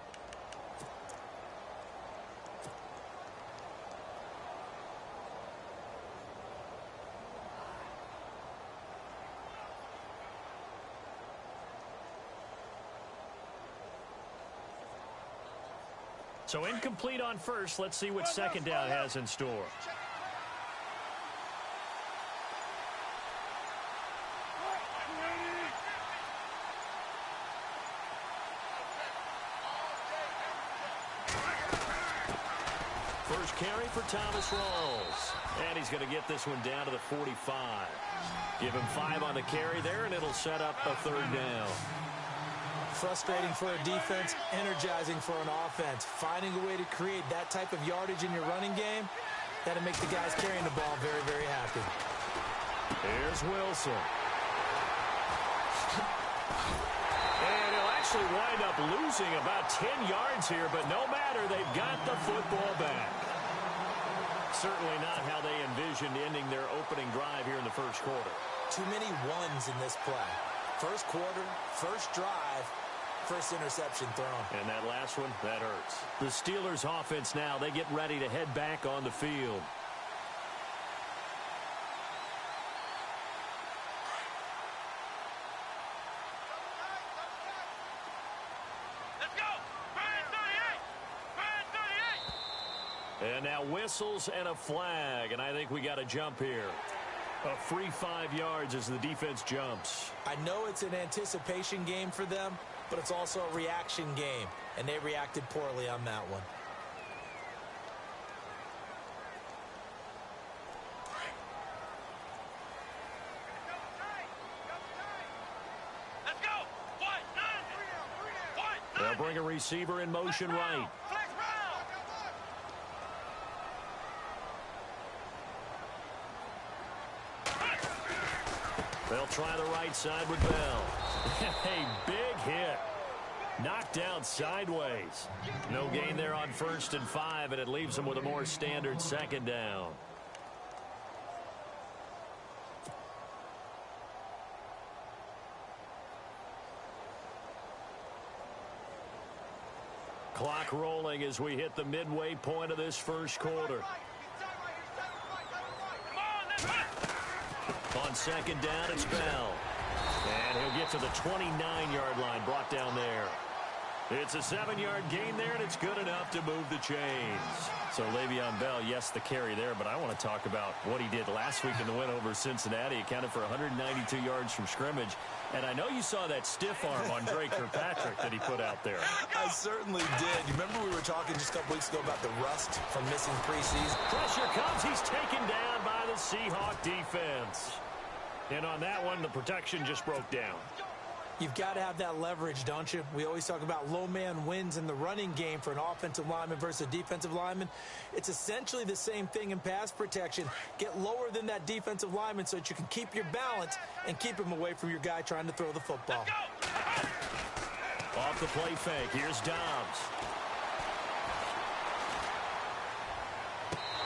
So incomplete on first. Let's see what 2nd down has in store. First carry for Thomas Rawls. And he's going to get this one down to the 45. Give him 5 on the carry there, and it'll set up a 3rd down. Frustrating for a defense, energizing for an offense. Finding a way to create that type of yardage in your running game, that'll make the guys carrying the ball very, very happy. Here's Wilson. And he'll actually wind up losing about 10 yards here, but no matter, they've got the football back. Certainly not how they envisioned ending their opening drive here in the first quarter. Too many ones in this play. First quarter, first drive, first interception thrown. And that last one, that hurts. The Steelers offense now, they get ready to head back on the field. Let's go! Burn 38! And now whistles and a flag, and I think we got a jump here. A free 5 yards as the defense jumps. I know it's an anticipation game for them, but it's also a reaction game, and they reacted poorly on that one. They'll bring a receiver in motion right. They'll try the right side with Bell. A big hit. Knocked down sideways. No gain there on 1st and 5, and it leaves them with a more standard 2nd down. Clock rolling as we hit the midway point of this first quarter. On 2nd down, it's Bell. And he'll get to the 29-yard line, brought down there. It's a 7-yard gain there, and it's good enough to move the chains. So Le'Veon Bell, yes, the carry there, but I want to talk about what he did last week in the win over Cincinnati. He accounted for 192 yards from scrimmage. And I know you saw that stiff arm on Drake Kirkpatrick that he put out there. I certainly did. You remember we were talking just a couple weeks ago about the rust from missing preseason? Pressure comes. He's taken down by the Seahawk defense. And on that one, the protection just broke down. You've got to have that leverage, don't you? We always talk about low man wins in the running game for an offensive lineman versus a defensive lineman. It's essentially the same thing in pass protection. Get lower than that defensive lineman so that you can keep your balance and keep him away from your guy trying to throw the football. Off the play fake. Here's Dobbs.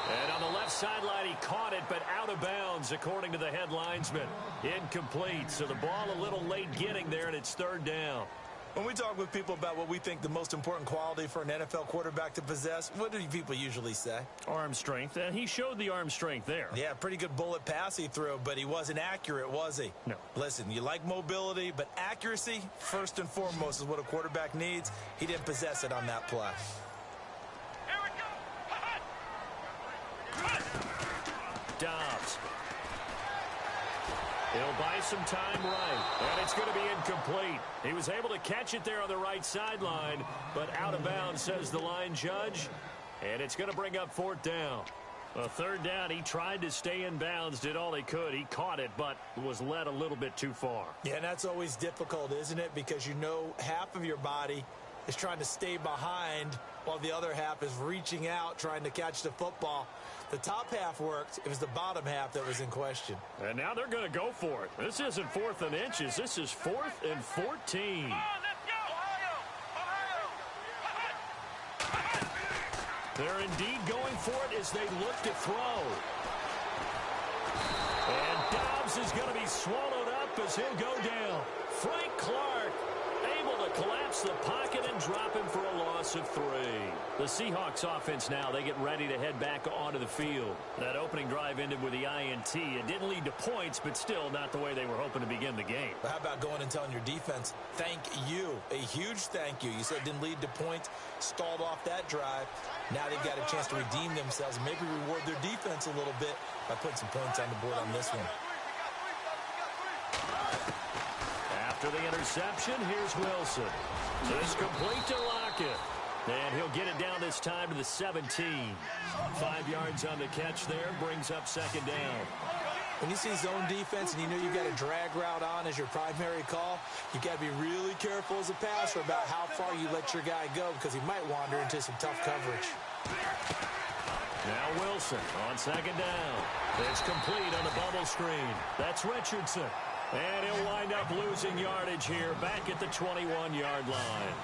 And on the left sideline, he caught it, but out of bounds, according to the head linesman. Incomplete, so the ball a little late getting there, and it's 3rd down. When we talk with people about what we think the most important quality for an NFL quarterback to possess, what do people usually say? Arm strength, and he showed the arm strength there. Yeah, pretty good bullet pass he threw, but he wasn't accurate, was he? No. Listen, you like mobility, but accuracy, first and foremost, is what a quarterback needs. He didn't possess it on that play. Dobbs. He'll buy some time right, and it's going to be incomplete. He was able to catch it there on the right sideline, but out of bounds, says the line judge, and it's going to bring up 4th down. A 3rd down, he tried to stay in bounds, did all he could. He caught it, but was led a little bit too far. Yeah, and that's always difficult, isn't it? Because you know half of your body is trying to stay behind while the other half is reaching out, trying to catch the football. The top half worked. It was the bottom half that was in question. And now they're going to go for it. This isn't 4th and inches. This is 4th and 14. They're indeed going for it as they look to throw. And Dobbs is going to be swallowed up as he'll go down. Frank Clark able to collapse the pocket and drop him for a loss of 3. The Seahawks offense now, they get ready to head back onto the field. That opening drive ended with the INT. It didn't lead to points, but still not the way they were hoping to begin the game. But how about going and telling your defense, thank you, a huge thank you. You said it didn't lead to points, stalled off that drive. Now they've got a chance to redeem themselves and maybe reward their defense a little bit by putting some points on the board on this one. After the interception, here's Wilson. It's complete to Lockett. And he'll get it down this time to the 17. 5 yards on the catch there, brings up 2nd down. When you see zone defense and you know you've got a drag route on as your primary call, you've got to be really careful as a passer about how far you let your guy go because he might wander into some tough coverage. Now Wilson on 2nd down. It's complete on the bubble screen. That's Richardson. And he'll wind up losing yardage here back at the 21-yard line.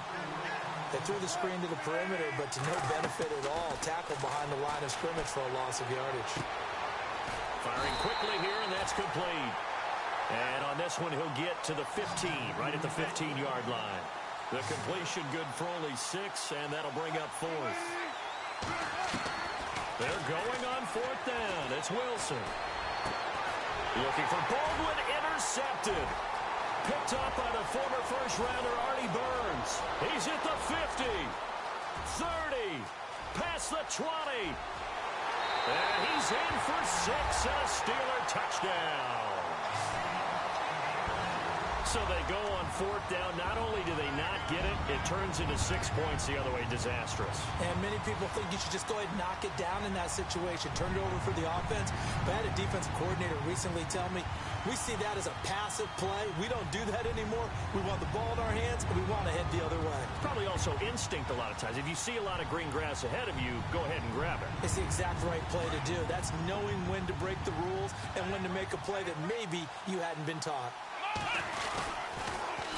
They threw the screen to the perimeter, but to no benefit at all. Tackled behind the line of scrimmage for a loss of yardage. Firing quickly here, and that's complete. And on this one, he'll get to the 15, right at the 15-yard line. The completion good for only 6, and that'll bring up 4th. They're going on 4th down. It's Wilson. Looking for Baldwin, intercepted. Picked up by the former first-rounder Artie Burns. He's at the 50, 30, past the 20. And he's in for 6 and a Steeler touchdown. So they go on 4th down. Not only do they not get it, it it turns into 6 points the other way, disastrous. And many people think you should just go ahead and knock it down in that situation. Turn it over for the offense. But I had a defensive coordinator recently tell me, we see that as a passive play. We don't do that anymore. We want the ball in our hands, and we want to head the other way. Probably also instinct a lot of times. If you see a lot of green grass ahead of you, go ahead and grab it. It's the exact right play to do. That's knowing when to break the rules and when to make a play that maybe you hadn't been taught.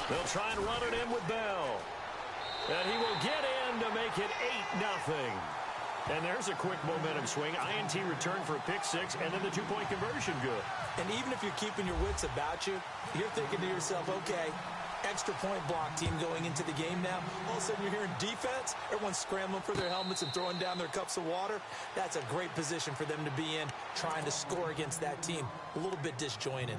They'll try and run it in with Bell. And he will get in to make it 8-0. And there's a quick momentum swing. INT return for a pick six, and then the two-point conversion good. And even if you're keeping your wits about you, you're thinking to yourself, okay, extra point block team going into the game now. All of a sudden you're hearing defense. Everyone's scrambling for their helmets and throwing down their cups of water. That's a great position for them to be in, trying to score against that team. A little bit disjointed.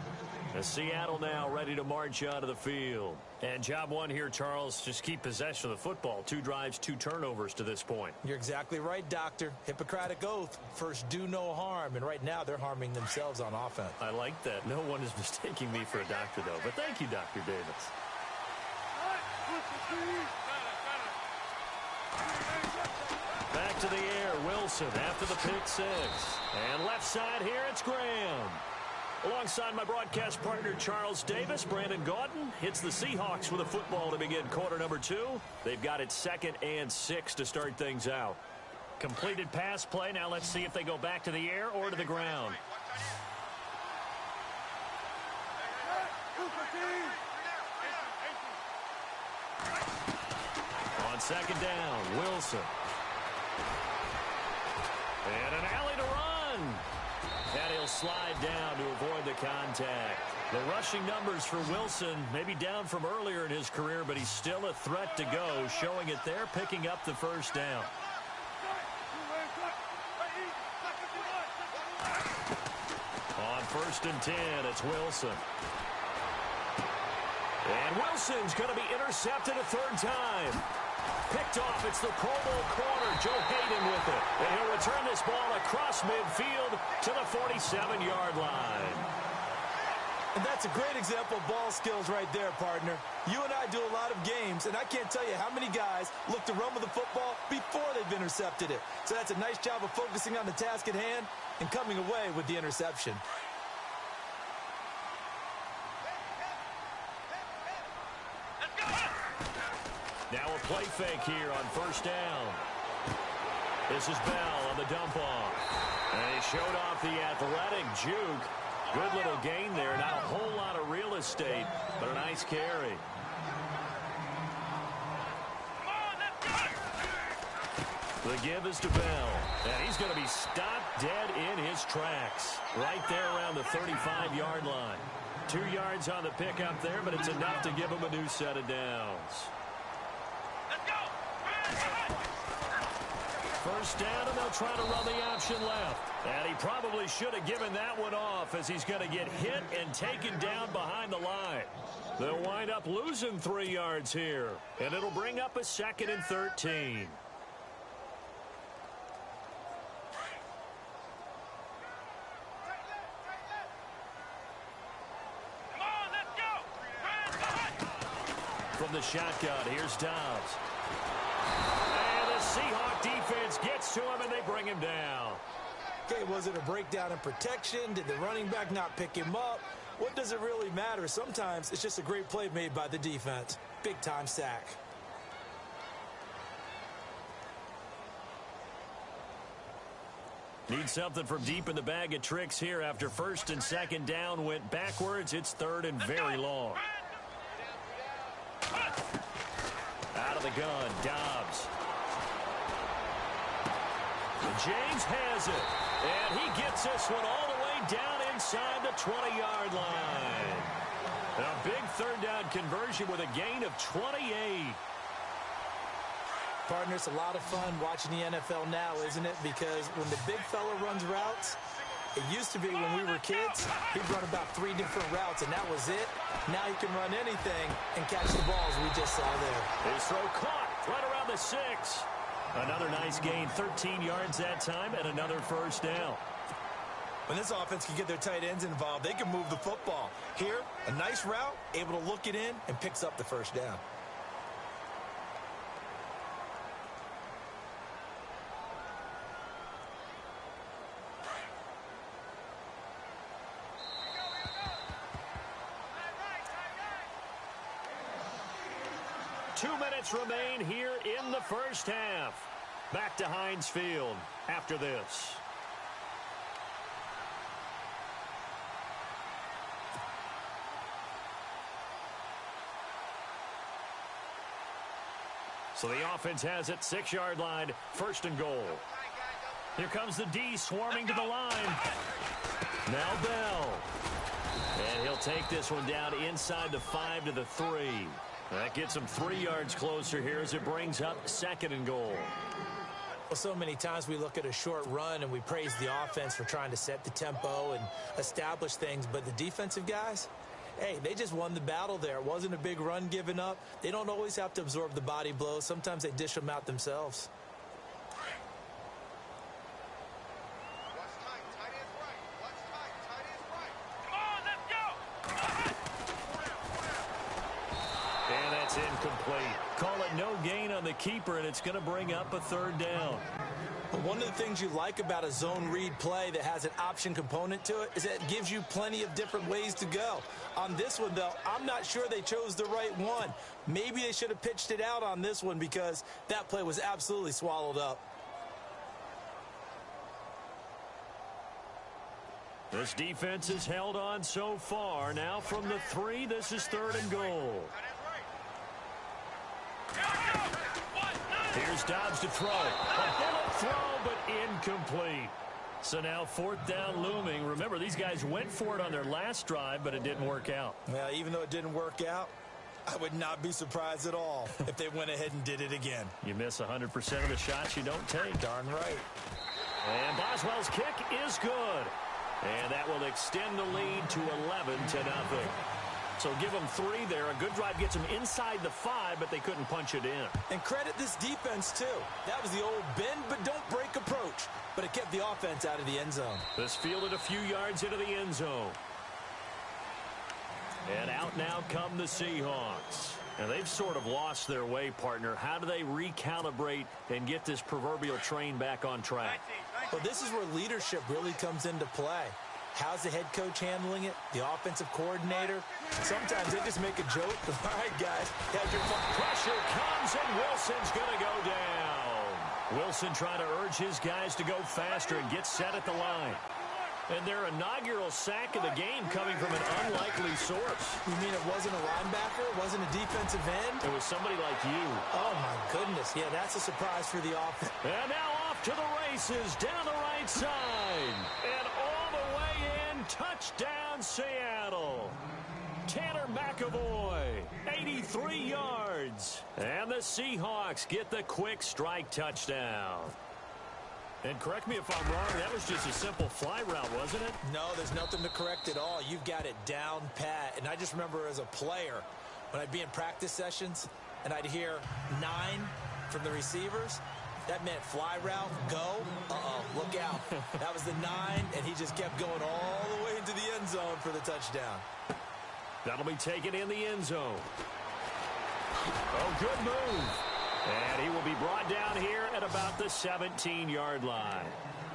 As Seattle now ready to march onto the field. And job one here, Charles, just keep possession of the football. 2 drives, 2 turnovers to this point. You're exactly right, Doctor. Hippocratic oath. First, do no harm. And right now, they're harming themselves on offense. I like that. No one is mistaking me for a doctor, though. But thank you, Dr. Davis. Back to the air, Wilson after the pick six. And left side here, it's Graham. Alongside my broadcast partner, Charles Davis, Brandon Gaudin hits the Seahawks with a football to begin quarter number 2. They've got it 2nd and 6 to start things out. Completed pass play. Now let's see if they go back to the air or to the ground. On 2nd down, Wilson. And an alley to run. And he'll slide down to avoid the contact. The rushing numbers for Wilson maybe down from earlier in his career, but he's still a threat to go, showing it there, picking up the first down. On 1st and 10, it's Wilson. And Wilson's going to be intercepted a 3rd time. Picked off, it's the Pro Bowl corner, Joe Hayden with it. And he'll return this ball across midfield to the 47-yard line. And that's a great example of ball skills right there, partner. You and I do a lot of games, and I can't tell you how many guys look to run with the football before they've intercepted it. So that's a nice job of focusing on the task at hand and coming away with the interception. Now a play fake here on 1st down. This is Bell on the dump off. And he showed off the athletic juke. Good little gain there. Not a whole lot of real estate, but a nice carry. The give is to Bell. And he's going to be stopped dead in his tracks. Right there around the 35-yard line. 2 yards on the pickup there, but it's enough to give him a new set of downs. 1st down, and they'll try to run the option left. And he probably should have given that one off, as he's going to get hit and taken down behind the line. They'll wind up losing 3 yards here, and it'll bring up a 2nd and 13. From the shotgun, here's Dobbs. Seahawk defense gets to him, and they bring him down. Okay, was it a breakdown in protection? Did the running back not pick him up? What does it really matter? Sometimes it's just a great play made by the defense. Big-time sack. Need something from deep in the bag of tricks here after 1st and 2nd down went backwards. It's 3rd and very long. Out of the gun, Dobbs. James has it, and he gets this one all the way down inside the 20-yard line. A big 3rd down conversion with a gain of 28. Partner, it's a lot of fun watching the NFL now, isn't it? Because when the big fella runs routes, it used to be when we were kids, he'd run about 3 different routes, and that was it. Now he can run anything and catch the balls we just saw there. His throw caught right around the 6. Another nice gain, 13 yards that time, and another 1st down. When this offense can get their tight ends involved, they can move the football. Here, a nice route, able to look it in, and picks up the 1st down. 2 minutes remain here in the first half. Back to Heinz Field after this. So the offense has it, 6-yard line, 1st and goal. Here comes the D swarming to the line. Now Bell. And he'll take this one down inside the 5 to the 3. That gets him 3 yards closer here as it brings up 2nd and goal. Well, so many times we look at a short run and we praise the offense for trying to set the tempo and establish things, but the defensive guys, hey, they just won the battle there. It wasn't a big run given up. They don't always have to absorb the body blows. Sometimes they dish them out themselves. And that's incomplete. Call it no gain on the keeper, and it's going to bring up a 3rd down. But one of the things you like about a zone read play that has an option component to it is that it gives you plenty of different ways to go. On this one, though, I'm not sure they chose the right one. Maybe they should have pitched it out on this one because that play was absolutely swallowed up. This defense has held on so far. Now from the 3, this is 3rd and goal. Here's Dobbs to throw. A bullet throw, but incomplete. So now 4th down looming. Remember, these guys went for it on their last drive, but it didn't work out. Well, even though it didn't work out, I would not be surprised at all if they went ahead and did it again. You miss 100% of the shots you don't take. Darn right. And Boswell's kick is good. And that will extend the lead to 11-0. So give them 3 there. A good drive gets them inside the 5, but they couldn't punch it in. And credit this defense, too. That was the old bend but don't break approach. But it kept the offense out of the end zone. This fielded a few yards into the end zone. And out now come the Seahawks. And they've sort of lost their way, partner. How do they recalibrate and get this proverbial train back on track? Well, this is where leadership really comes into play. How's the head coach handling it? The offensive coordinator? Sometimes they just make a joke. All right, guys. Pressure comes, and Wilson's going to go down. Wilson trying to urge his guys to go faster and get set at the line. And their inaugural sack of the game coming from an unlikely source. You mean it wasn't a linebacker? It wasn't a defensive end? It was somebody like you. Oh, my goodness. Yeah, that's a surprise for the offense. And now off to the races down the right side. And all the way in, touchdown Seattle. Tanner McAvoy, 83 yards. And the Seahawks get the quick strike touchdown. And correct me if I'm wrong, that was just a simple fly route, wasn't it? No, there's nothing to correct at all. You've got it down pat. And I just remember as a player, when I'd be in practice sessions and I'd hear 9 from the receivers, that meant fly route, go, look out. That was the 9, and he just kept going all the way into the end zone for the touchdown. That'll be taken in the end zone. Oh, good move. And he will be brought down here at about the 17-yard line.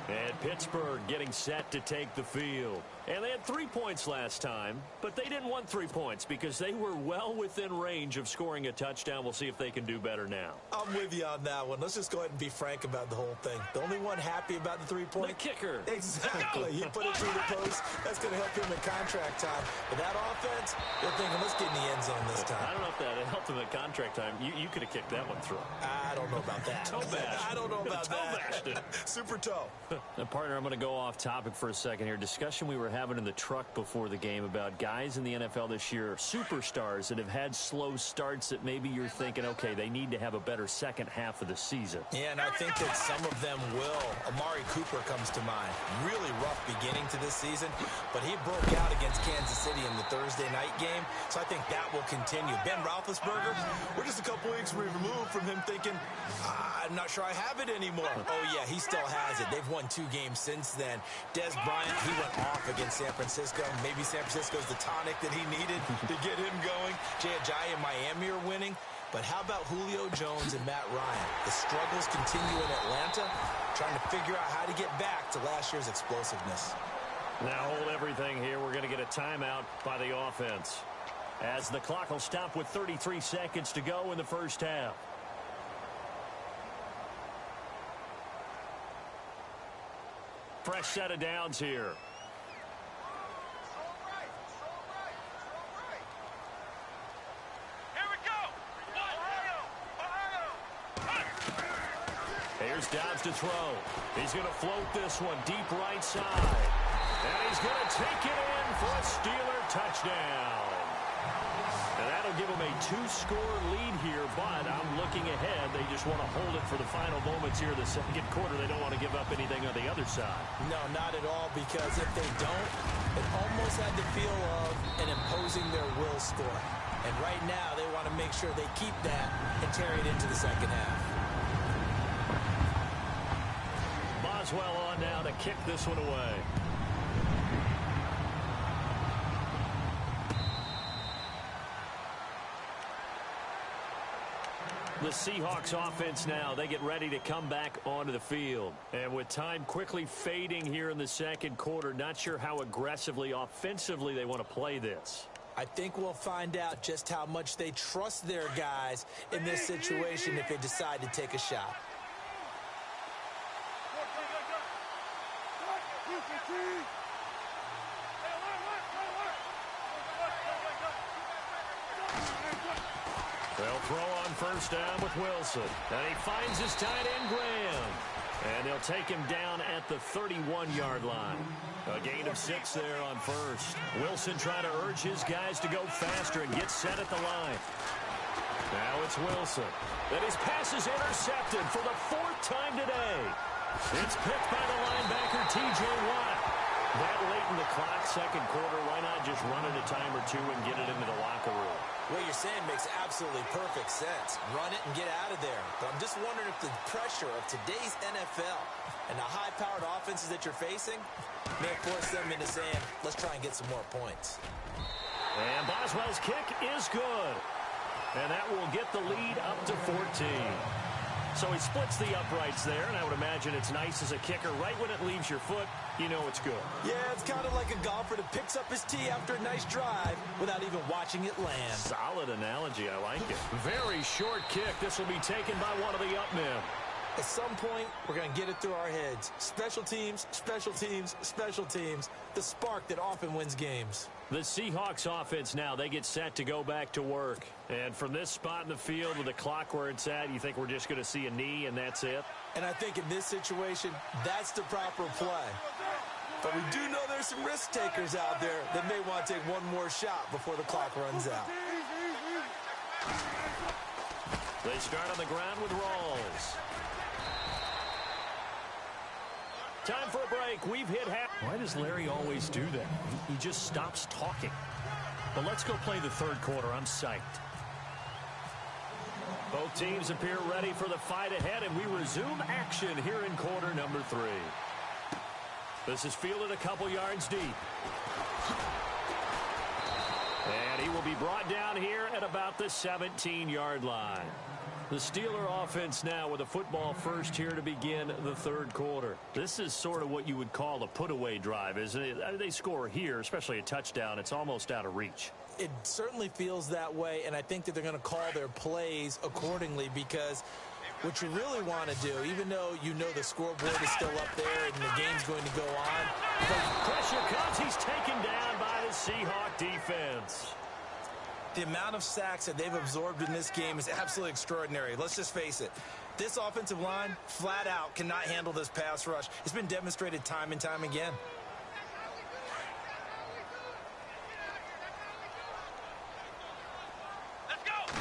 And Pittsburgh getting set to take the field. And they had 3 points last time, but they didn't want 3 points because they were well within range of scoring a touchdown. We'll see if they can do better now. I'm with you on that one. Let's just go ahead and be frank about the whole thing. The only one happy about the 3-point? The kicker. Exactly. He put it through the post. That's going to help him in contract time. But that offense, they're thinking, let's get in the end zone this time. I don't know if that helped him at contract time. You could have kicked that one through. I don't know about that. Toe bash. I don't know about that. Super toe. Now, partner, I'm going to go off topic for a second here. Discussion we were having in the truck before the game about guys in the NFL this year, superstars that have had slow starts that maybe you're thinking, okay, they need to have a better second half of the season. Yeah, and I think that some of them will. Amari Cooper comes to mind. Really rough beginning to this season, but he broke out against Kansas City in the Thursday night game, so I think that will continue. Ben Roethlisberger, we're just a couple weeks removed from him thinking, I'm not sure I have it anymore. Oh, yeah, he still has it. They've won 2 games since then. Des Bryant, he went off against San Francisco. Maybe San Francisco's the tonic that he needed to get him going. Jay Ajayi and Miami are winning. But how about Julio Jones and Matt Ryan? The struggles continue in Atlanta, trying to figure out how to get back to last year's explosiveness. Now hold everything here. We're going to get a timeout by the offense. as the clock will stop with 33 seconds to go in the first half. Fresh set of downs here. Here we go. Here's Dobbs to throw. He's going to float this one deep right side. And he's going to take it in for a Steeler touchdown. And that'll give them a 2-score lead here, but I'm looking ahead. They just want to hold it for the final moments here in the second quarter. They don't want to give up anything on the other side. No, not at all, because if they don't, it almost had the feel of an imposing their will score. And right now, they want to make sure they keep that and carry it into the second half. Boswell on now to kick this one away. The Seahawks offense now, they get ready to come back onto the field. And with time quickly fading here in the second quarter, not sure how aggressively, offensively they want to play this. I think we'll find out just how much they trust their guys in this situation if they decide to take a shot. They'll throw on first down with Wilson. And he finds his tight end, Graham. And they'll take him down at the 31-yard line. A gain of 6 there on first. Wilson trying to urge his guys to go faster and get set at the line. Now it's Wilson. And his pass is intercepted for the 4th time today. It's picked by the linebacker, T.J. Watt. That late in the clock, second quarter, why not just run it a time or two and get it into the locker room? What you're saying makes absolutely perfect sense. Run it and get out of there. But I'm just wondering if the pressure of today's NFL and the high-powered offenses that you're facing may force them into saying, let's try and get some more points. And Boswell's kick is good. And that will get the lead up to 14. So he splits the uprights there, and I would imagine it's nice as a kicker. Right when it leaves your foot, you know it's good. Yeah, it's kind of like a golfer that picks up his tee after a nice drive without even watching it land. Solid analogy. I like it. Very short kick. This will be taken by one of the up men. At some point, we're going to get it through our heads. Special teams, special teams, special teams. The spark that often wins games. The Seahawks offense now, they get set to go back to work. And from this spot in the field with the clock where it's at, you think we're just going to see a knee and that's it? And I think in this situation, that's the proper play. But we do know there's some risk takers out there that may want to take one more shot before the clock runs out. They start on the ground with Rawls. Time for a break. We've hit half. Why does Larry always do that? He just stops talking. But let's go play the third quarter. I'm psyched. Both teams appear ready for the fight ahead, and we resume action here in quarter number 3. This is fielded a couple yards deep. And he will be brought down here at about the 17-yard line. The Steeler offense now with a football first here to begin the third quarter. This is sort of what you would call a put-away drive, isn't it? They score here, especially a touchdown. It's almost out of reach. It certainly feels that way, and I think that they're going to call their plays accordingly because what you really want to do, even though you know the scoreboard is still up there and the game's going to go on. Pressure comes. He's taken down by the Seahawk defense. The amount of sacks that they've absorbed in this game is absolutely extraordinary. Let's just face it. This offensive line, flat out, cannot handle this pass rush. It's been demonstrated time and time again. Let's go.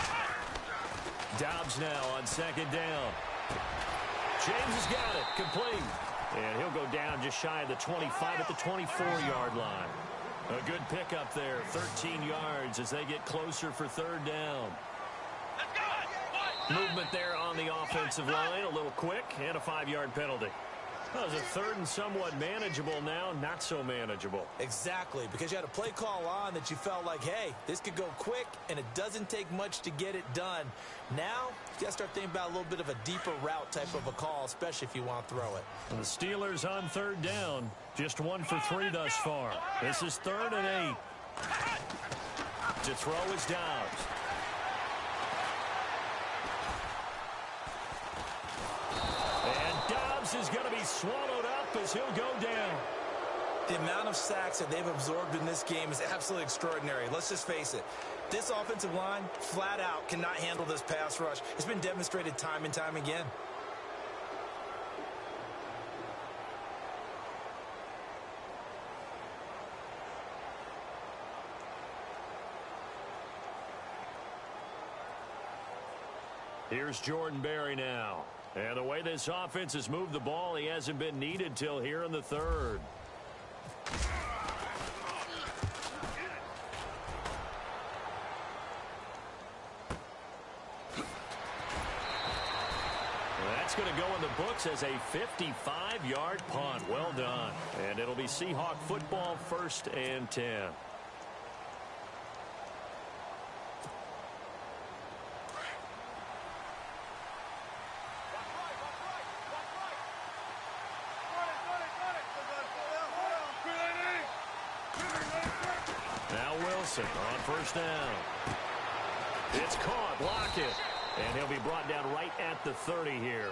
Dobbs now on second down. James has got it. Complete. And he'll go down just shy of the 25 at the 24-yard line. A good pickup there, 13 yards as they get closer for third down. Movement there on the offensive line, a little quick, and a 5-yard penalty. That was a third and somewhat manageable now, not so manageable. Exactly, because you had a play call on that you felt like, hey, this could go quick, and it doesn't take much to get it done. Now, you got to start thinking about a little bit of a deeper route type of a call, especially if you want to throw it. The Steelers on third down, just 1 for 3 thus far. This is 3rd and 8. To throw is Dobbs. And Dobbs is going to be swallowed up as he'll go down. The amount of sacks that they've absorbed in this game is absolutely extraordinary. Let's just face it. This offensive line, flat out, cannot handle this pass rush. It's been demonstrated time and time again. Here's Jordan Berry now. And the way this offense has moved the ball, he hasn't been needed till here in the third. That's going to go in the books as a 55-yard punt. Well done. And it'll be Seahawk football, 1st and 10. On 1st down. It's caught. Block it. And he'll be brought down right at the 30 here.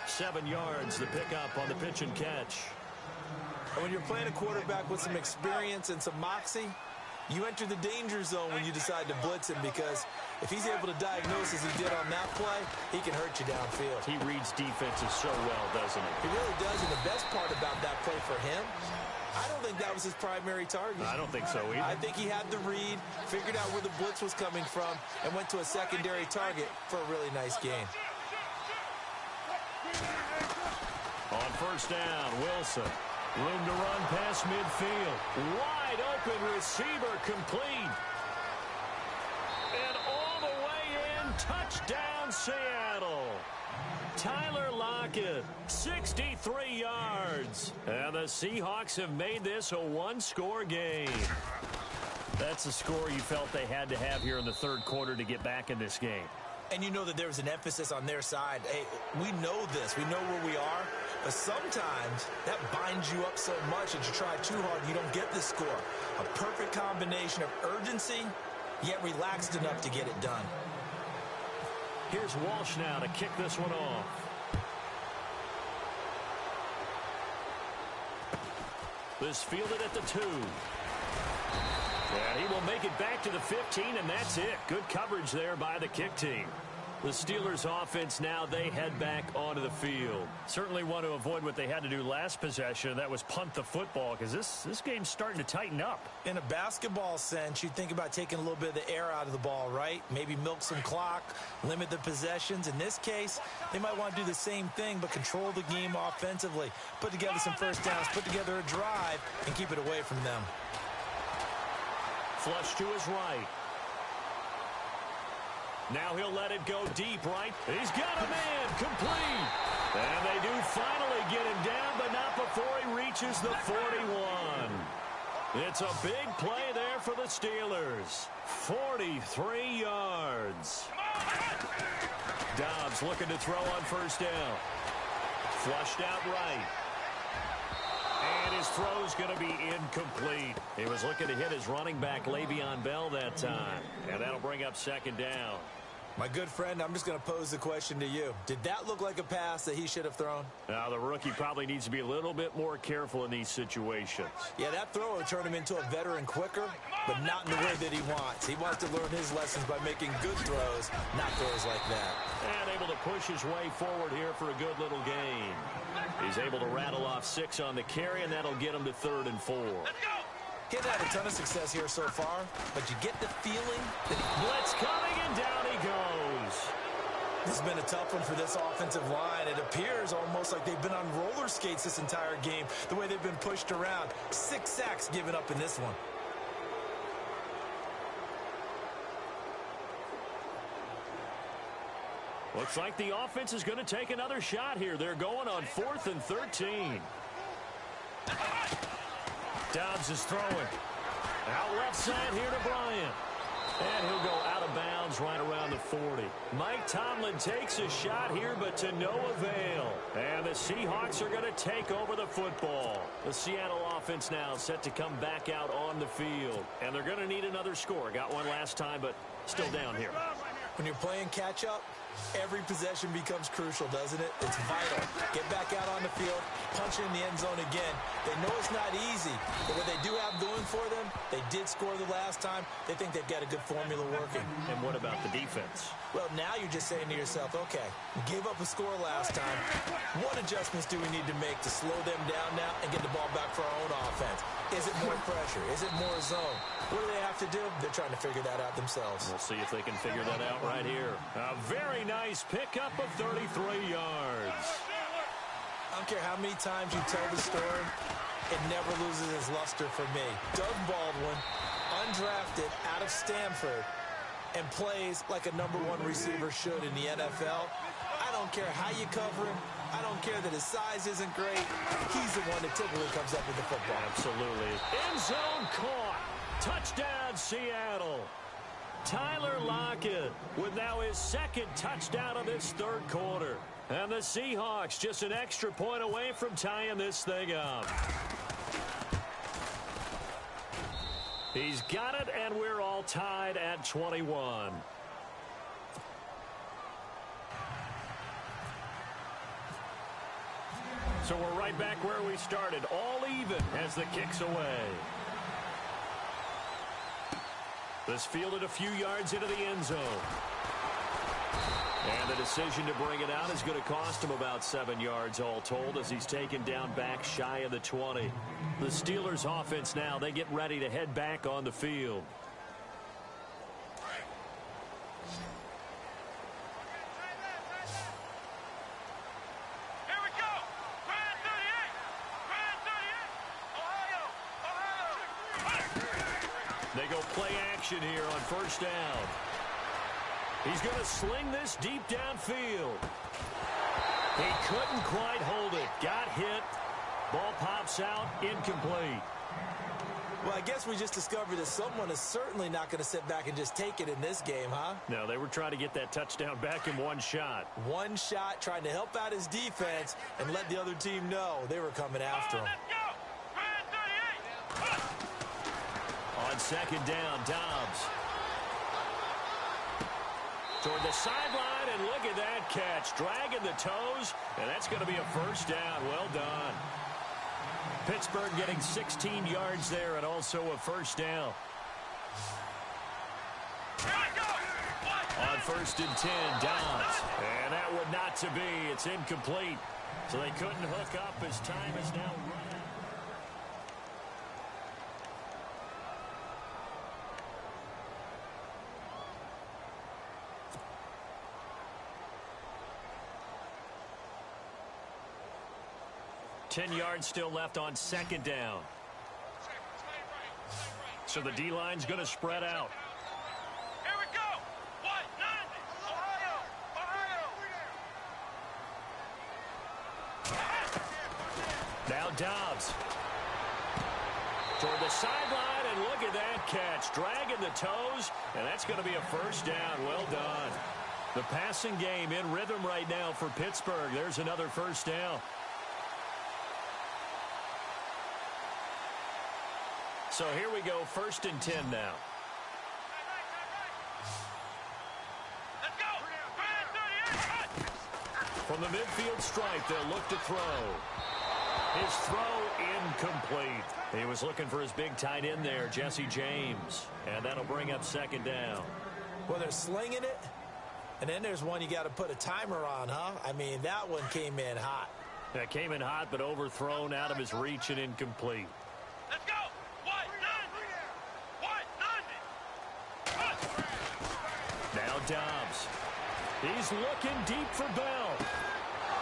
7 yards to pick up on the pitch and catch. And when you're playing a quarterback with some experience and some moxie, you enter the danger zone when you decide to blitz him, because if he's able to diagnose as he did on that play, he can hurt you downfield. He reads defenses so well, doesn't he? He really does, and the best part about that play for him, I don't think that was his primary target. I don't think so either. I think he had the read, figured out where the blitz was coming from, and went to a secondary target for a really nice game. On 1st down, Wilson. Room to run past midfield. Wide open receiver complete. And all the way in, touchdown Seattle. Tyler Lockett, 63 yards. And the Seahawks have made this a one-score game. That's the score you felt they had to have here in the third quarter to get back in this game. And you know that there was an emphasis on their side. Hey, we know this. We know where we are. But sometimes that binds you up so much that you try too hard and you don't get this score. A perfect combination of urgency, yet relaxed enough to get it done. Here's Walsh now to kick this one off. This fielded at the 2. And he will make it back to the 15, and that's it. Good coverage there by the kick team. The Steelers offense now, they head back onto the field. Certainly want to avoid what they had to do last possession. That was punt the football, because this game's starting to tighten up. In a basketball sense, you think about taking a little bit of the air out of the ball, right? Maybe milk some clock, limit the possessions. In this case, they might want to do the same thing, but control the game offensively. Put together some first downs, put together a drive, and keep it away from them. Flush to his right. Now he'll let it go deep right. He's got a man complete. And they do finally get him down, but not before he reaches the 41. It's a big play there for the Steelers. 43 yards. Dobbs looking to throw on 1st down. Flushed out right. And his throw's going to be incomplete. He was looking to hit his running back, Le'Veon Bell, that time. And that'll bring up 2nd down. My good friend, I'm just going to pose the question to you. Did that look like a pass that he should have thrown? Now, the rookie probably needs to be a little bit more careful in these situations. Yeah, that throw would turn him into a veteran quicker, but not in the way that he wants. He wants to learn his lessons by making good throws, not throws like that. And able to push his way forward here for a good little gain. He's able to rattle off 6 on the carry, and that'll get him to 3rd and 4. Let's go! He hasn't had a ton of success here so far, but you get the feeling that blitz coming, and down he goes. This has been a tough one for this offensive line. It appears almost like they've been on roller skates this entire game, the way they've been pushed around. 6 sacks given up in this one. Looks like the offense is going to take another shot here. They're going on 4th and 13. Dobbs is throwing. Out left side here to Bryant. And he'll go out of bounds right around the 40. Mike Tomlin takes a shot here, but to no avail. And the Seahawks are going to take over the football. The Seattle offense now set to come back out on the field. And they're going to need another score. Got one last time, but still down here. When you're playing catch-up, every possession becomes crucial, doesn't it? It's vital. Get back out on the field, punch in the end zone again. They know it's not easy, but what they do have going for them, they did score the last time. They think they've got a good formula working. And what about the defense? Well, now you're just saying to yourself, okay, we gave up a score last time. What adjustments do we need to make to slow them down now and get the ball back for our own offense? Is it more pressure? Is it more zone? What do they have to do? They're trying to figure that out themselves. We'll see if they can figure that out right here. A very nice pickup of 33 yards. I don't care how many times you tell the story, it never loses its luster for me. Doug Baldwin, undrafted out of Stanford, and plays like a #1 receiver should in the NFL. I don't care how you cover him. I don't care that his size isn't great. He's the one that typically comes up with the football. Absolutely. End zone caught. Touchdown, Seattle. Tyler Lockett with now his second touchdown of this third quarter. And the Seahawks just an extra point away from tying this thing up. He's got it, and we're all tied at 21. So we're right back where we started, all even as the kick's away. This fielded a few yards into the end zone. And the decision to bring it out is going to cost him about 7 yards all told as he's taken down back shy of the 20. The Steelers offense now, they get ready to head back on the field. Here we go. Grand 38. Ohio. They go play action here on first down. He's going to sling this deep downfield. He couldn't quite hold it. Got hit. Ball pops out. Incomplete. Well, I guess we just discovered that someone is certainly not going to sit back and just take it in this game, huh? No, they were trying to get that touchdown back in one shot. One shot, trying to help out his defense and let the other team know they were coming after him. Let's go. Grand 38. On second down, Dobbs. Toward the sideline, and look at that catch. Dragging the toes, and that's going to be a first down. Well done. Pittsburgh getting 16 yards there and also a first down. Here we go. On first and 10, Dobbs. And that would not to be. It's incomplete. So they couldn't hook up as time is now running. Ten yards still left on second down. So the D-line's going to spread out. Here we go. What? 90. Ohio. Now Dobbs. Toward the sideline, and look at that catch. Dragging the toes, and that's going to be a first down. Well done. The passing game in rhythm right now for Pittsburgh. There's another first down. So here we go, first and 10 now. Let's go. Grand 38. From the midfield stripe, they'll look to throw. His throw incomplete. He was looking for his big tight end there, Jesse James. And that'll bring up second down. Well, they're slinging it, and then there's one you got to put a timer on, huh? I mean, that one came in hot. That came in hot, but overthrown out of his reach and incomplete. Let's go. Now Dobbs. He's looking deep for Bell.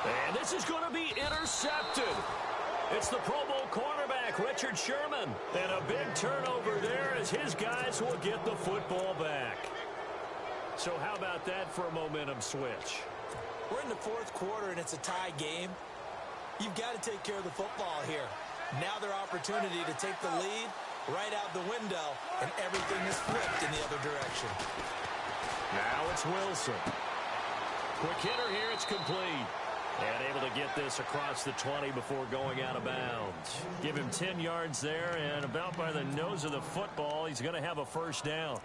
And this is going to be intercepted. It's the Pro Bowl cornerback, Richard Sherman. And a big turnover there as his guys will get the football back. So how about that for a momentum switch? We're in the fourth quarter, and it's a tie game. You've got to take care of the football here. Now their opportunity to take the lead right out the window, and everything is flipped in the other direction. Now it's Wilson. Quick hitter here, it's complete. And able to get this across the 20 before going out of bounds. Give him 10 yards there, and about by the nose of the football, he's going to have a first down.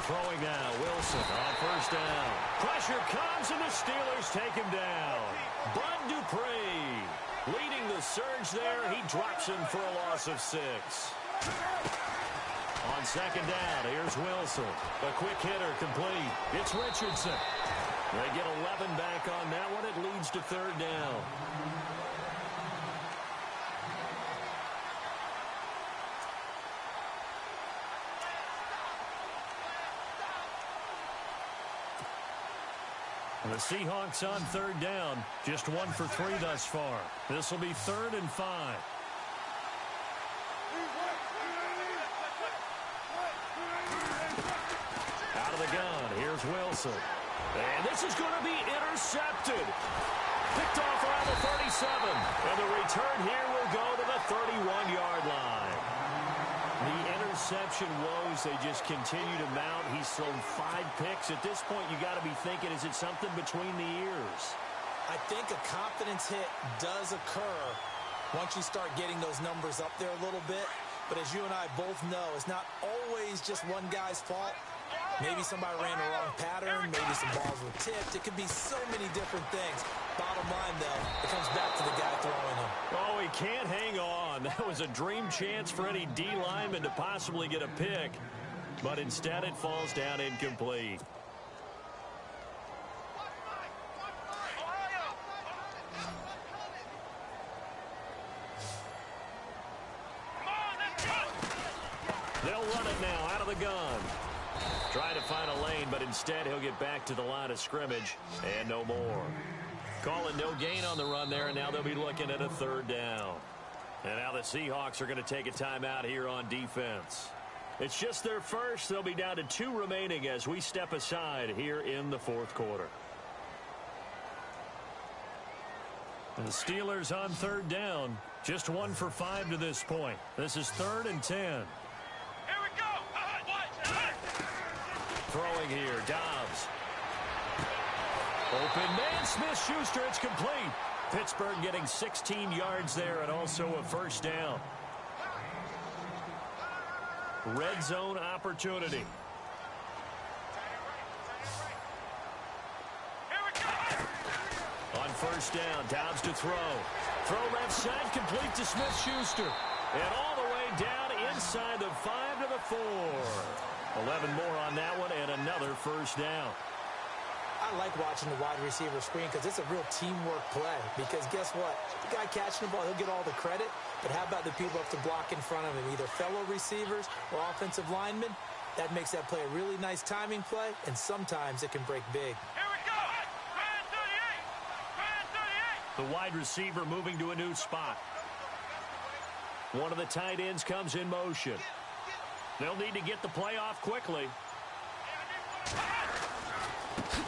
Throwing now, Wilson on first down. Pressure comes, and the Steelers take him down. Bud Dupree leading the surge there. He drops him for a loss of 6. On second down, here's Wilson. A quick hitter complete. It's Richardson. They get 11 back on that one. It leads to third down. The Seahawks on third down. Just 1 for 3 thus far. This will be 3rd and 5. Out of the gun. Here's Wilson. And this is going to be intercepted. Picked off around the 37. And the return here will go to the 31-yard line. The interception woes, they just continue to mount. He's thrown 5 picks. At this point, you got to be thinking, is it something between the ears? I think a confidence hit does occur once you start getting those numbers up there a little bit. But as you and I both know, it's not always just one guy's fault. Maybe somebody ran the wrong pattern. Maybe some balls were tipped. It could be so many different things. Bottom line, though, it comes back to the guy throwing them. Oh, he can't hang on. That was a dream chance for any D lineman to possibly get a pick. But instead, it falls down incomplete. They'll run it now out of the gun. Try to find a lane, but instead he'll get back to the line of scrimmage and no more. Calling no gain on the run there, and now they'll be looking at a third down. And now the Seahawks are going to take a timeout here on defense. It's just their first. They'll be down to 2 remaining as we step aside here in the 4th quarter. And the Steelers on third down. Just 1 for 5 to this point. This is 3rd and 10. Here we go. Throwing here, Dobbs. Open man, Smith-Schuster, it's complete. Pittsburgh getting 16 yards there and also a first down. Red zone opportunity. Here we go. On first down, Dobbs to throw. Throw left side, complete to Smith-Schuster. And all the way down inside the 5 to the 4. 11 more on that one and another first down. I like watching the wide receiver screen because it's a real teamwork play. Because guess what? The guy catching the ball, he'll get all the credit. But how about the people up to block in front of him, either fellow receivers or offensive linemen? That makes that play a really nice timing play, and sometimes it can break big. Here we go. Brand 38. The wide receiver moving to a new spot. One of the tight ends comes in motion. They'll need to get the play off quickly.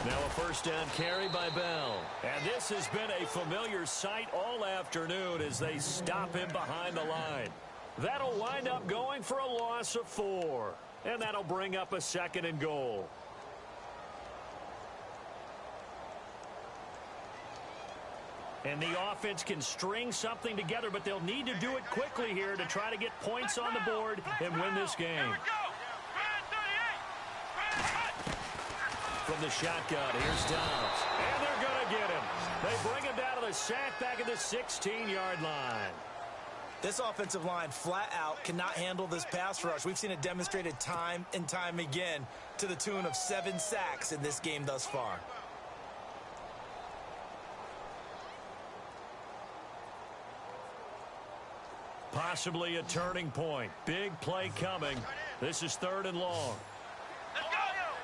Now a first down carry by Bell. And this has been a familiar sight all afternoon as they stop him behind the line. That'll wind up going for a loss of 4. And that'll bring up a 2nd and goal. And the offense can string something together, but they'll need to do it quickly here to try to get points on the board and win this game. Here we go. Brand 38. From the shotgun, here's Dobbs. And they're going to get him. They bring him down to the sack back at the 16-yard line. This offensive line flat out cannot handle this pass rush. We've seen it demonstrated time and time again to the tune of 7 sacks in this game thus far. Possibly a turning point. Big play coming. This is 3rd and long. Let's go.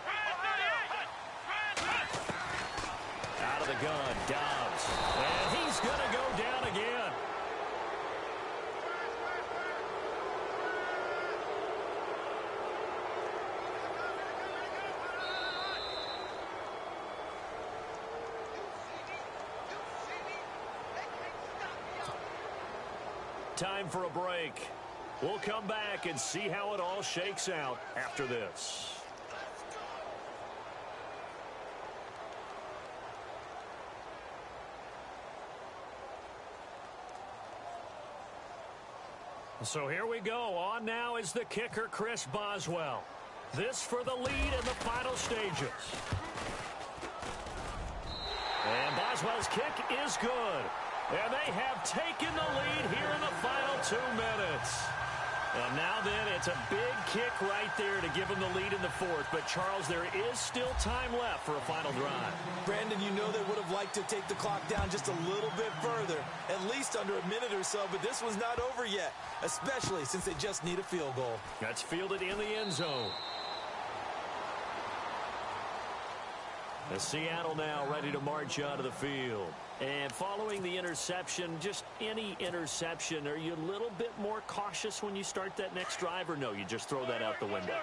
Brand 38. Out of the gun, Dobbs. And he's going to go down again. Time for a break. We'll come back and see how it all shakes out after this. So here we go. On now is the kicker, Chris Boswell. This for the lead in the final stages. And Boswell's kick is good. And they have taken the lead here in the final 2 minutes. And now then, it's a big kick right there to give them the lead in the fourth. But, Charles, there is still time left for a final drive. Brandon, you know they would have liked to take the clock down just a little bit further, at least under a minute or so, but this was not over yet, especially since they just need a field goal. That's fielded in the end zone. The Seattle now ready to march out of the field. And following the interception, just any interception, are you a little bit more cautious when you start that next drive, or no, you just throw that out the window?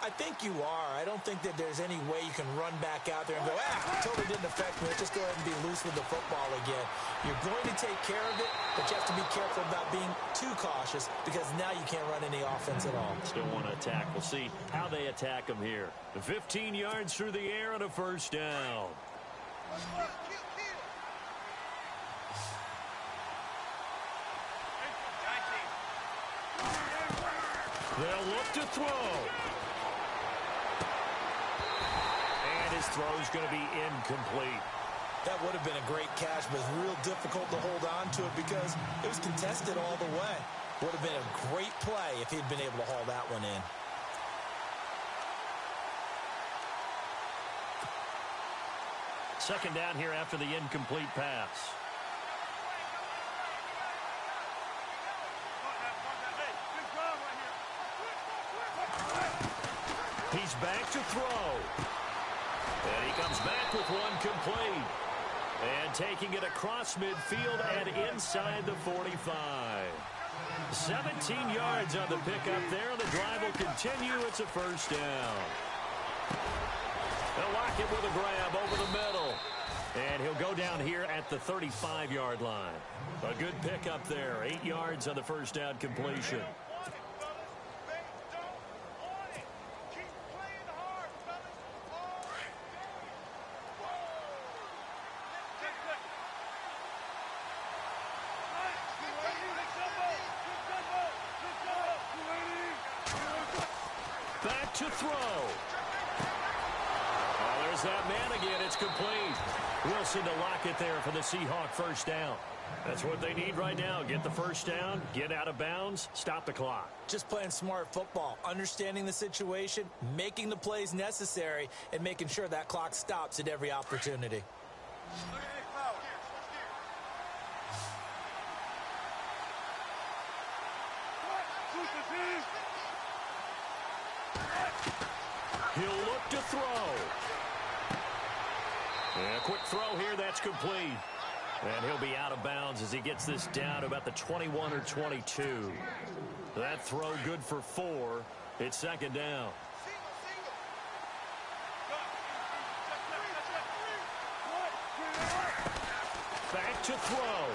I think you are. I don't think that there's any way you can run back out there and go, totally didn't affect me. Let's just go ahead and be loose with the football again. You're going to take care of it, but you have to be careful about being too cautious because now you can't run any offense at all. Still want to attack. We'll see how they attack them here. 15 yards through the air and a first down. They'll look to throw. And his throw is going to be incomplete. That would have been a great catch, but it's real difficult to hold on to it because it was contested all the way. Would have been a great play if he'd been able to haul that one in. Second down here after the incomplete pass. He's back to throw. And he comes back with one complete. And taking it across midfield and inside the 45. 17 yards on the pickup there. The drive will continue. It's a first down. They'll lock it with a grab over the middle. And he'll go down here at the 35-yard line. A good pickup there. 8 yards on the first down completion. Back to throw. Oh, there's that man again. It's complete. Wilson to lock it there for the Seahawk first down. That's what they need right now. Get the first down, get out of bounds, stop the clock. Just playing smart football, understanding the situation, making the plays necessary, and making sure that clock stops at every opportunity. He'll look to throw. And a quick throw here, that's complete. And he'll be out of bounds as he gets this down to about the 21 or 22. That throw good for 4. It's second down. Back to throw.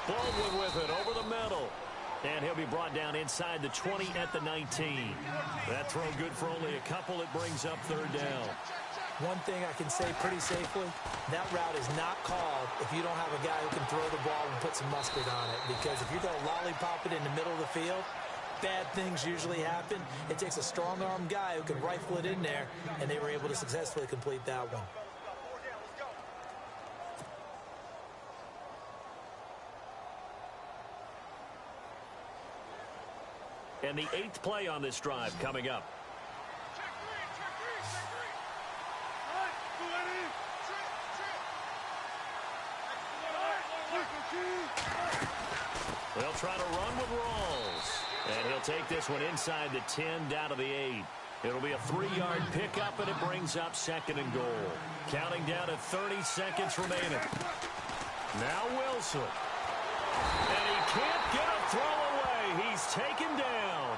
Baldwin with it over the middle. And he'll be brought down inside the 20 at the 19. That throw good for only a couple. It brings up third down. One thing I can say pretty safely, that route is not called if you don't have a guy who can throw the ball and put some mustard on it. Because if you're going to lollipop it in the middle of the field, bad things usually happen. It takes a strong-arm guy who can rifle it in there, and they were able to successfully complete that one. And the 8th play on this drive coming up. They'll try to run with Rawls. And he'll take this one inside the 10 down to the 8. It'll be a 3-yard pickup, and it brings up second and goal. Counting down to 30 seconds remaining. Now Wilson. And he can't get a throw away. He's taken down.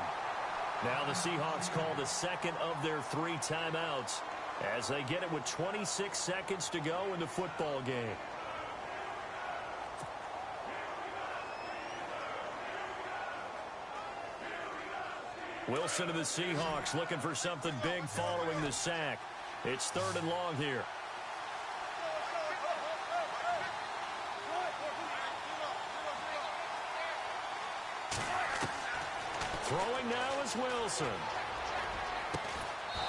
Now the Seahawks call the second of their 3 timeouts as they get it with 26 seconds to go in the football game. Wilson of the Seahawks looking for something big following the sack. It's 3rd and long here. Throwing now is Wilson.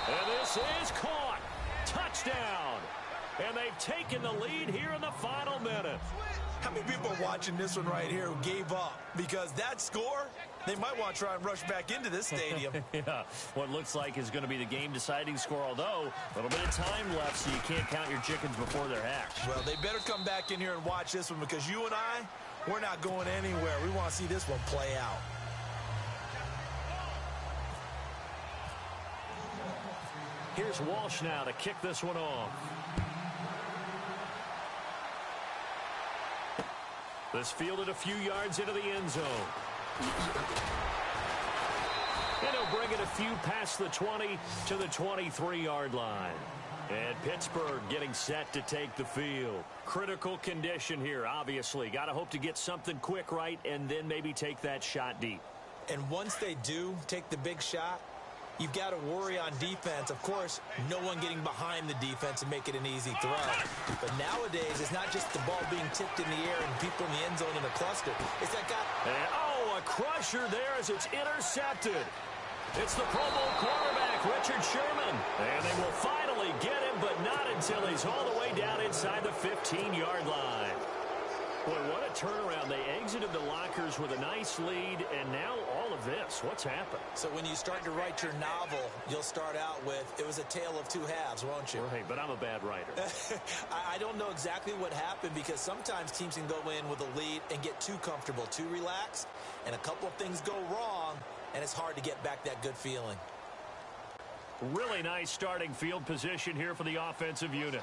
And this is caught. Touchdown. And they've taken the lead here in the final minute. How many people are watching this one right here who gave up? Because that score, they might want to try and rush back into this stadium. Yeah, what looks like is going to be the game-deciding score, although a little bit of time left, so you can't count your chickens before they're hatched. Well, they better come back in here and watch this one, because you and I, we're not going anywhere. We want to see this one play out. Here's Walsh now to kick this one off. This fielded a few yards into the end zone. And he'll bring it a few past the 20 to the 23-yard line. And Pittsburgh getting set to take the field. Critical condition here, obviously. Got to hope to get something quick right and then maybe take that shot deep. And once they do take the big shot, you've got to worry on defense. Of course, no one getting behind the defense and make it an easy throw. But nowadays, it's not just the ball being tipped in the air and people in the end zone in a cluster. It's that guy. And, oh, a crusher there as it's intercepted. It's the Pro Bowl quarterback, Richard Sherman. And they will finally get him, but not until he's all the way down inside the 15-yard line. Boy, what a turnaround. They exited the lockers with a nice lead, and now all of this. What's happened? So when you start to write your novel, you'll start out with, it was a tale of two halves, won't you? Right, but I'm a bad writer. I don't know exactly what happened, because sometimes teams can go in with a lead and get too comfortable, too relaxed, and a couple of things go wrong, and it's hard to get back that good feeling. Really nice starting field position here for the offensive unit.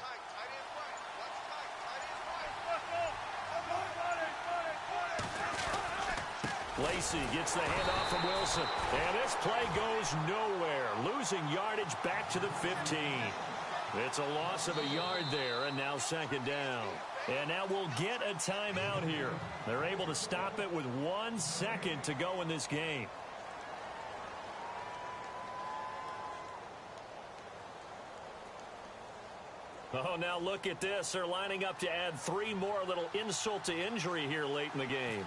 Lacey gets the handoff from Wilson. And this play goes nowhere. Losing yardage back to the 15. It's a loss of a yard there, and now 2nd down. And now we'll get a timeout here. They're able to stop it with 1 second to go in this game. Oh, now look at this. They're lining up to add 3 more, little insult to injury here late in the game.